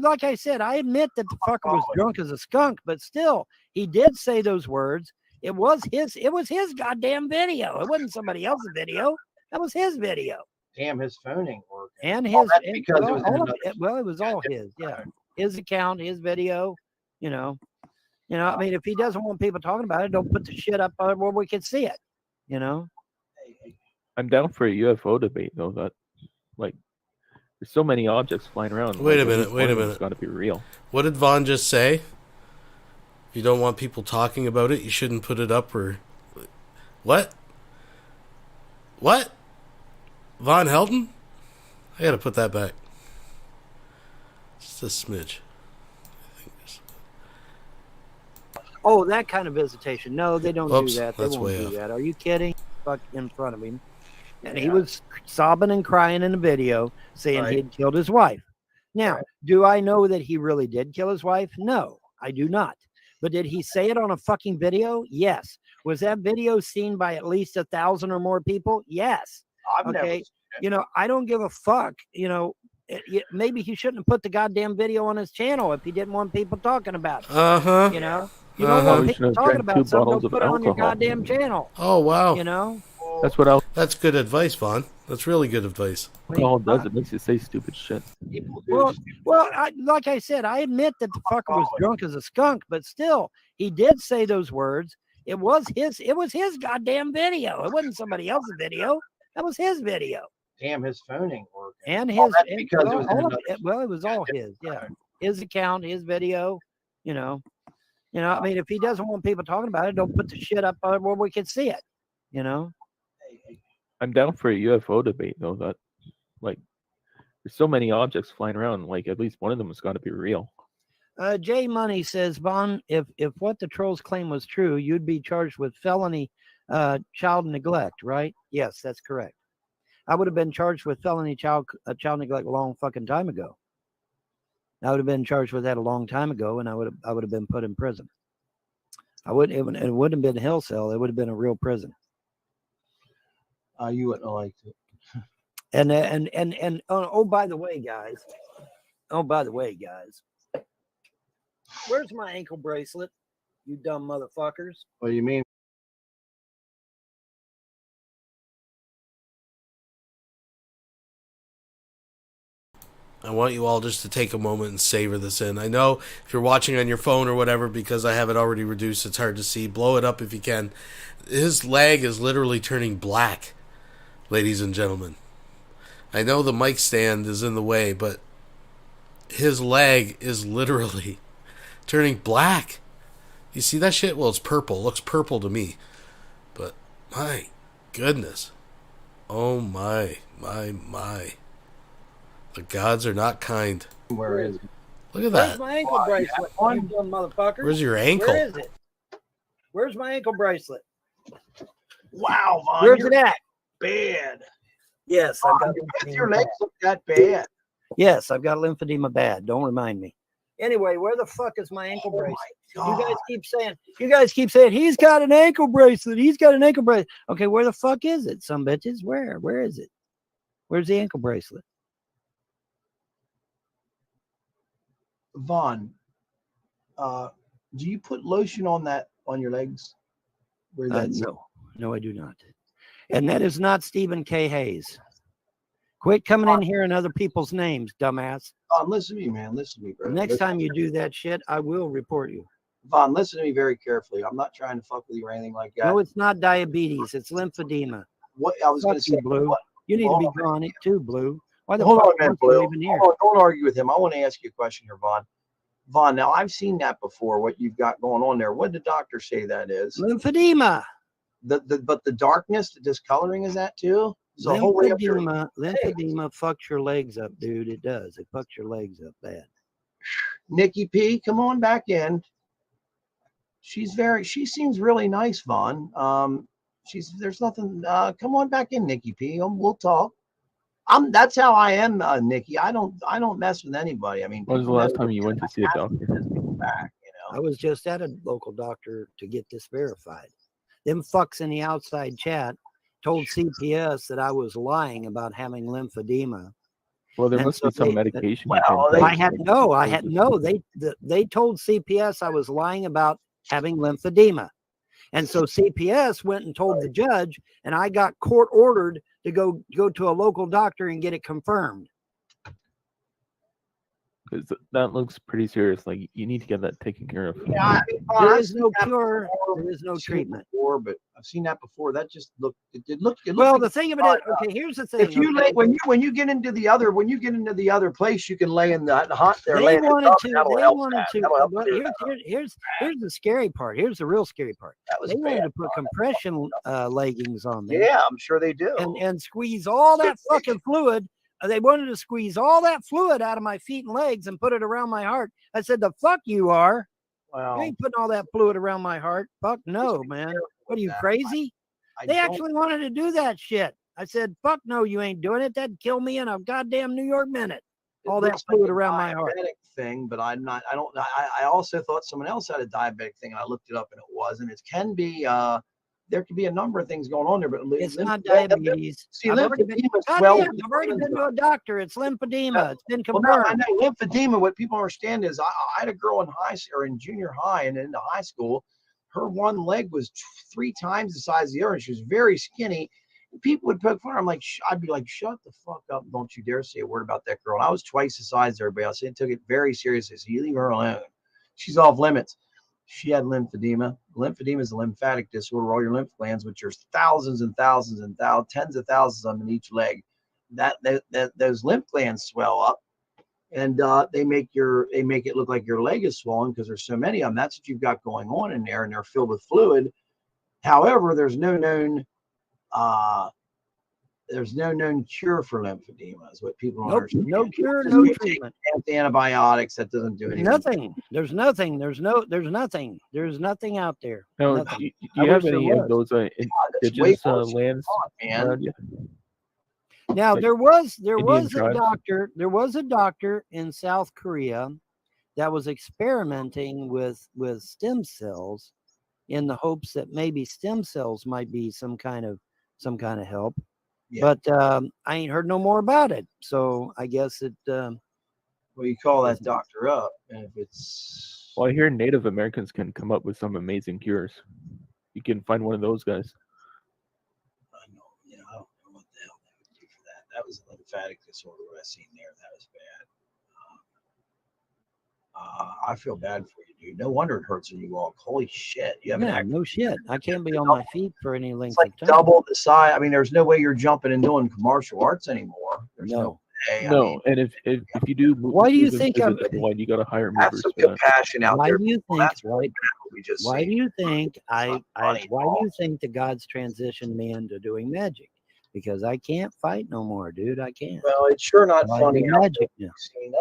like I said, I admit that the fucker was drunk as a skunk, but still, he did say those words. It was his goddamn video. It wasn't somebody else's video. That was his video. Damn, his phone ain't working. And his, it was all his. Yeah, his account, his video. You know. I mean, if he doesn't want people talking about it, don't put the shit up where we can see it. You know. I'm down for a UFO debate though. That, like, there's so many objects flying around. Wait like, a minute. It's got to be real. What did Vaughn just say? If you don't want people talking about it, you shouldn't put it up. Or what? What? Vonhelton? I gotta put that back. Just a smidge. Oh, that kind of visitation. No, they don't do that. They That's won't way do off. that. Are you kidding? Fuck in front of him. And he was sobbing and crying in the video saying he had killed his wife. Now, do I know that he really did kill his wife? No, I do not. But did he say it on a fucking video? Yes. Was that video seen by at least 1,000 or more people? Yes. Okay. I don't give a fuck. Maybe he shouldn't have put the goddamn video on his channel if he didn't want people talking about it. You don't want people talking about something, don't put it on your goddamn channel. Oh, wow. That's good advice, Vaughn. That's really good advice. Alcohol does. It makes you say stupid shit. Well, like I said, I admit that the fucker was drunk as a skunk, but still, he did say those words. It was his goddamn video. It wasn't somebody else's video. That was his video. Damn, his phone ain't working. And his, it was all his. Yeah, his account, his video. I mean, if he doesn't want people talking about it, don't put the shit up where we can see it. I'm down for a UFO debate though. That, like, there's so many objects flying around. Like, at least one of them has got to be real. Jay Money says, Vaughn, if what the trolls claim was true, you'd be charged with felony child neglect, right? Yes, that's correct. I would have been charged with felony child neglect a long fucking time ago. I would have been charged with that a long time ago, and I would have been put in prison. It wouldn't have been a hell cell. It would have been a real prison. You wouldn't have liked it. And oh, by the way, guys. Where's my ankle bracelet? You dumb motherfuckers. What do you mean? I want you all just to take a moment and savor this in. I know if you're watching on your phone or whatever, because I have it already reduced, it's hard to see. Blow it up if you can. His leg is literally turning black, ladies and gentlemen. I know the mic stand is in the way, but his leg is literally turning black. You see that shit? Well, it's purple. It looks purple to me. But my goodness. Oh my. The gods are not kind. Where is it? Look at that. Where's my ankle bracelet? You dumb motherfucker. Where's your ankle? Where is it? Where's my ankle bracelet? Wow, Vaughn. Where's it at? Bad. Yes, I've got your legs look that bad. Yes, I've got lymphedema bad. Don't remind me. Anyway, where the fuck is my ankle bracelet? You guys keep saying he's got an ankle bracelet. He's got an ankle bracelet. Okay, where the fuck is it? Some bitches. Where is it? Where's the ankle bracelet? Vaughn, do you put lotion on your legs? No, I do not. And that is not Stephen K. Hayes. Quit coming in here in other people's names, dumbass. Vaughn, listen to me, man. Listen to me, bro. Next time you do that shit, I will report you. Vaughn, listen to me very carefully. I'm not trying to fuck with you or anything like that. No, it's not diabetes. It's lymphedema. What I was going to say, Blue. You need to be on it too, Blue. Why the hold fuck on, man, are Blue. you even here? Don't argue with him. I want to ask you a question here, Vaughn. Vaughn, now I've seen that before. What you've got going on there? What did the doctor say that is? Lymphedema. But the darkness, the discoloring, is that too? So the whole way up your lymphedema fucks your legs up, dude. It does. It fucks your legs up bad. Nikki P, come on back in. She seems really nice, Vaughn. There's nothing. Come on back in, Nikki P. We'll talk. That's how I am, Nikki. I don't mess with anybody. I mean, when was the last time you went to see a doctor? Back, I was just at a local doctor to get this verified. Them fucks in the outside chat told CPS that I was lying about having lymphedema. Well, there And must so be some they- medication. well, you can I take. had no. They told CPS I was lying about having lymphedema, and so CPS went and told the judge, and I got court ordered to go to a local doctor and get it confirmed. Because that looks pretty serious. Like you need to get that taken care of. Yeah, I mean, There I've is seen no that cure. before. There is no I've seen it treatment. before, but I've seen that before. That just looked. It looked. Well, like the thing of it is, okay. Here's the thing. if you okay, lay when you get into the other place, you can lay in the hot there. they lay in the wanted tub, to. and that'll They help wanted that. to. That'll help Well, clear that. here's the scary part. Here's the real scary part. That was They wanted bad. to put compression leggings on there. Yeah, I'm sure they do. And squeeze all that fucking fluid. They wanted to squeeze all that fluid out of my feet and legs and put it around my heart. I said, "The fuck you are! Well, You ain't putting all that fluid around my heart. Fuck no, man. What are you, crazy?" I They don't- actually wanted to do that shit. I said, "Fuck no, you ain't doing it. That'd kill me in a goddamn New York minute. it All that looks like fluid a around my heart." diabetic thing, but I'm not. I don't. I also thought someone else had a diabetic thing, and I looked it up, and it was. And it can be. There could be a number of things going on there, but It's not diabetes. See, I've already been, lymphedema is goddamn, I've already been to a doctor. It's lymphedema. It's been Well, no, I confirmed. know lymphedema. What people understand is, I had a girl in in junior high and into high school. Her one leg was 3 times the size of the other, and she was very skinny. People would poke fun at her. I'm like, I'd be like, shut the fuck up! Don't you dare say a word about that girl. And I was twice the size of everybody else. They took it very seriously. So you leave her alone. She's off limits. She had lymphedema. Lymphedema is a lymphatic disorder. All your lymph glands, which are thousands and thousands and tens of thousands of them in each leg, those lymph glands swell up, and they make it look like your leg is swollen because there's so many of them. That's what you've got going on in there, and they're filled with fluid. However, there's no known cure for lymphedema. Is what people don't understand. No cure, Just no you take treatment. Antibiotics, that doesn't do anything. Nothing. There's nothing. There's nothing. There's nothing out there. Now, Nothing. do I you have wish there any of was. those That's way indigenous worse than lands? thought, man. around you? Now Like there was Indian a tribes? doctor. There was a doctor in South Korea that was experimenting with stem cells in the hopes that maybe stem cells might be some kind of help. Yeah. But I ain't heard no more about it. So I guess it. Well, you call that doctor up, and if it's Well, I hear Native Americans can come up with some amazing cures. You can find one of those guys. I don't know what the hell they would do for that. That was a lymphatic disorder. What I seen there, that was bad. I feel bad for you, dude. No wonder it hurts when you walk. Holy shit! You have an Yeah, accident. no shit. I can't be on my feet for any It's length like of time. double the size. I mean, there's no way you're jumping and doing martial arts anymore. There's no way. I No, mean, and if you do, Why do you think I'm? one, you got to hire have movers some for that. compassion out Why there. do you Well, think? that's what we just Why seen. do you think not funny why at do all. you think the gods transitioned me into doing magic? Because I can't fight no more, dude. I can't. Well, it's sure not So I funny. do out magic there. now. Seen,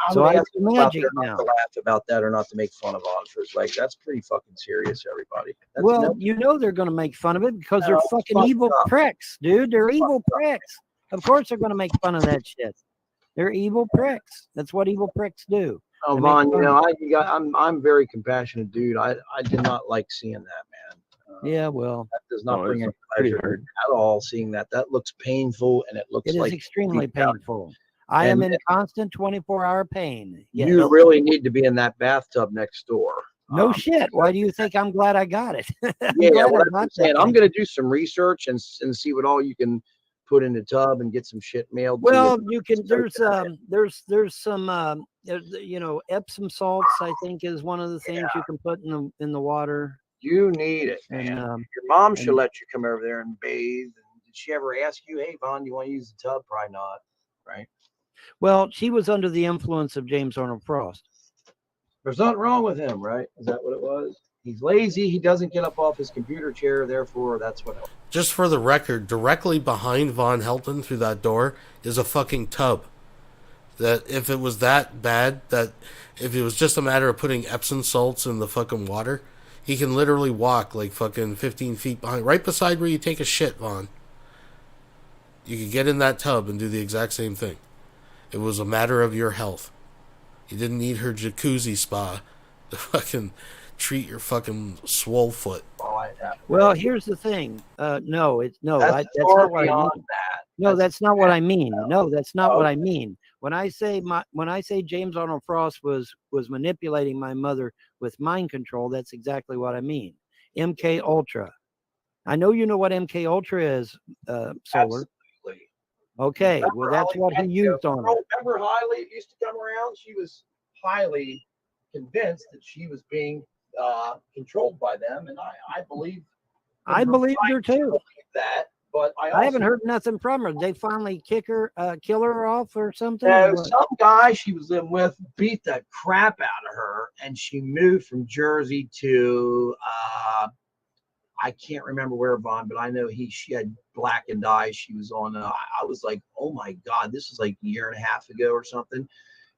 I'm So gonna I ask do people out magic there not now. to laugh about that or not to make fun of Oliver's leg. That's pretty fucking serious, everybody. That's Well, no- you know they're going to make fun of it because they're No, it's fucking fucked evil up. pricks, dude. They're evil pricks. Of course they're going to make fun of that shit. They're evil pricks. That's what evil pricks do. Oh, They make Vaughn, fun of I'm very compassionate dude. I did not like seeing that, man. Yeah, well, That does not No, bring it's any pretty pleasure hard. at all. Seeing that looks painful, and it looks it is like extremely deep down, painful. I am And- in constant 24-hour pain. Yes. you really need to be in that bathtub next door. No shit. Why do you think I'm glad I got it? I'm Yeah, glad well, I that's what got I'm saying. that I'm thing. gonna do some research and see what all you can put in the tub and get some shit mailed. to Well, you. you can. There's some Epsom salts. I think is one of the things you can put in the water. You need it, And man. Your mom should and- let you come over there and bathe. And did she ever ask you, "Hey, Vaughn, you want to use the tub?" Probably not, right? well, she was under the influence of James Arnold Frost. There's nothing wrong with him, right? Is that what it was? He's lazy. He doesn't get up off his computer chair. Therefore, that's what. Just for the record, directly behind Vonhelton through that door is a fucking tub. That if it was that bad, that if it was just a matter of putting Epsom salts in the fucking water, he can literally walk like fucking 15 feet behind, right beside where you take a shit, Vaughn. You could get in that tub and do the exact same thing. It was a matter of your health. You didn't need her jacuzzi spa to fucking treat your fucking swole foot. Oh, might happen. Well, here's the thing. No, it's no. That's That's far not what I mean. beyond that. No, that's not what I mean. No. No, that's not what I Okay. mean. When I say James Arnold Frost was manipulating my mother with mind control, that's exactly what I mean. MK Ultra. I know you know what MK Ultra is, Solar. Absolutely. Okay, Remember well that's Holly what he Petco? used on her. Remember Hiley used to come around? She was highly convinced that she was being controlled by them, and I believe. I believed her too. That, but I haven't heard nothing from her. They finally kill her off or something. No, or what? some guy she was living with beat the crap out of her, and she moved from Jersey to I can't remember where, Vaughn, but I know she had blackened eyes. She was on. I was like, oh my God, this is like a year and a half ago or something.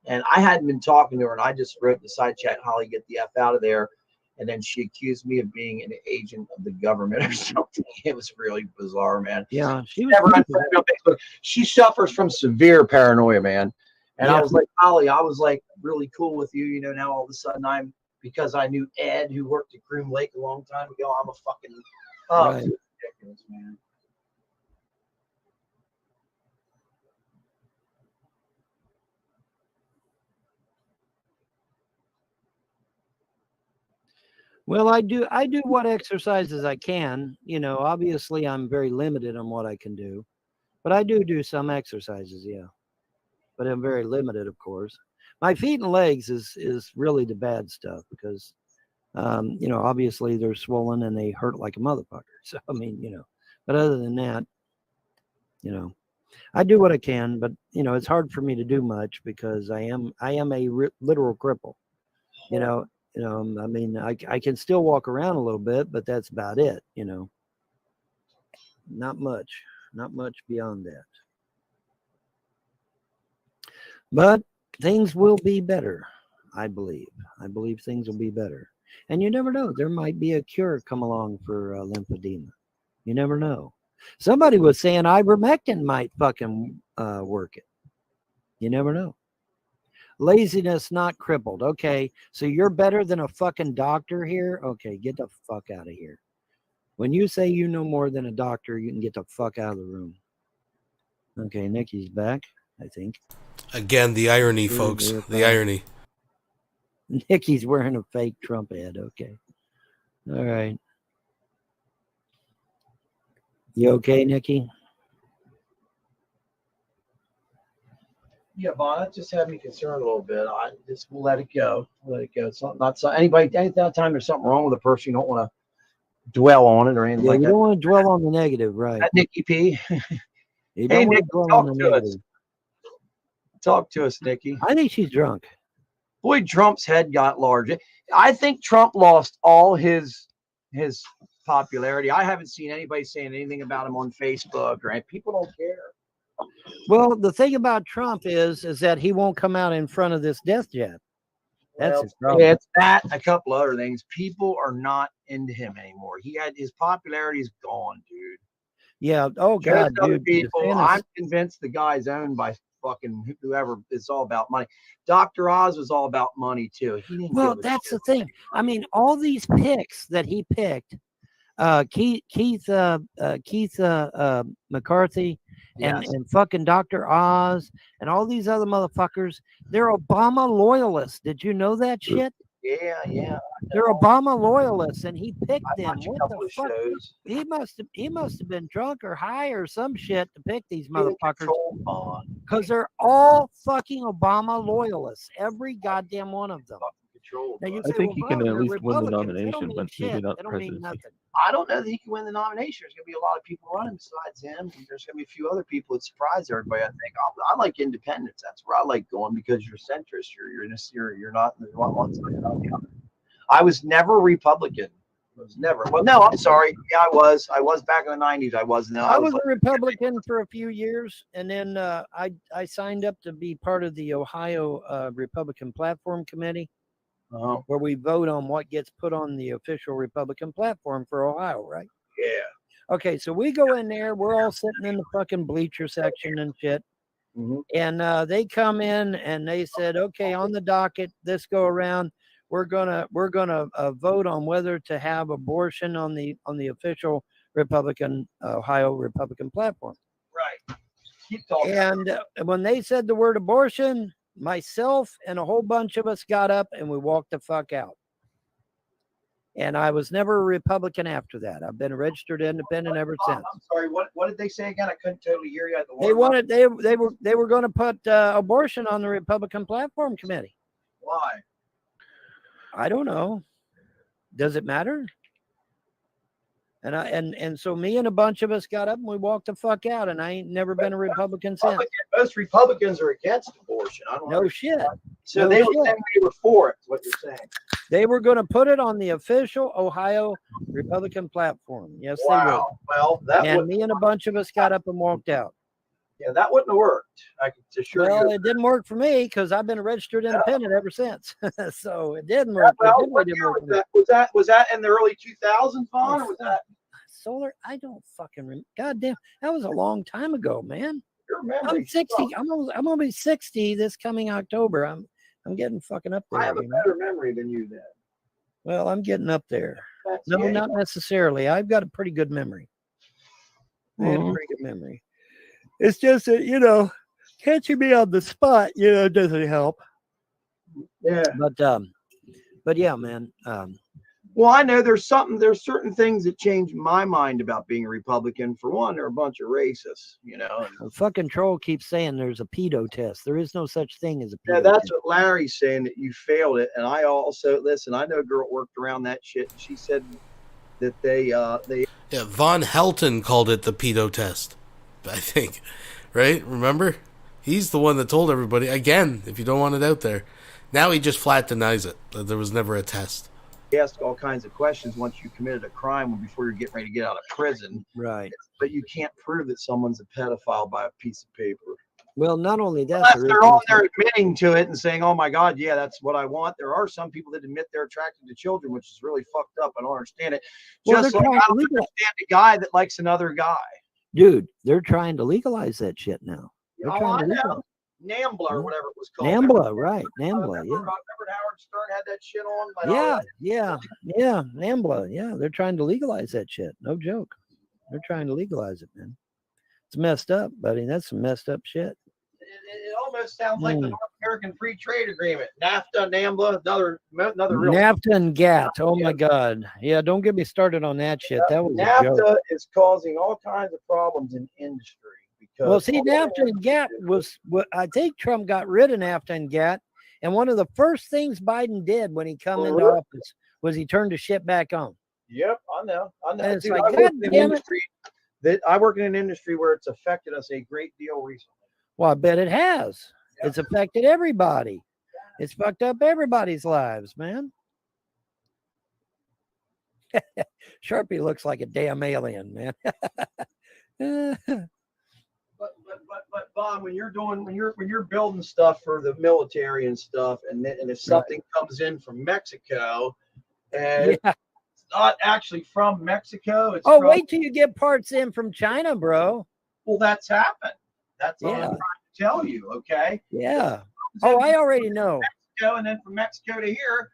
And I hadn't been talking to her, and I just wrote in the side chat, Holly, get the F out of there. And then she accused me of being an agent of the government or something. It was really bizarre, man. Yeah, she was. Never unfriended me on Facebook. She suffers from severe paranoia, man. And Yeah. I was like, Holly, I was like really cool with you. You know, now all of a sudden because I knew Ed, who worked at Groom Lake a long time ago, I'm a fucking, Right. it's ridiculous, man. Well, I do what exercises I can. You know, obviously I'm very limited on what I can do, but I do some exercises, yeah. But I'm very limited, of course. My feet and legs is really the bad stuff because, you know, obviously they're swollen and they hurt like a motherfucker. So I mean, you know, but other than that, you know, I do what I can, but you know, it's hard for me to do much because I am a literal cripple. You know, I mean, I can still walk around a little bit, but that's about it. You know, not much beyond that. But things will be better, I believe. I believe things will be better. And you never know. There might be a cure come along for lymphedema. You never know. Somebody was saying ivermectin might fucking work it. You never know. Laziness not crippled. Okay, so you're better than a fucking doctor here? Okay, get the fuck out of here. When you say you know more than a doctor, you can get the fuck out of the room. Okay, Nikki's back, I think. Again, the irony, folks. The irony. Nikki's wearing a fake Trump head. Okay. All right. You okay, Nikki? Yeah, Vaughn, that just had me concerned a little bit. I just we'll let it go. Let it go. It's not so anybody. Anytime there's something wrong with a person, you don't want to dwell on it or anything like you that. don't want to dwell on the negative, right? That Nikki P. You Hey, don't want Nick, to dwell talk on the to negative. us. Talk to us, Nikki. I think she's drunk. Boy, Trump's head got large. I think Trump lost all his popularity. I haven't seen anybody saying anything about him on Facebook, right? People don't care. Well, the thing about Trump is that he won't come out in front of this death jab. That's his problem. It's that, a couple other things. People are not into him anymore. His popularity is gone, dude. Yeah. Oh God, Other dude. people, I'm convinced the guy's owned by fucking whoever. It's all about money. Dr. Oz was all about money too. He didn't Well, give a that's shit. the thing. I mean, all these picks that he picked, Keith McCarthy and fucking Dr. Oz and all these other motherfuckers, they're Obama loyalists. Did you know that shit? Yeah. They're Obama loyalists, and he picked them. What the fuck? Shows. He must have been drunk or high or some shit to pick these motherfuckers. Because they're all fucking Obama loyalists. Every goddamn one of them. Now you I say, think he well, can at they're least win the Republicans. They don't nomination, mean but maybe shit. not They don't mean presidency. nothing. I don't know that he can win the nomination. There's going to be a lot of people running besides him. And there's going to be a few other people that surprise everybody. I think I like independence. That's where I like going because you're centrist. You're not one side, you're not the other. I was never Republican. I was never. Well, no, I'm sorry. Yeah, I was. I was back in the 90s. I was. No, I was a Republican for a few years, and then I signed up to be part of the Ohio Republican Platform Committee, where we vote on what gets put on the official Republican platform for Ohio, right? Yeah. Okay, so we go in there. We're all sitting in the fucking bleacher section and shit. Mm-hmm. And they come in and they said, okay, on the docket, this go around, we're gonna vote on whether to have abortion on the official Ohio Republican platform. Right. Keep talking. And when they said the word abortion, myself and a whole bunch of us got up and we walked the fuck out. And I was never a Republican after that. I've been a registered independent ever since. I'm sorry. What did they say again? I couldn't totally hear you. They were going to put abortion on the Republican platform committee. Why? I don't know. Does it matter? And so me and a bunch of us got up and we walked the fuck out. And I ain't never been a Republican since. Most Republicans are against abortion. I don't know. No shit. So they were saying they were for it. Is what you're saying? They were going to put it on the official Ohio Republican platform. Yes, they were. Well, me and a bunch of us got up and walked out. Yeah, that wouldn't have worked. I can assure you. Well, it didn't work for me because I've been a registered independent ever since. So it didn't work. Yeah, well, what year was that in the early 2000s, Vaughn, or was that solar? I don't fucking remember. God damn, that was a long time ago, man. Your memory. I'm 60. I'm gonna be 60 this coming October. I'm getting fucking up there. I have a better memory than you then. Well, I'm getting up there. That's No, good. not necessarily. I've got a pretty good memory. I have a pretty good memory. It's just that, catching me on the spot, doesn't help. Yeah. But yeah, man. Well, I know there's certain things that changed my mind about being a Republican. For one, they're a bunch of racists, The fucking troll keeps saying there's a pedo test. There is no such thing as a pedo Yeah, that's test. what Larry's saying, that you failed it. And I also, listen, I know a girl that worked around that shit. She said that they Yeah, Vonhelton called it the pedo test, I think. Right? Remember? He's the one that told everybody, again, if you don't want it out there. Now he just flat denies it, that there was never a test. ask all kinds of questions once you committed a crime before you're getting ready to get out of prison. Right. But you can't prove that someone's a pedophile by a piece of paper. Well, not only that, Unless they're all there admitting to it and saying, oh my God, yeah, that's what I want. There are some people that admit they're attracted to children, which is really fucked up. I don't understand it. Well, Just like I don't understand a guy that likes another guy. Dude, they're trying to legalize that shit now. They're Oh, trying I to legalize. know. NAMBLA or whatever it was called. NAMBLA, right. NAMBLA, Remember Howard Stern had that shit on? Yeah, NAMBLA. Yeah, they're trying to legalize that shit. No joke. They're trying to legalize it, man. It's messed up, buddy. That's some messed up shit. It almost sounds like the North American Free Trade Agreement. NAFTA, NAMBLA, another real. NAFTA and GATT. Oh my God. Yeah, don't get me started on that shit. That was a joke. NAFTA is causing all kinds of problems in industry. Well, see, NAFTA and GATT was what I think Trump got rid of NAFTA and GATT. And one of the first things Biden did when he come into office was he turned the shit back on. Yep, I know. And it's Dude, like, I work in an God industry where it's affected us a great deal recently. Well, I bet it has. Yeah. It's affected everybody. It's fucked up everybody's lives, man. Sharpie looks like a damn alien, man. But Bob, when you're building stuff for the military and stuff, and if something comes in from Mexico, and it's not actually from Mexico, it's wait till you get parts in from China, bro. Well, that's happened. That's all I'm trying to tell you, okay? Yeah. I already know. Mexico, and then from Mexico to here,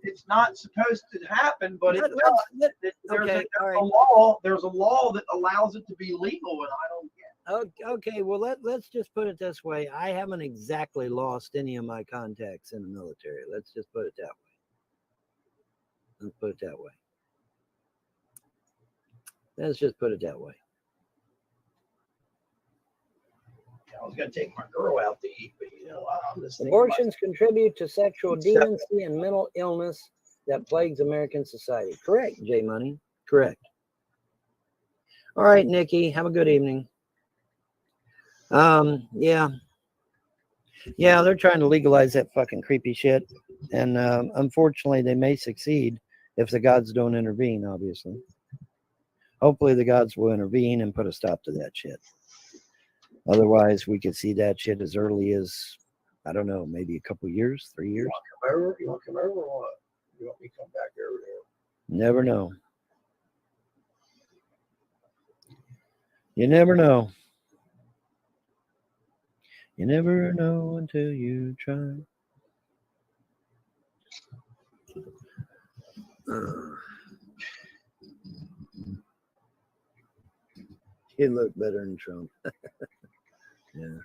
it's not supposed to happen, but it does. There's a law that allows it to be legal, and I don't get it. Okay, well let's just put it this way. I haven't exactly lost any of my contacts in the military. Let's just put it that way. Let's put it that way. Let's just put it that way. I was going to take my girl out to eat, but I'm just thinking abortions contribute to sexual deviancy and mental illness that plagues American society. Correct, J Money. Correct. All right, Nikki. Have a good evening. Yeah, they're trying to legalize that fucking creepy shit, and unfortunately, they may succeed if the gods don't intervene. Obviously, hopefully, the gods will intervene and put a stop to that shit. Otherwise, we could see that shit as early as, I don't know, maybe a couple years, 3 years. You want to come over or what? You want me to come back over there? Never know. You never know. You never know until you try. He'd look better than Trump. Yeah.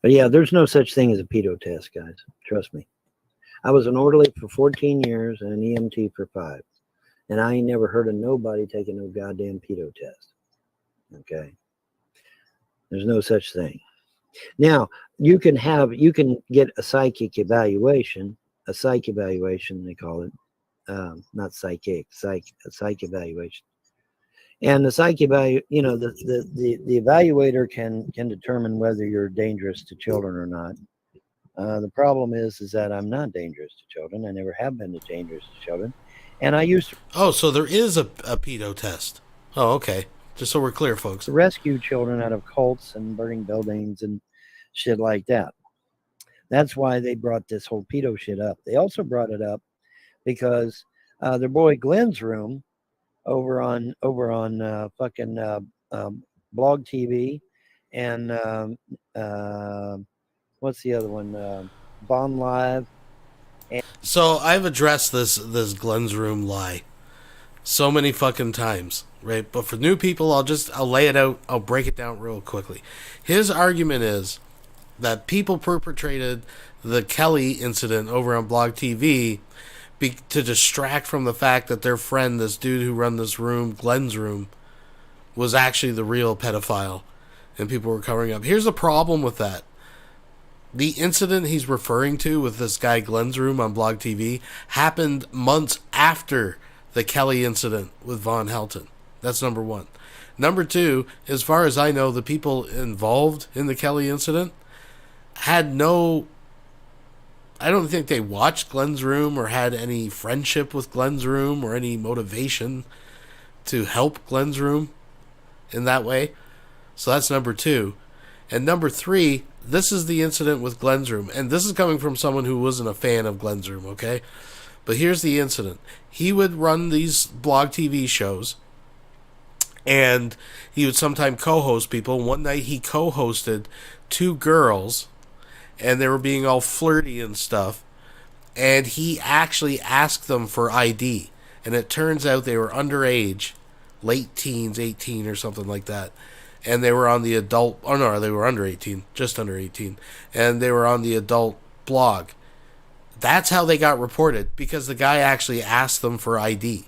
But yeah, there's no such thing as a pedo test, guys. Trust me. I was an orderly for 14 years and an EMT for 5. And I ain't never heard of nobody taking no goddamn pedo test. Okay. There's no such thing. Now, you can get a psychic evaluation, they call it. Not psychic, a psych evaluation. And the psych the evaluator can determine whether you're dangerous to children or not. The problem is that I'm not dangerous to children. I never have been dangerous to children. And I used to... Oh, so there is a pedo test. Oh, okay. Just so we're clear, folks. Rescue children out of cults and burning buildings and shit like that. That's why they brought this whole pedo shit up. They also brought it up because their boy Glenn's room over on fucking Blog TV and what's the other one? Bon Live. So I've addressed this Glenn's room lie so many fucking times, right? But for new people, I'll lay it out. I'll break it down real quickly. His argument is that people perpetrated the Kelly incident over on Blog TV to distract from the fact that their friend, this dude who run this room, Glenn's room, was actually the real pedophile, and people were covering up. Here's the problem with that. The incident he's referring to with this guy Glenn's room on Blog TV happened months after the Kelly incident with Vonhelton. That's number one. Number two, as far as I know, the people involved in the Kelly incident had no... I don't think they watched Glenn's room or had any friendship with Glenn's room or any motivation to help Glenn's room in that way. So that's number two. And number three, this is the incident with Glenn's room. And this is coming from someone who wasn't a fan of Glenn's room, okay? But here's the incident. He would run these Blog TV shows, and he would sometimes co-host people. One night he co-hosted 2 girls, and they were being all flirty and stuff. And he actually asked them for ID. And it turns out they were underage, late teens, 18 or something like that. And they were on the adult... Oh, no, they were under 18. Just under 18. And they were on the adult blog. That's how they got reported, because the guy actually asked them for ID.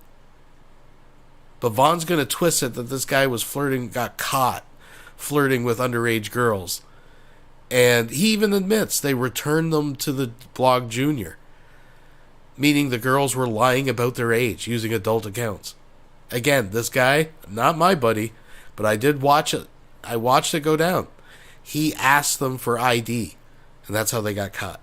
But Vaughn's going to twist it that this guy was got caught flirting with underage girls. And he even admits they returned them to the blog junior. Meaning the girls were lying about their age using adult accounts. Again, this guy, not my buddy, but I did watch it. I watched it go down. He asked them for ID, and that's how they got caught.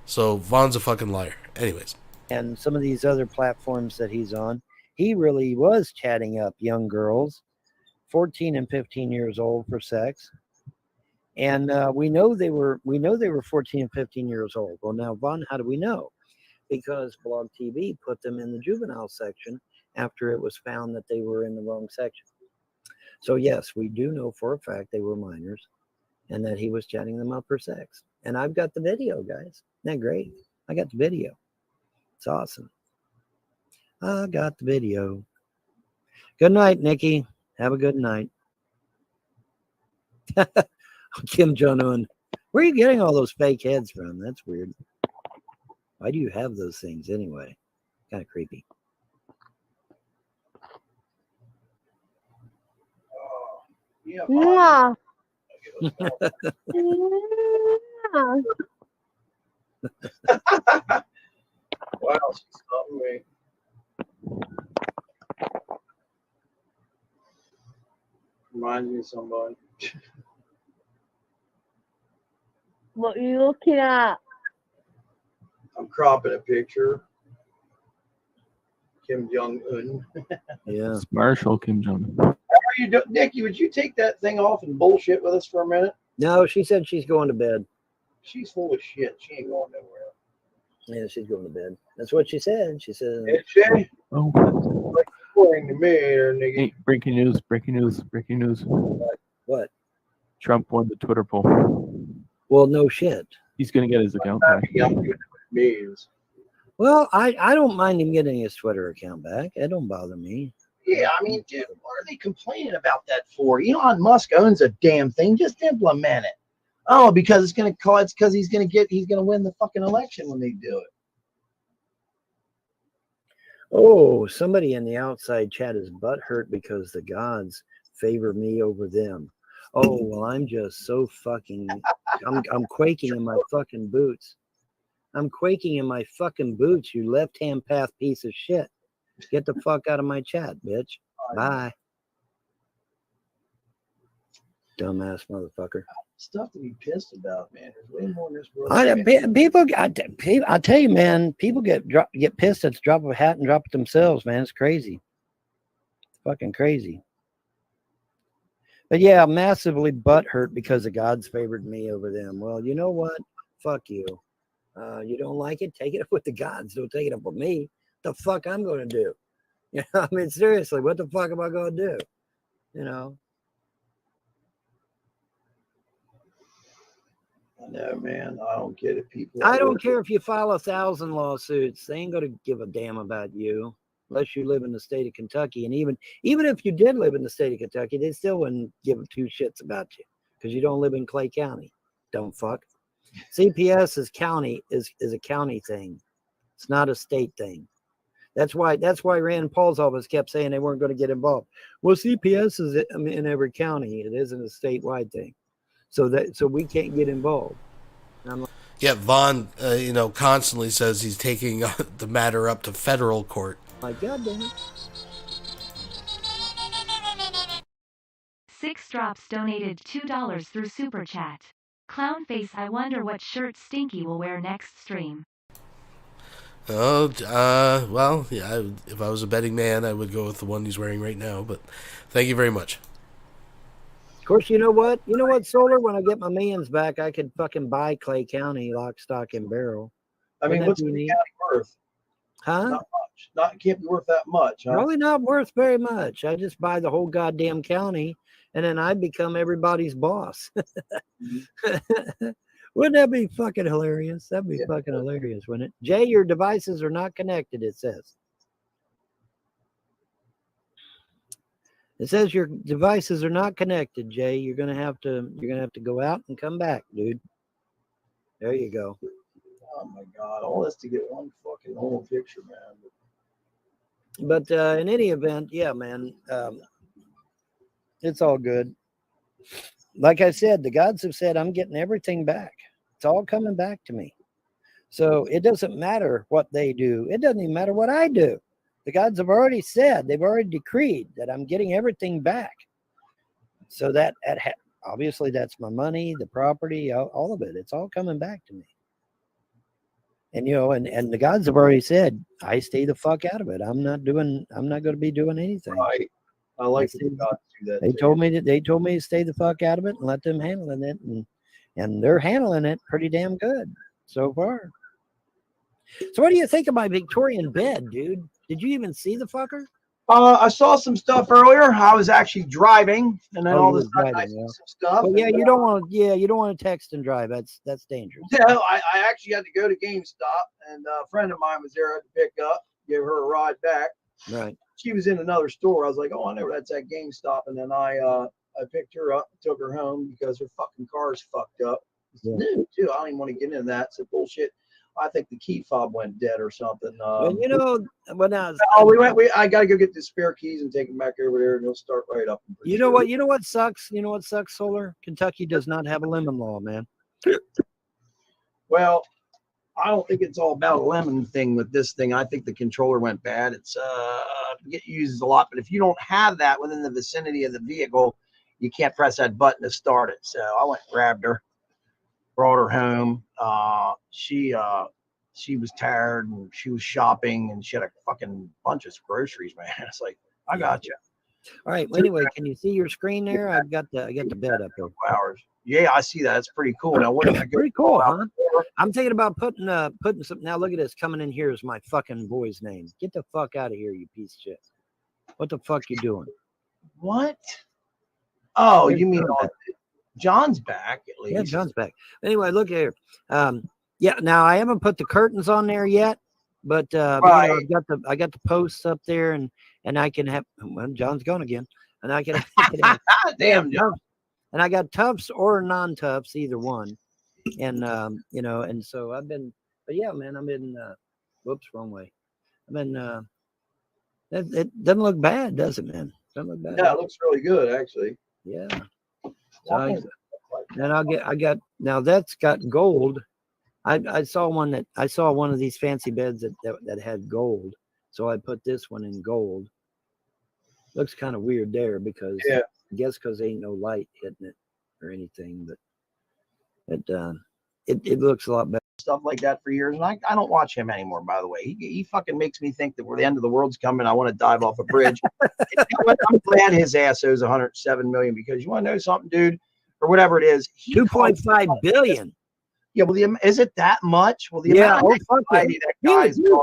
So Vaughn's a fucking liar. Anyways. And some of these other platforms that he's on, he really was chatting up young girls, 14 and 15 years old, for sex. And we know they were 14 and 15 years old. Well, now, Vaughn, how do we know? Because Blog TV put them in the juvenile section after it was found that they were in the wrong section. So yes, we do know for a fact they were minors and that he was chatting them up for sex. And I've got the video, guys. Isn't that great? I got the video. It's awesome. I got the video. Good night, Nikki. Have a good night. Kim Jong-un. Where are you getting all those fake heads from? That's weird. Why do you have those things anyway? Kind of creepy. Yeah. Wow, she's not me. Reminds me of somebody. What are you looking at? I'm cropping a picture. Kim Jong-un. Yeah. It's Marshall Kim Jong-un. How are you doing? Nikki, would you take that thing off and bullshit with us for a minute? No, she said she's going to bed. She's full of shit. She ain't going nowhere. Yeah, she's going to bed. That's what she said. She said, Hey, Shay. Oh. According to me, there, nigga. Hey, breaking news! Breaking news! Breaking news! what? Trump won the Twitter poll. Well, no shit. He's gonna get his account back. Well, I don't mind him getting his Twitter account back. It don't bother me. Yeah, I mean, dude, what are they complaining about that for? Elon Musk owns a damn thing. Just implement it. Oh, because it's gonna cause. Because he's gonna win the fucking election when they do it. Oh, somebody in the outside chat is butthurt because the gods favor me over them. Oh, well, I'm just so fucking. I'm quaking in my fucking boots. I'm quaking in my fucking boots, you left-hand path piece of shit. Get the fuck out of my chat, bitch. Bye. Dumbass motherfucker. Stuff to be pissed about, man. There's way more in this world. I tell you, man, people get pissed at the drop of a hat and drop it themselves, man. It's crazy. It's fucking crazy. But yeah, massively butthurt because the gods favored me over them. Well, you know what? Fuck you. You don't like it? Take it up with the gods. Don't take it up with me. The fuck I'm going to do? You know, I mean, seriously, what the fuck am I going to do? You know? No, man, I don't get it. People. I don't care if you file 1,000 lawsuits. They ain't going to give a damn about you unless you live in the state of Kentucky. And even if you did live in the state of Kentucky, they still wouldn't give two shits about you because you don't live in Clay County. Don't fuck. CPS is a county thing. It's not a state thing. That's why Rand Paul's office kept saying they weren't going to get involved. Well, CPS is in every county. It isn't a statewide thing. So we can't get involved. And I'm like, yeah, Vaughn, constantly says he's taking the matter up to federal court. My God damn it. 6 Drops donated $2 through Super Chat. Clownface, I wonder what shirt Stinky will wear next stream. Well, yeah, if I was a betting man, I would go with the one he's wearing right now, but thank you very much. Of course, you know what, Solar? When I get my millions back, I could fucking buy Clay County lock, stock, and barrel. I mean, what's Clay County worth? Huh? Not much. Can't be worth that much. Huh? Probably not worth very much. I just buy the whole goddamn county, and then I become everybody's boss. Wouldn't that be fucking hilarious? That'd be fucking hilarious, wouldn't it? Jay, your devices are not connected, it says. It says your devices are not connected, Jay. You're gonna have to go out and come back, dude. There you go. Oh my God! All this to get one fucking whole picture, man. But in any event, yeah, man, it's all good. Like I said, the gods have said I'm getting everything back. It's all coming back to me. So it doesn't matter what they do. It doesn't even matter what I do. The gods have already said, they've already decreed that I'm getting everything back. So that obviously that's my money, the property, all of it. It's all coming back to me. And and the gods have already said, I stay the fuck out of it. I'm not going to be doing anything. Right. I like the gods do that. They told me to stay the fuck out of it and let them handle it, and they're handling it pretty damn good so far. So what do you think of my Victorian bed, dude? Did you even see the fucker? I saw some stuff earlier. I was actually driving, and then all this I saw some stuff. Well, yeah, you don't want to text and drive. That's dangerous. Yeah, I actually had to go to GameStop, and a friend of mine was there to pick up, give her a ride back. Right. She was in another store. I was like, oh, I know that's at GameStop, and then I picked her up, took her home because her fucking car's fucked up. It's new too. I don't even want to get into that. So bullshit. I think the key fob went dead or something. Well, now I got to go get the spare keys and take them back over there, and they'll start right up. You know what sucks? You know what sucks, Solar? Kentucky does not have a lemon law, man. Well, I don't think it's all about a lemon thing with this thing. I think the controller went bad. It's get used a lot, but if you don't have that within the vicinity of the vehicle, you can't press that button to start it. So I went and grabbed her, brought her home. She was tired and she was shopping and she had a fucking bunch of groceries, man. It's like, I got you. All right. Well, anyway, can you see your screen there? I got the bed up here. Hours. Yeah, I see that. That's pretty cool. Now, what am I Pretty cool, huh? I'm thinking about putting some. Now look at this. Coming in here is my fucking boy's name. Get the fuck out of here, you piece of shit. What the fuck you doing? What? Oh, Here's you mean John back. John's back at least? Yeah, John's back. Anyway, look here. Yeah. Now I haven't put the curtains on there yet, but Right. you know, I got the posts up there, and I can have. Well, John's gone again, and I can. Damn, John. And I got tufts or non-tufts, either one. And you know, and so I've been. But yeah, man, I've been. Whoops, wrong way. I've been. It doesn't look bad, does it, man? Doesn't look bad. Yeah, it looks really good, actually. Yeah. So I got now that's got gold. I saw one of these fancy beds that had gold. So I put this one in gold. Looks kind of weird there because I guess because there ain't no light hitting it or anything, but it looks a lot better. Stuff like that for years, and I don't watch him anymore. By the way, he fucking makes me think that the end of the world's coming. I want to dive off a bridge. You know what? I'm glad his ass owes 107 million because you want to know something, dude, or whatever it is. 2.5 billion. Yeah, well, is it that much? Well, the amount of anxiety that guy's listen.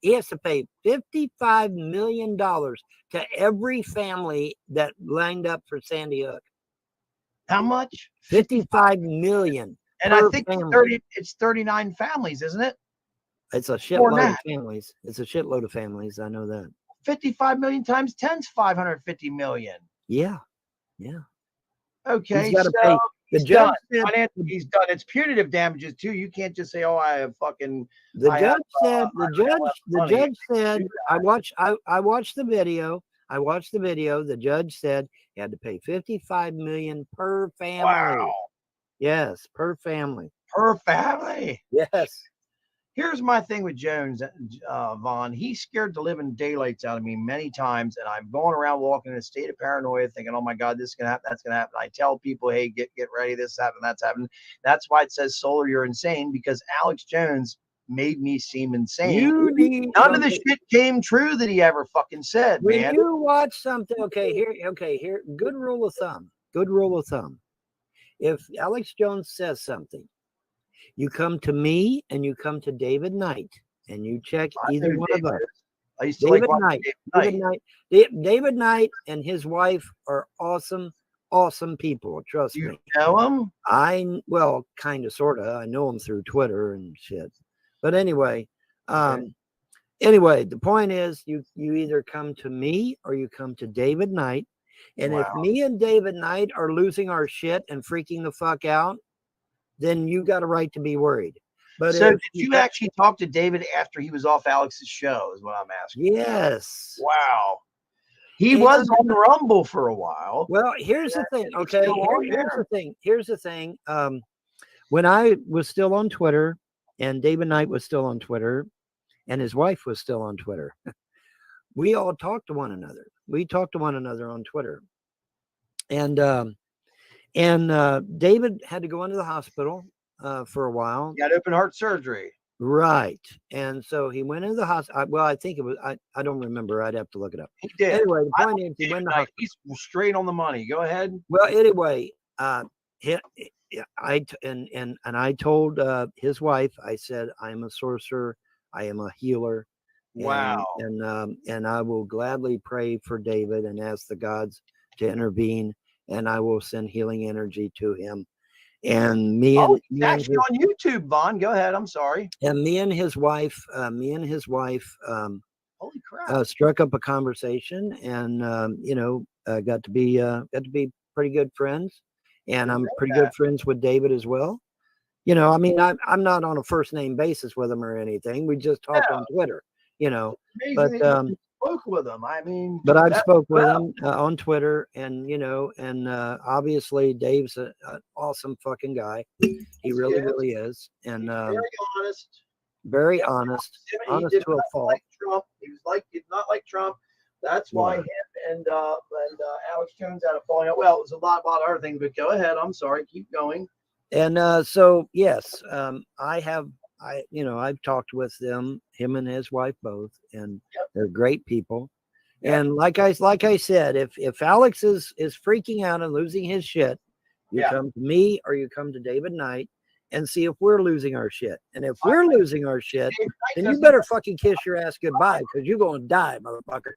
He has to pay $55 million to every family that lined up for Sandy Hook. How much? 55 million. And I think it's 39 families, isn't it? It's a shitload of families. It's a shitload of families. I know that. 55 million times 10's 550 million. Yeah. Yeah. Okay. He's got to pay. He's done. He's done. It's punitive damages too. You can't just say, "Oh, I have fucking." The judge said. I watched the video. The judge said he had to pay 55 million per family. Wow. Yes, per family. Per family. Yes. Here's my thing with Jones, Vaughn. He scared the living daylights out of me many times, and I'm going around walking in a state of paranoia, thinking, "Oh my God, this is gonna happen. That's gonna happen." I tell people, "Hey, get ready. This happened. That's happened." That's why it says, "Solar, you're insane," because Alex Jones made me seem insane. None of the shit came true that he ever fucking said, when man. you watch something, here, good rule of thumb. If Alex Jones says something, you come to me and you come to David Knight and you check either one of us. I used to David Knight and his wife are awesome people. Trust me. You know them? Kind of, sort of. I know them through Twitter and shit. But anyway, the point is you either come to me or you come to David Knight. And if me and David Knight are losing our shit and freaking the fuck out, then you got a right to be worried. But so did you actually talk to David after he was off Alex's show is what I'm asking. Yes. Wow. He was on the Rumble for a while. Well, here's the thing. Okay. Here's the thing. When I was still on Twitter and David Knight was still on Twitter and his wife was still on Twitter, we all talked to one another. We talked to one another on Twitter. And David had to go into the hospital for a while. He had open heart surgery. Right. And so he went into the hospital. Well, I think it was, I don't remember. I'd have to look it up. He did. Anyway, the point is he went to the hospital. He's straight on the money. Go ahead. Well, anyway, I told his wife, I said, I am a sorcerer. I am a healer. Wow. And I will gladly pray for David and ask the gods to intervene, and I will send healing energy to him. And me and actually on YouTube, Vaughn. Go ahead. I'm sorry. And me and his wife, holy crap, struck up a conversation, and got to be pretty good friends. And I'm pretty good friends with David as well. You know, I mean, I'm not on a first name basis with him or anything. We just talked on Twitter. You know, but spoke with him. I mean, but I've spoke with him on Twitter, and obviously Dave's an awesome fucking guy. He really is, and very honest to a fault. Like Trump. He did not like Trump. That's why him and Alex Jones had a falling out. Well, it was a lot of other things, but go ahead. I'm sorry. Keep going. And so yes, I've talked with him and his wife both, and they're great people. And like I said, if Alex is freaking out and losing his shit, you come to me or you come to David Knight and see if we're losing our shit. And if we're losing our shit, then you better fucking kiss your ass goodbye because you're going to die, motherfucker.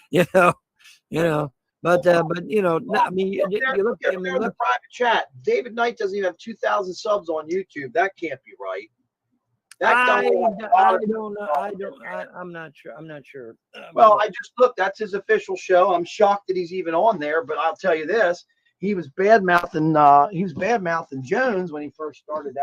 you know. But you know, I mean, you look at the private chat. David Knight doesn't even have 2,000 subs on YouTube. That can't be right. I don't know. I'm not sure. Well, I just looked. That's his official show. I'm shocked that he's even on there. But I'll tell you this: he was bad mouthing Jones when he first started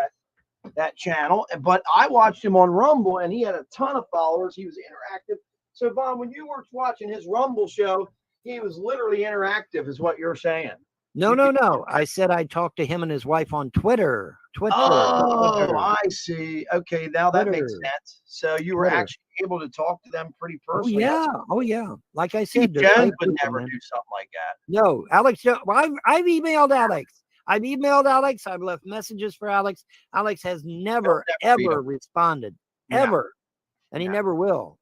that channel. But I watched him on Rumble, and he had a ton of followers. He was interactive. So, Vaughn, when you were watching his Rumble show, he was literally interactive, is what you're saying. No. I said I talked to him and his wife on Twitter. Oh, I see. Okay, now that makes sense. So you were actually able to talk to them pretty personally. Oh yeah. Like I said, Jones would never do something like that. No, Alex. I've emailed Alex. I've left messages for Alex. Alex has never ever responded, ever, and he never will.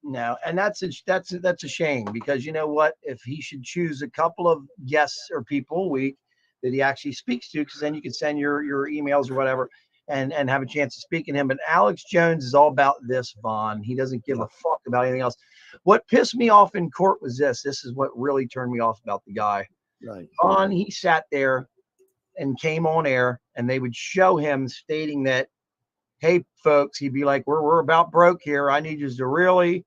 No, and that's a shame because you know what? If he should choose a couple of guests or people a week that he actually speaks to, because then you can send your emails or whatever and have a chance to speak to him. But Alex Jones is all about this, Vaughn. He doesn't give a fuck about anything else. What pissed me off in court was this. This is what really turned me off about the guy. Right. Vaughn, he sat there and came on air, and they would show him stating that, hey, folks, he'd be like, we're about broke here. I need you to really,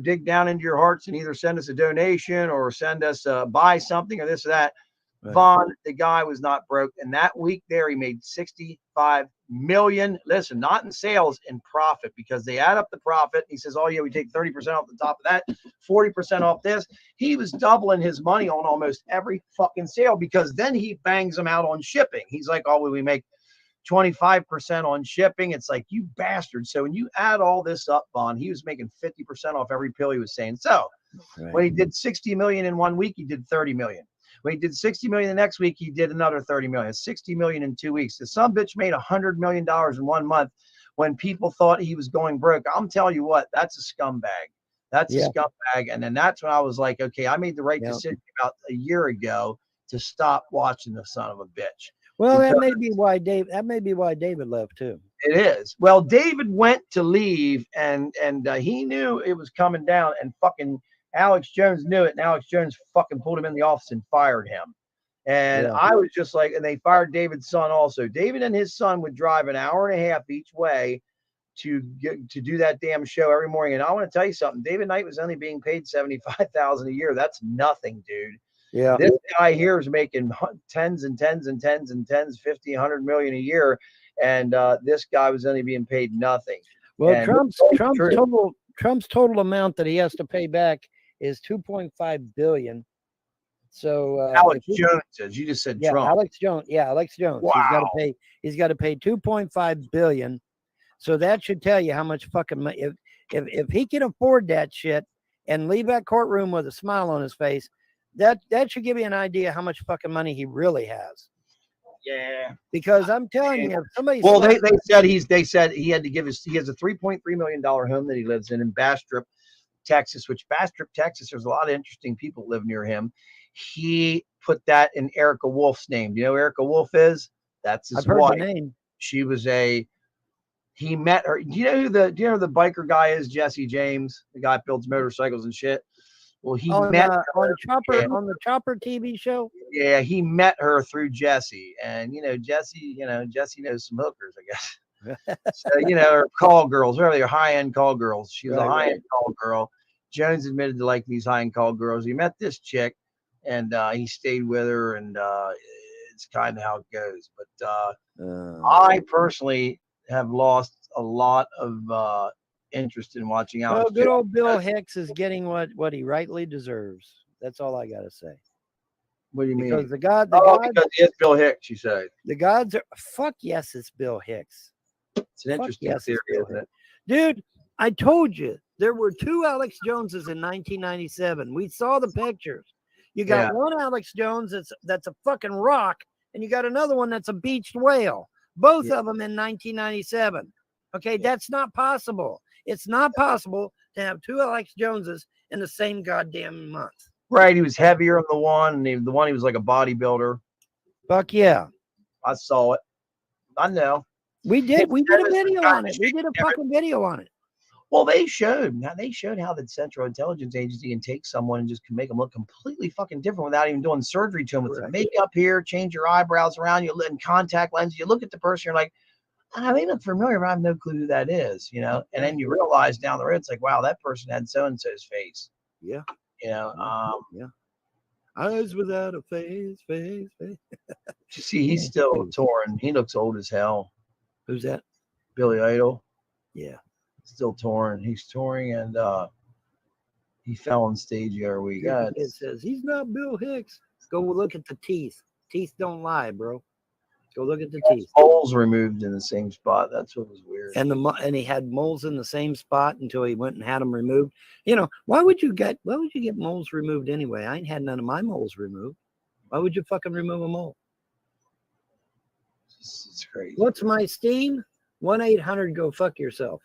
dig down into your hearts and either send us a donation or send us buy something or this or that. Right. Vaughn, the guy was not broke. And that week there, he made $65 million. Listen, not in sales, in profit, because they add up the profit. He says, oh, yeah, we take 30% off the top of that, 40% off this. He was doubling his money on almost every fucking sale because then he bangs them out on shipping. He's like, oh, we make 25% on shipping. It's like, you bastard. So when you add all this up, Vaughn, he was making 50% off every pill he was saying. So when he did 60 million in 1 week, he did 30 million. When he did 60 million the next week, he did another 30 million, 60 million in 2 weeks. The son bitch made $100 million in 1 month when people thought he was going broke. I'm telling you what, that's a scumbag. That's a scumbag. And then that's when I was like, okay, I made the right decision about a year ago to stop watching the son of a bitch. Well, that may be why David left too. It is. Well, David went to leave and he knew it was coming down, and fucking Alex Jones knew it, and Alex Jones fucking pulled him in the office and fired him. And I was just like, and they fired David's son also. David and his son would drive an hour and a half each way to do that damn show every morning. And I want to tell you something. David Knight was only being paid $75,000 a year. That's nothing, dude. Yeah. This guy here is making tens and tens and tens and tens, 50, 100 million a year. And this guy was only being paid nothing. Well, and Trump's total amount that he has to pay back is $2.5 billion. So Alex Jones says, you just said Trump. Alex Jones. Wow. He's got to pay $2.5 billion. So that should tell you how much fucking money. If he can afford that shit and leave that courtroom with a smile on his face, that should give you an idea how much fucking money he really has. Yeah, because I'm telling you, if somebody. Well, they said he had to give he has a $3.3 million home that he lives in Bastrop, Texas. Which Bastrop, Texas, there's a lot of interesting people live near him. He put that in Erica Wolf's name. Do you know who Erica Wolf is? That's his wife. Heard the name. She was he met her. Do you know who the biker guy is? Jesse James, the guy that builds motorcycles and shit. Well, he met her on the Chopper TV show. Yeah, he met her through Jesse, and Jesse knows some hookers, I guess. So or call girls, whatever they're high-end call girls. She was a high-end call girl. Jones admitted to liking these high-end call girls. He met this chick, and he stayed with her, and it's kind of how it goes. But I personally have lost a lot of interest in watching Alex. Well, good old Bill Hicks is getting what he rightly deserves. That's all I gotta say. What do you mean? Because the gods, because it's Bill Hicks, you say. The gods are fuck yes, it's Bill Hicks. It's an interesting theory, isn't it? Dude, I told you there were two Alex Joneses in 1997. We saw the pictures. You got one Alex Jones that's a fucking rock, and you got another one that's a beached whale. Both of them in 1997. Okay, that's not possible. It's not possible to have 2 Alex Joneses in the same goddamn month. Right. He was heavier on the one, and the one he was like a bodybuilder. Fuck yeah. I saw it. I know. We did a video on it. We did a fucking video on it. Well, they showed how the Central Intelligence Agency can take someone and just can make them look completely fucking different without even doing surgery to them. With the makeup here, change your eyebrows around, you in contact lenses, you look at the person, you're like, they look familiar, but I have no clue who that is, you know. And then you realize down the road, it's like, wow, that person had so and so's face. Yeah. You know. Yeah. Eyes without a face. You see, he's still torn. He looks old as hell. Who's that? Billy Idol. Yeah. Still torn. He's touring, and he fell on stage the other week. It says he's not Bill Hicks. Go look at the teeth. Teeth don't lie, bro. Go look at the teeth. Moles removed in the same spot. That's what was weird. And he had moles in the same spot until he went and had them removed. You know, why would you get moles removed anyway? I ain't had none of my moles removed. Why would you fucking remove a mole? It's crazy. What's my Steam? 1-800 go fuck yourself.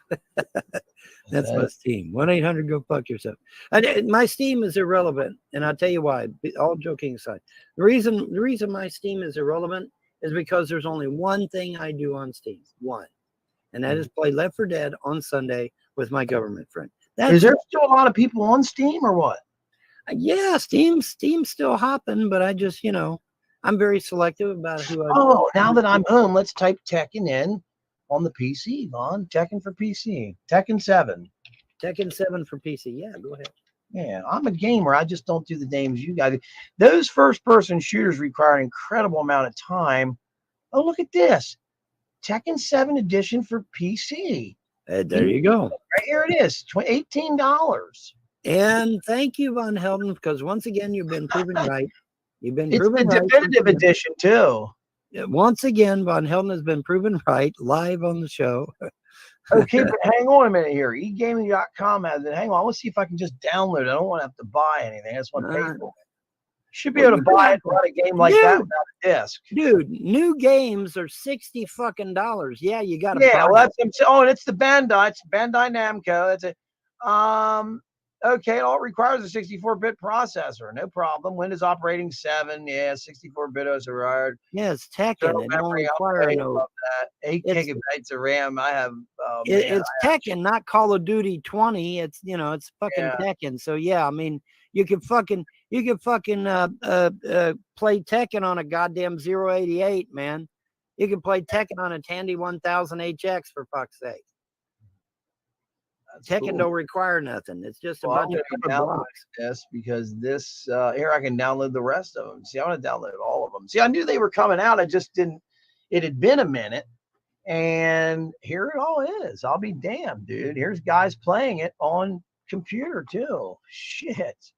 That's my Steam. 1-800 go fuck yourself. My Steam is irrelevant, and I'll tell you why. All joking aside, the reason my Steam is irrelevant is because there's only one thing I do on Steam, one, and that is play Left 4 Dead on Sunday with my government friend. Is there still a lot of people on Steam or what? Yeah, Steam's still hopping, but I just, you know, I'm very selective about who I. Oh, now that I'm home, let's type Tekken in on the PC, Vaughn. Tekken for PC. Tekken 7. Tekken 7 for PC. Yeah, go ahead. Yeah, I'm a gamer. I just don't do the names you guys do. Those first-person shooters require an incredible amount of time. Oh, look at this. Tekken 7 edition for PC. There you go. Right here it is. $18. And thank you, Vonhelton, because once again, you've been proven right. You've been proven right. It's the definitive edition, too. Once again, Vonhelton has been proven right live on the show. Okay, but hang on a minute here. eGaming.com has it. Hang on. I want to see if I can just download it. I don't want to have to buy anything. I just want to pay for it. Should be able to buy it and run a game like that without a disc. Dude, new games are $60 fucking. Yeah, you got to buy well, that's and it's the Bandai. It's Bandai Namco. That's it. Okay, all it requires a 64-bit processor. No problem. Windows operating 7. Yeah, 64-bit is required. Yeah, it's Tekken. It don't require no. 8 gigabytes of RAM. I have. It's Tekken, not Call of Duty 20. It's it's fucking Tekken. So yeah, I mean, you can fucking play Tekken on a goddamn 088, man. You can play Tekken on a Tandy 1000 HX for fuck's sake. Tekken don't require nothing. It's just a bunch of blocks. Yes, because this here I can download the rest of them. See, I want to download all of them. See, I knew they were coming out. I just didn't. It had been a minute, and here it all is. I'll be damned, dude. Here's guys playing it on computer too. Shit,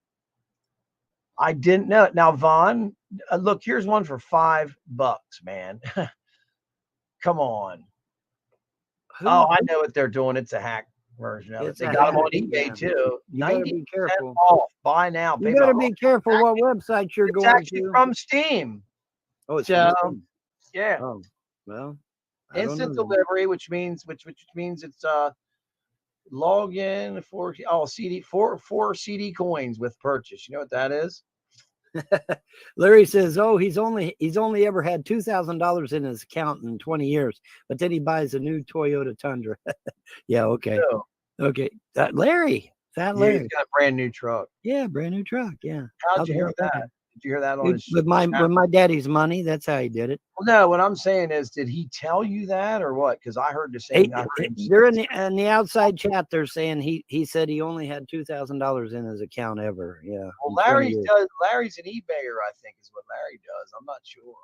I didn't know it. Now, Vaughn, look, here's one for $5, man. Come on. Oh, I know what they're doing. It's a hack version of it. They got them on eBay too. You gotta be careful. Off. Buy now. You gotta be careful what website you're going to. From Steam. Oh, it's from Steam. Yeah. Oh, well. Instant delivery, which means it's login for CD four CD coins with purchase. You know what that is? Larry says, "Oh, he's only ever had $2,000 in his account in 20 years, but then he buys a new Toyota Tundra." Yeah, okay, okay. Larry, he's got a brand new truck. Yeah, brand new truck. Yeah. How'd you hear that? Did you hear that on his with my daddy's money? That's how he did it. Well, no, what I'm saying is, did he tell you that or what? Because I heard the same. They're in the outside chat. They're saying he said he only had $2,000 in his account ever. Yeah. Well, Larry's an eBayer, I think, is what Larry does. I'm not sure.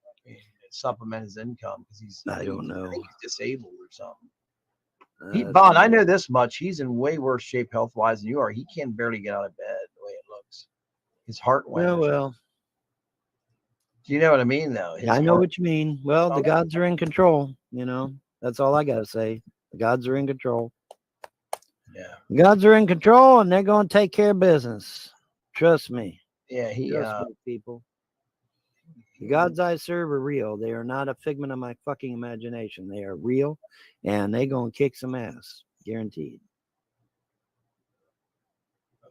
I mean, supplement his income because I don't know. I think he's disabled or something. Vaughn, I know this much. He's in way worse shape health wise than you are. He can barely get out of bed the way it looks. His heart went. Well. Do you know what I mean, though? I know what you mean. Well, the gods are in control. You know, that's all I gotta say. The gods are in control. Yeah. The gods are in control, and they're gonna take care of business. Trust me. Yeah, Trust me, people. The gods I serve are real. They are not a figment of my fucking imagination. They are real, and they're gonna kick some ass, guaranteed.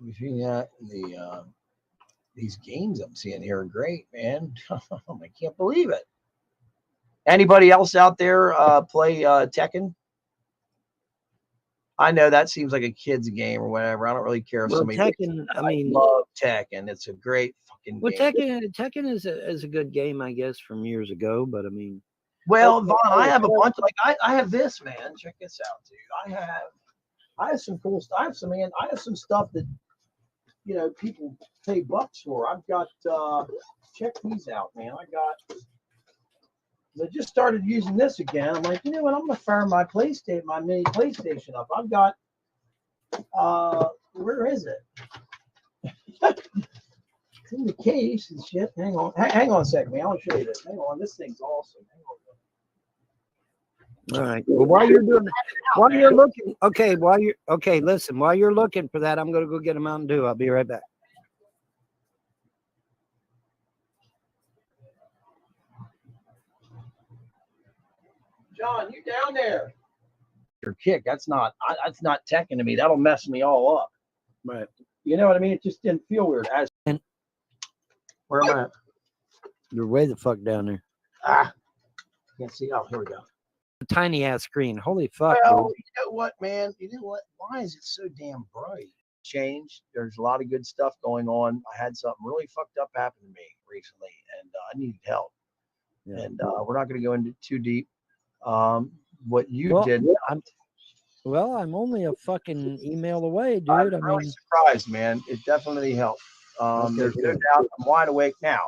between that and these games I'm seeing here are great, man. I can't believe it. Anybody else out there play Tekken? I know that seems like a kid's game or whatever. I don't really care if somebody. Tekken, I mean, love Tekken. It's a great fucking game. Tekken is a good game, I guess, from years ago. But I mean, well, Vaughn, I have a bunch. Like I have this, man. Check this out, dude. I have some cool stuff. I have some stuff that people pay bucks for. I've got check these out, man. I just started using this again. I'm like, you know what? I'm gonna fire my mini PlayStation up. I've got where is it? It's in the case and shit. Hang on a second, man. I'll show you this. Hang on, this thing's awesome. Hang on. All right. Well, while you're looking for that, I'm gonna go get a Mountain Dew. I'll be right back. John, you down there? Your kick. That's not Tekken to me. That'll mess me all up. Right. You know what I mean? It just didn't feel weird. Where am I at? You're way the fuck down there. Can't see. Oh, here we go. A tiny ass screen. Holy fuck. Well, you know what, man? You know what? Why is it so damn bright? Changed. There's a lot of good stuff going on. I had something really fucked up happen to me recently, and I needed help. Yeah. And we're not going to go into too deep. What you did. I'm only a fucking email away, dude. I'm really surprised, man. It definitely helped. There's no doubt I'm wide awake now.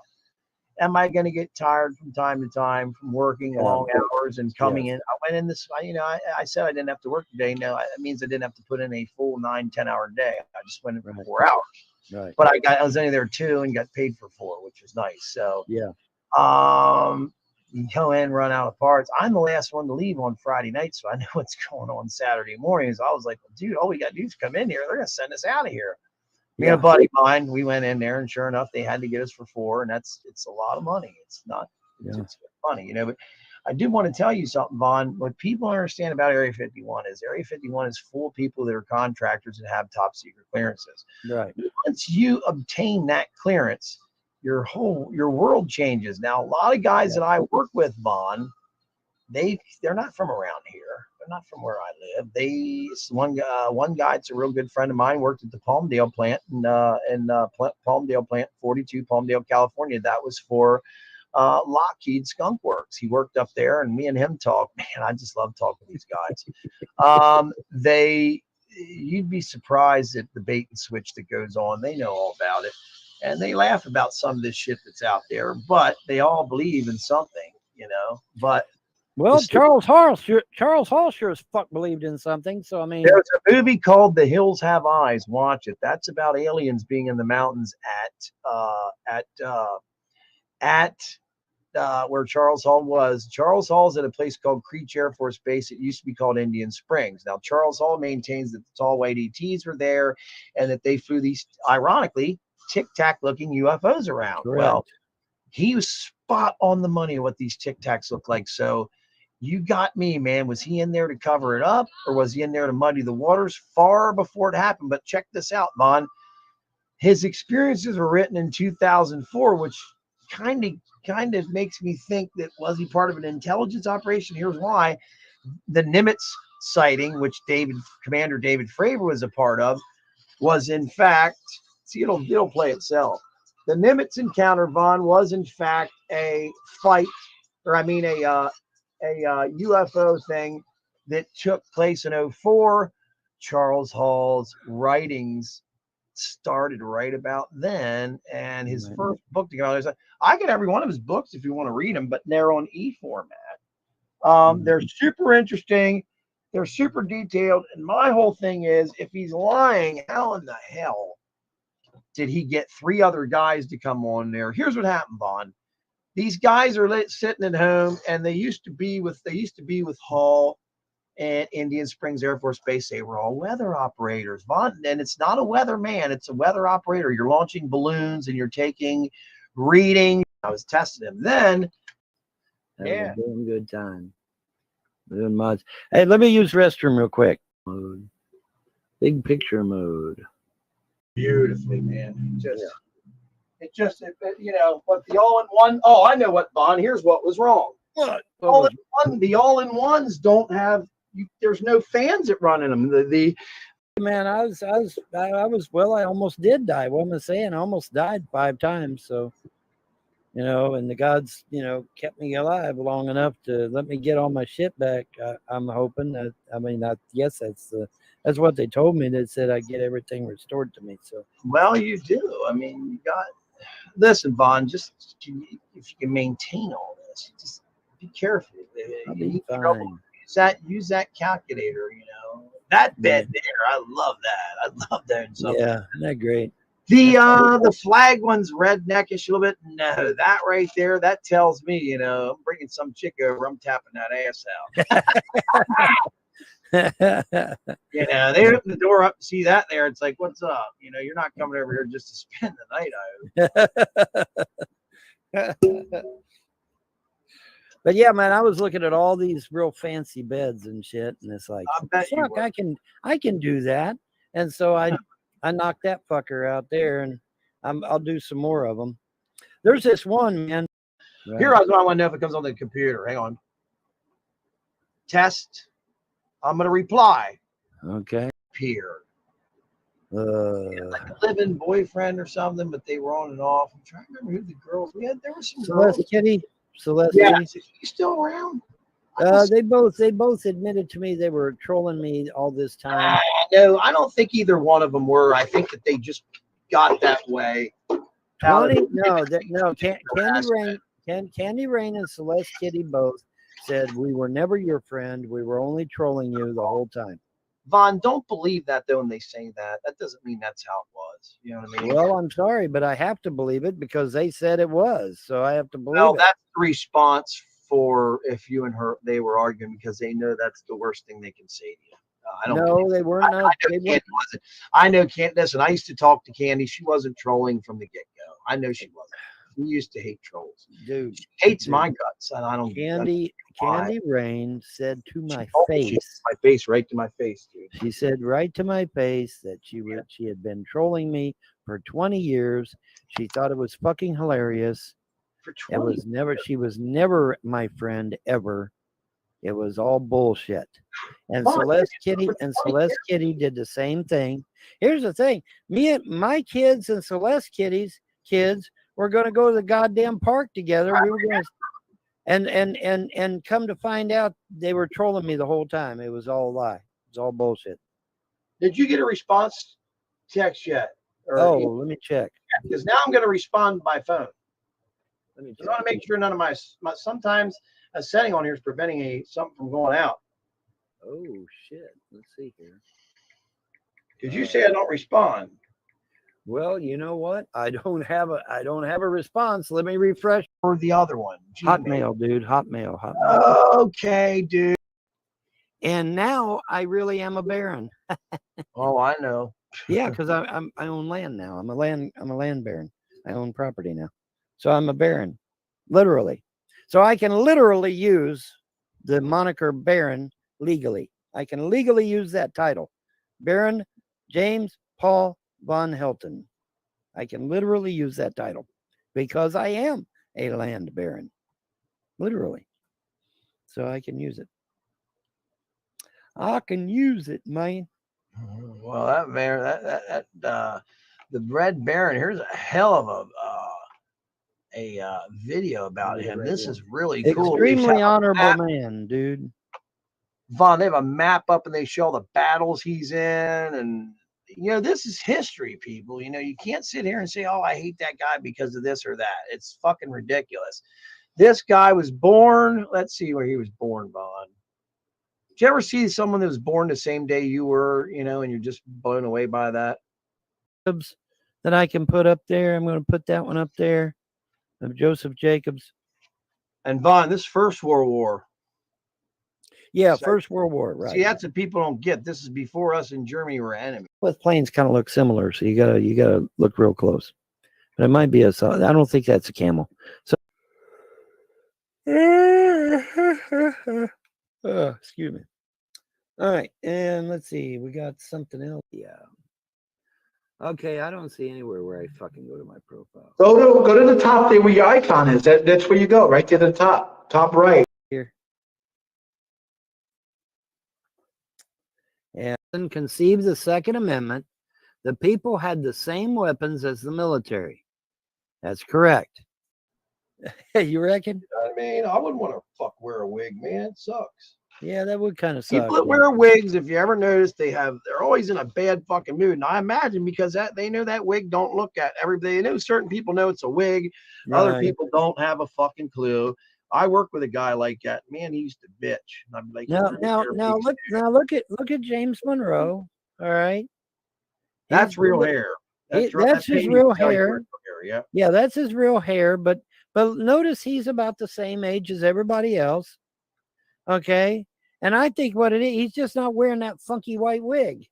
Am I going to get tired from time to time from working long hours and coming in? I went in this, I said I didn't have to work today. No, that means I didn't have to put in a full 9-10 hour day. I just went in for 4 hours. Right. But I was only there 2 and got paid for 4, which was nice. So yeah. You go in, run out of parts. I'm the last one to leave on Friday night, so I know what's going on Saturday mornings. I was like, well, dude, all we got to do is come in here. They're going to send us out of here. Me and a buddy of mine, we went in there, and sure enough, they had to get us for 4, and it's a lot of money. It's not, it's funny, But I do want to tell you something, Vaughn. What people understand about Area 51 is Area 51 is full of people that are contractors and have top secret clearances. Right. Once you obtain that clearance, your world changes. Now, a lot of guys that I work with, Vaughn, they're not from around here. They're not from where I live. One guy, it's a real good friend of mine, worked at the Palmdale plant in Palmdale plant 42, Palmdale, California. That was for Lockheed Skunk Works. He worked up there, and me and him talk. Man, I just love talking to these guys. You'd be surprised at the bait and switch that goes on. They know all about it. And they laugh about some of this shit that's out there, but they all believe in something, But Charles Hall sure as fuck believed in something. So I mean, there's a movie called The Hills Have Eyes. Watch it. That's about aliens being in the mountains where Charles Hall was. Charles Hall's at a place called Creech Air Force Base. It used to be called Indian Springs. Now Charles Hall maintains that the tall white ETs were there, and that they flew these, ironically, tic-tac looking UFOs around. Correct. Well, he was spot on the money of what these tic-tacs look like. So you got me, man. Was he in there to cover it up, or was he in there to muddy the waters? Far before it happened. But check this out, Vaughn. His experiences were written in 2004, which kind of makes me think that, was he part of an intelligence operation? Here's why. The Nimitz sighting, which Commander David Fravor was a part of, was in fact, it'll play itself. The Nimitz encounter, Vaughn, was in fact a UFO thing that took place in 2004. Charles Hall's writings started right about then, and his first book together. I get every one of his books if you want to read them, but they're on e-format. They're super interesting. They're super detailed. And my whole thing is, if he's lying, how in the hell did he get 3 other guys to come on there? Here's what happened, Vaughn. These guys are sitting at home, and they used to be with Hall and Indian Springs Air Force Base. They were all weather operators, Vaughn. And it's not a weatherman, it's a weather operator. You're launching balloons and you're taking readings. I was testing him then. Yeah, doing good time. Doing much. Hey, let me use restroom real quick. Big picture mode. beautifully, man. But the all-in-one. Oh, I know what, Vaughn. Here's what was wrong. What? The all-in-ones don't have. There's no fans that run in them. Man, I almost did die. What am I saying? I almost died 5 times. So, and the gods, kept me alive long enough to let me get all my shit back. I'm hoping that. Yes, that's what they told me. They said I'd get everything restored to me. So, well, you do. I mean, you got. Listen, Vaughn. Just if you can maintain all this, just be careful. I'll be fine. Use that calculator. That bed there. I love that. I love that. Yeah, isn't that great? The flag one's redneckish a little bit. No, that right there, that tells me, I'm bringing some chick over. I'm tapping that ass out. They open the door up, see that there. It's like, what's up? You're not coming over here just to spend the night. But yeah, man, I was looking at all these real fancy beds and shit, and it's like, fuck, I can do that. And so I knocked that fucker out there, and I'll do some more of them. There's this one, man. Here, I want to know if it comes on the computer. Hang on. Test. I'm going to reply. Okay. Here. Like a living boyfriend or something, but they were on and off. I'm trying to remember who the girls we had. There were some Celeste Kitty. Celeste. Yeah, is he still around? They both admitted to me they were trolling me all this time. No, I don't think either one of them were. I think that they just got that way. Candy Rain and Celeste Kitty both said we were never your friend. We were only trolling you the whole time. Vaughn, don't believe that though when they say that. That doesn't mean that's how it was. You know what I mean? Well, I'm sorry, but I have to believe it because they said it was. So I have to believe it. That's the response for if you and they were arguing because they know that's the worst thing they can say to you. They weren't. I know Candy. Listen, I used to talk to Candy. She wasn't trolling from the get-go. I know she wasn't. We used to hate trolls. Dude. She hates my guts. And I don't. Candy Rain said to my face. My face, right to my face, dude. She said right to my face that she had been trolling me for 20 years. She thought it was fucking hilarious. For 20 years. She was never my friend ever. It was all bullshit. And Celeste Kitty did the same thing. Here's the thing. My kids and Celeste Kitty's kids were going to go to the goddamn park together. We were going to and come to find out they were trolling me the whole time. It was all a lie. It was all bullshit. Did you get a response text yet? Let me check. Because now I'm going to respond by phone. Let me check. I want to make sure none of my sometimes a setting on here is preventing something from going out. Oh shit. Let's see here. Did you say I don't respond? Well, you know what? I don't have a response. Let me refresh. Or the other one. Hotmail, dude. Hotmail. Okay, dude. And now I really am a baron. Oh, I know. Yeah, because I own land now. I'm a land baron. I own property now. So I'm a baron. Literally. So I can literally use the moniker baron legally. I can legally use that title. Baron James Paul Vonhelton. I can literally use that title because I am a land baron. Literally. So I can use it. I can use it, man. Well, that baron, the Red Baron, here's a hell of a video about him. This is really cool. Extremely honorable man, dude. Vaughn, they have a map up and they show all the battles he's in. And, this is history, people. You can't sit here and say, oh, I hate that guy because of this or that. It's fucking ridiculous. This guy was born. Let's see where he was born, Vaughn. Did you ever see someone that was born the same day you were, and you're just blown away by that? That I can put up there. I'm going to put that one up there of Joseph Jacobs. And Vaughn, this First World War. Yeah, First World War, right. See, that's what people don't get. This is before us in Germany were enemies. Both planes kind of look similar, so you gotta look real close. But it might be I don't think that's a camel. So excuse me. All right, and let's see. We got something else. Yeah. Okay, I don't see anywhere where I fucking go to my profile. Go to the top there where your icon is. That's where you go, right to the top right. Here. And conceived the Second Amendment. The people had the same weapons as the military. That's correct. You reckon? I mean, I wouldn't want to wear a wig, man. It sucks. Yeah, that would kind of suck. People that wear wigs, if you ever notice, they're always in a bad fucking mood. And I imagine because they know that wig don't look at everybody. They know certain people know it's a wig. Right. Other people don't have a fucking clue. I work with a guy like that. Man, he used to bitch. And I'm like, look at James Monroe. All right. That's real hair. That's his real hair. Yeah. Yeah, that's his real hair. But notice he's about the same age as everybody else. Okay. And I think what it is, he's just not wearing that funky white wig.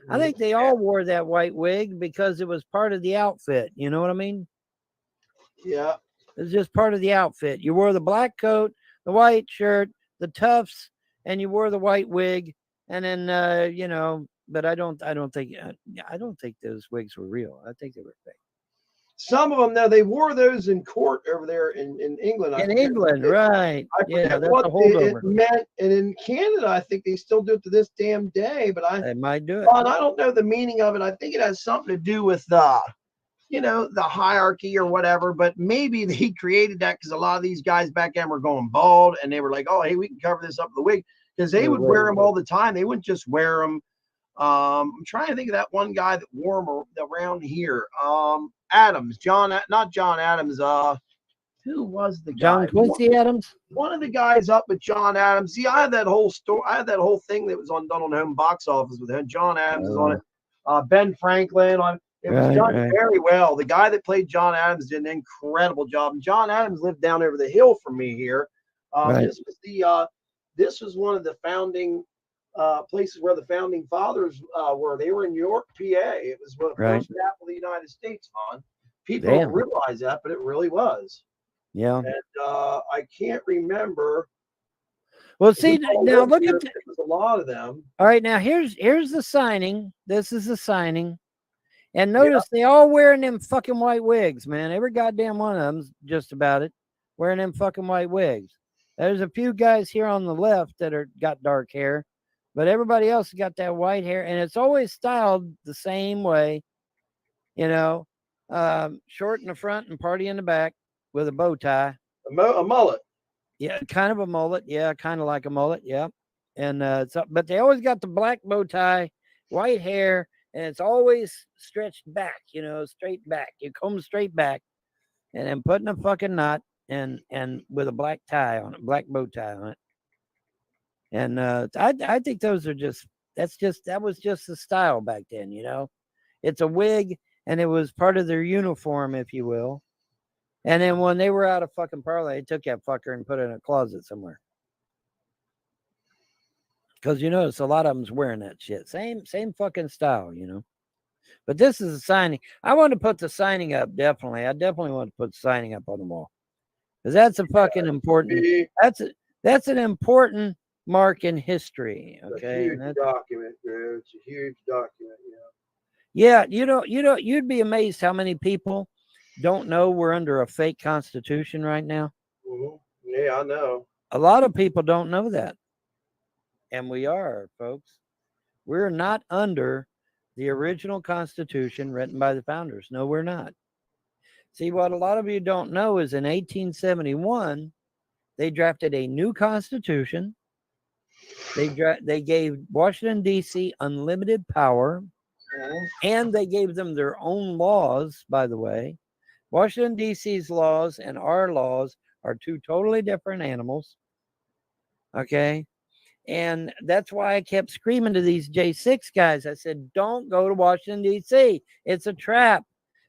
I think they all wore that white wig because it was part of the outfit. You know what I mean? Yeah. It's just part of the outfit. You wore the black coat, the white shirt, the tufts, and you wore the white wig. And then, but I don't think those wigs were real. I think they were fake. Some of them, now they wore those in court over there in England. In England, right. Yeah, that's a holdover. It meant, and in Canada, I think they still do it to this damn day, but they might do it. Well, I don't know the meaning of it. I think it has something to do with the hierarchy or whatever, but maybe he created that because a lot of these guys back then were going bald and they were like, oh, hey, we can cover this up with the wig because they would wear them all the time. They wouldn't just wear them. I'm trying to think of that one guy that wore them around here. Adams, not John Adams. Who was the guy? John Quincy Adams? One of the guys up with John Adams. See, I had that whole story. I had that whole thing that was done on Home Box Office with him. John Adams is on it. Ben Franklin on. It was done very well. The guy that played John Adams did an incredible job. And John Adams lived down over the hill from me here. This was one of the founding places where the founding fathers were. They were in New York, PA. It was the first capital of the United States, Vaughn. People don't realize that, but it really was. Yeah. And I can't remember. Well, see, now look at there's a lot of them. All right, now here's the signing. This is the signing. And notice they all wearing them fucking white wigs, man. Every goddamn one of them's just about it wearing them fucking white wigs. There's a few guys here on the left that got dark hair, but everybody else has got that white hair, and it's always styled the same way, short in the front and party in the back with a bow tie. A mullet. Yeah, kind of a mullet. Yeah, kind of like a mullet. Yeah. And but they always got the black bow tie, white hair, and it's always stretched back, straight back. You comb straight back and then putting a fucking knot and with a black tie on it, black bow tie on it. And I think those are that was just the style back then, It's a wig and it was part of their uniform, if you will. And then when they were out of fucking parlor, they took that fucker and put it in a closet somewhere. Because you notice a lot of them's wearing that shit. Same fucking style, But this is a signing. I want to put the signing up, definitely. I definitely want to put the signing up on the wall. Because that's a fucking important. That's an important mark in history. Okay. It's a huge document, bro. It's a huge document, Yeah, you'd be amazed how many people don't know we're under a fake constitution right now. Mm-hmm. Yeah, I know. A lot of people don't know that. And we are, folks. We're not under the original Constitution written by the founders. No, we're not. See, what a lot of you don't know is in 1871, they drafted a new Constitution. They gave Washington, D.C. unlimited power, and they gave them their own laws, by the way. Washington, D.C.'s laws and our laws are two totally different animals. Okay? And that's why I kept screaming to these J6 guys. I said, don't go to Washington, D.C. It's a trap.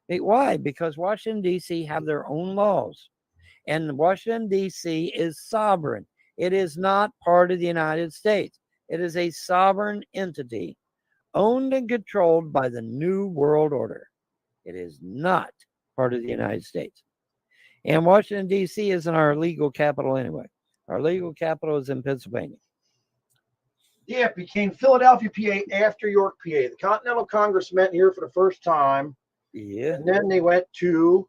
Why? Because Washington, D.C. have their own laws. And Washington, D.C. is sovereign. It is not part of the United States. It is a sovereign entity owned and controlled by the New World Order. It is not part of the United States. And Washington, D.C. isn't our legal capital anyway. Our legal capital is in Pennsylvania. Yeah, it became Philadelphia, PA after York, PA. The Continental Congress met here for the first time. Yeah. And then they went to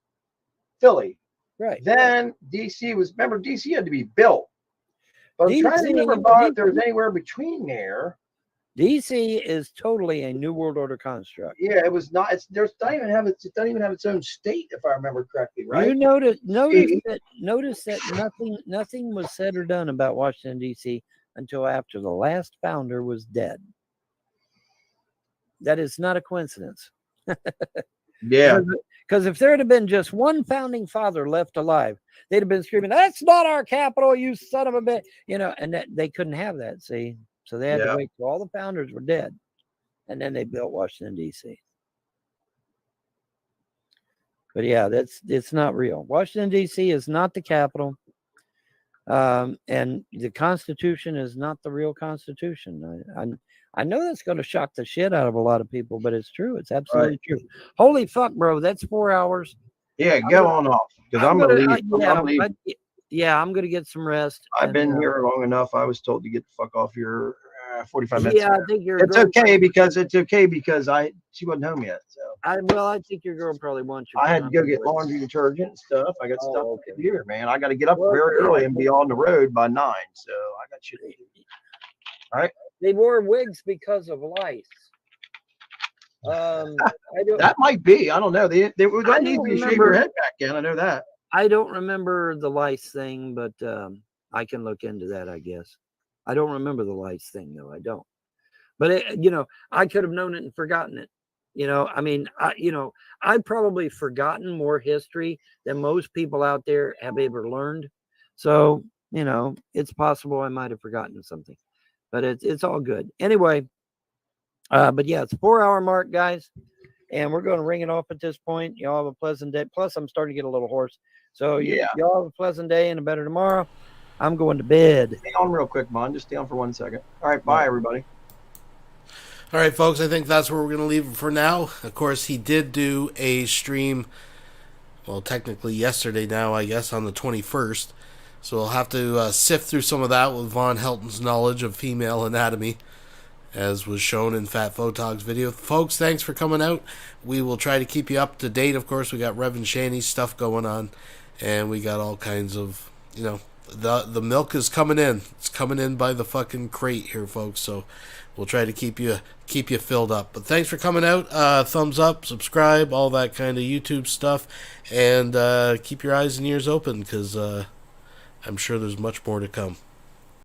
Philly. Right. Then DC remember, DC had to be built. But I'm trying to remember if there was anywhere between there. DC is totally a New World Order construct. Yeah, it was not. It doesn't even have its own state, if I remember correctly, right? You notice that nothing was said or done about Washington D.C. until after the last founder was dead. That is not a coincidence. Yeah. Because if there had been just one founding father left alive, they'd have been screaming, "That's not our capital, you son of a bitch!" And that they couldn't have that. See. So they had to wait till all the founders were dead, and then they built Washington, D.C. But yeah, it's not real. Washington, D.C. is not the capital, and the Constitution is not the real Constitution. I know that's going to shock the shit out of a lot of people, but it's true. It's absolutely true. Holy fuck, bro! That's 4 hours. Yeah, go on off because I'm gonna leave. I'm gonna get some rest. I've been here long enough. I was told to get the fuck off here 45 minutes. Yeah, I think it's okay because she wasn't home yet. So I think your girl probably wants you. I had to go get laundry detergent and stuff. I got stuff to do here, man. I got to get up very early and be on the road by 9. So I got shit to do. All right. They wore wigs because of lice. That might be. I don't know. They don't need to shave your head back in. I know that. I don't remember the lice thing, but I can look into that, I guess. I don't remember the lice thing, though. I don't. But, I could have known it and forgotten it. I mean, I've probably forgotten more history than most people out there have ever learned. So, it's possible I might have forgotten something. But it's all good. Anyway, but yeah, it's 4-hour mark, guys. And we're going to ring it off at this point. Y'all have a pleasant day. Plus, I'm starting to get a little hoarse. So y'all have a pleasant day and a better tomorrow. I'm going to bed. Stay on real quick, Mon. Just stay on for 1 second. All right, bye, everybody. All right, folks, I think that's where we're going to leave it for now. Of course, he did do a stream, well, technically yesterday now, I guess, on the 21st. So we'll have to sift through some of that with Vonhelton's knowledge of female anatomy, as was shown in Fat Photog's video. Folks, thanks for coming out. We will try to keep you up to date. Of course, we got Reverend Shaney's stuff going on, and we got all kinds of, the milk is coming in. It's coming in by the fucking crate here, folks. So we'll try to keep you filled up. But thanks for coming out. Thumbs up, subscribe, all that kind of YouTube stuff, and keep your eyes and ears open because I'm sure there's much more to come.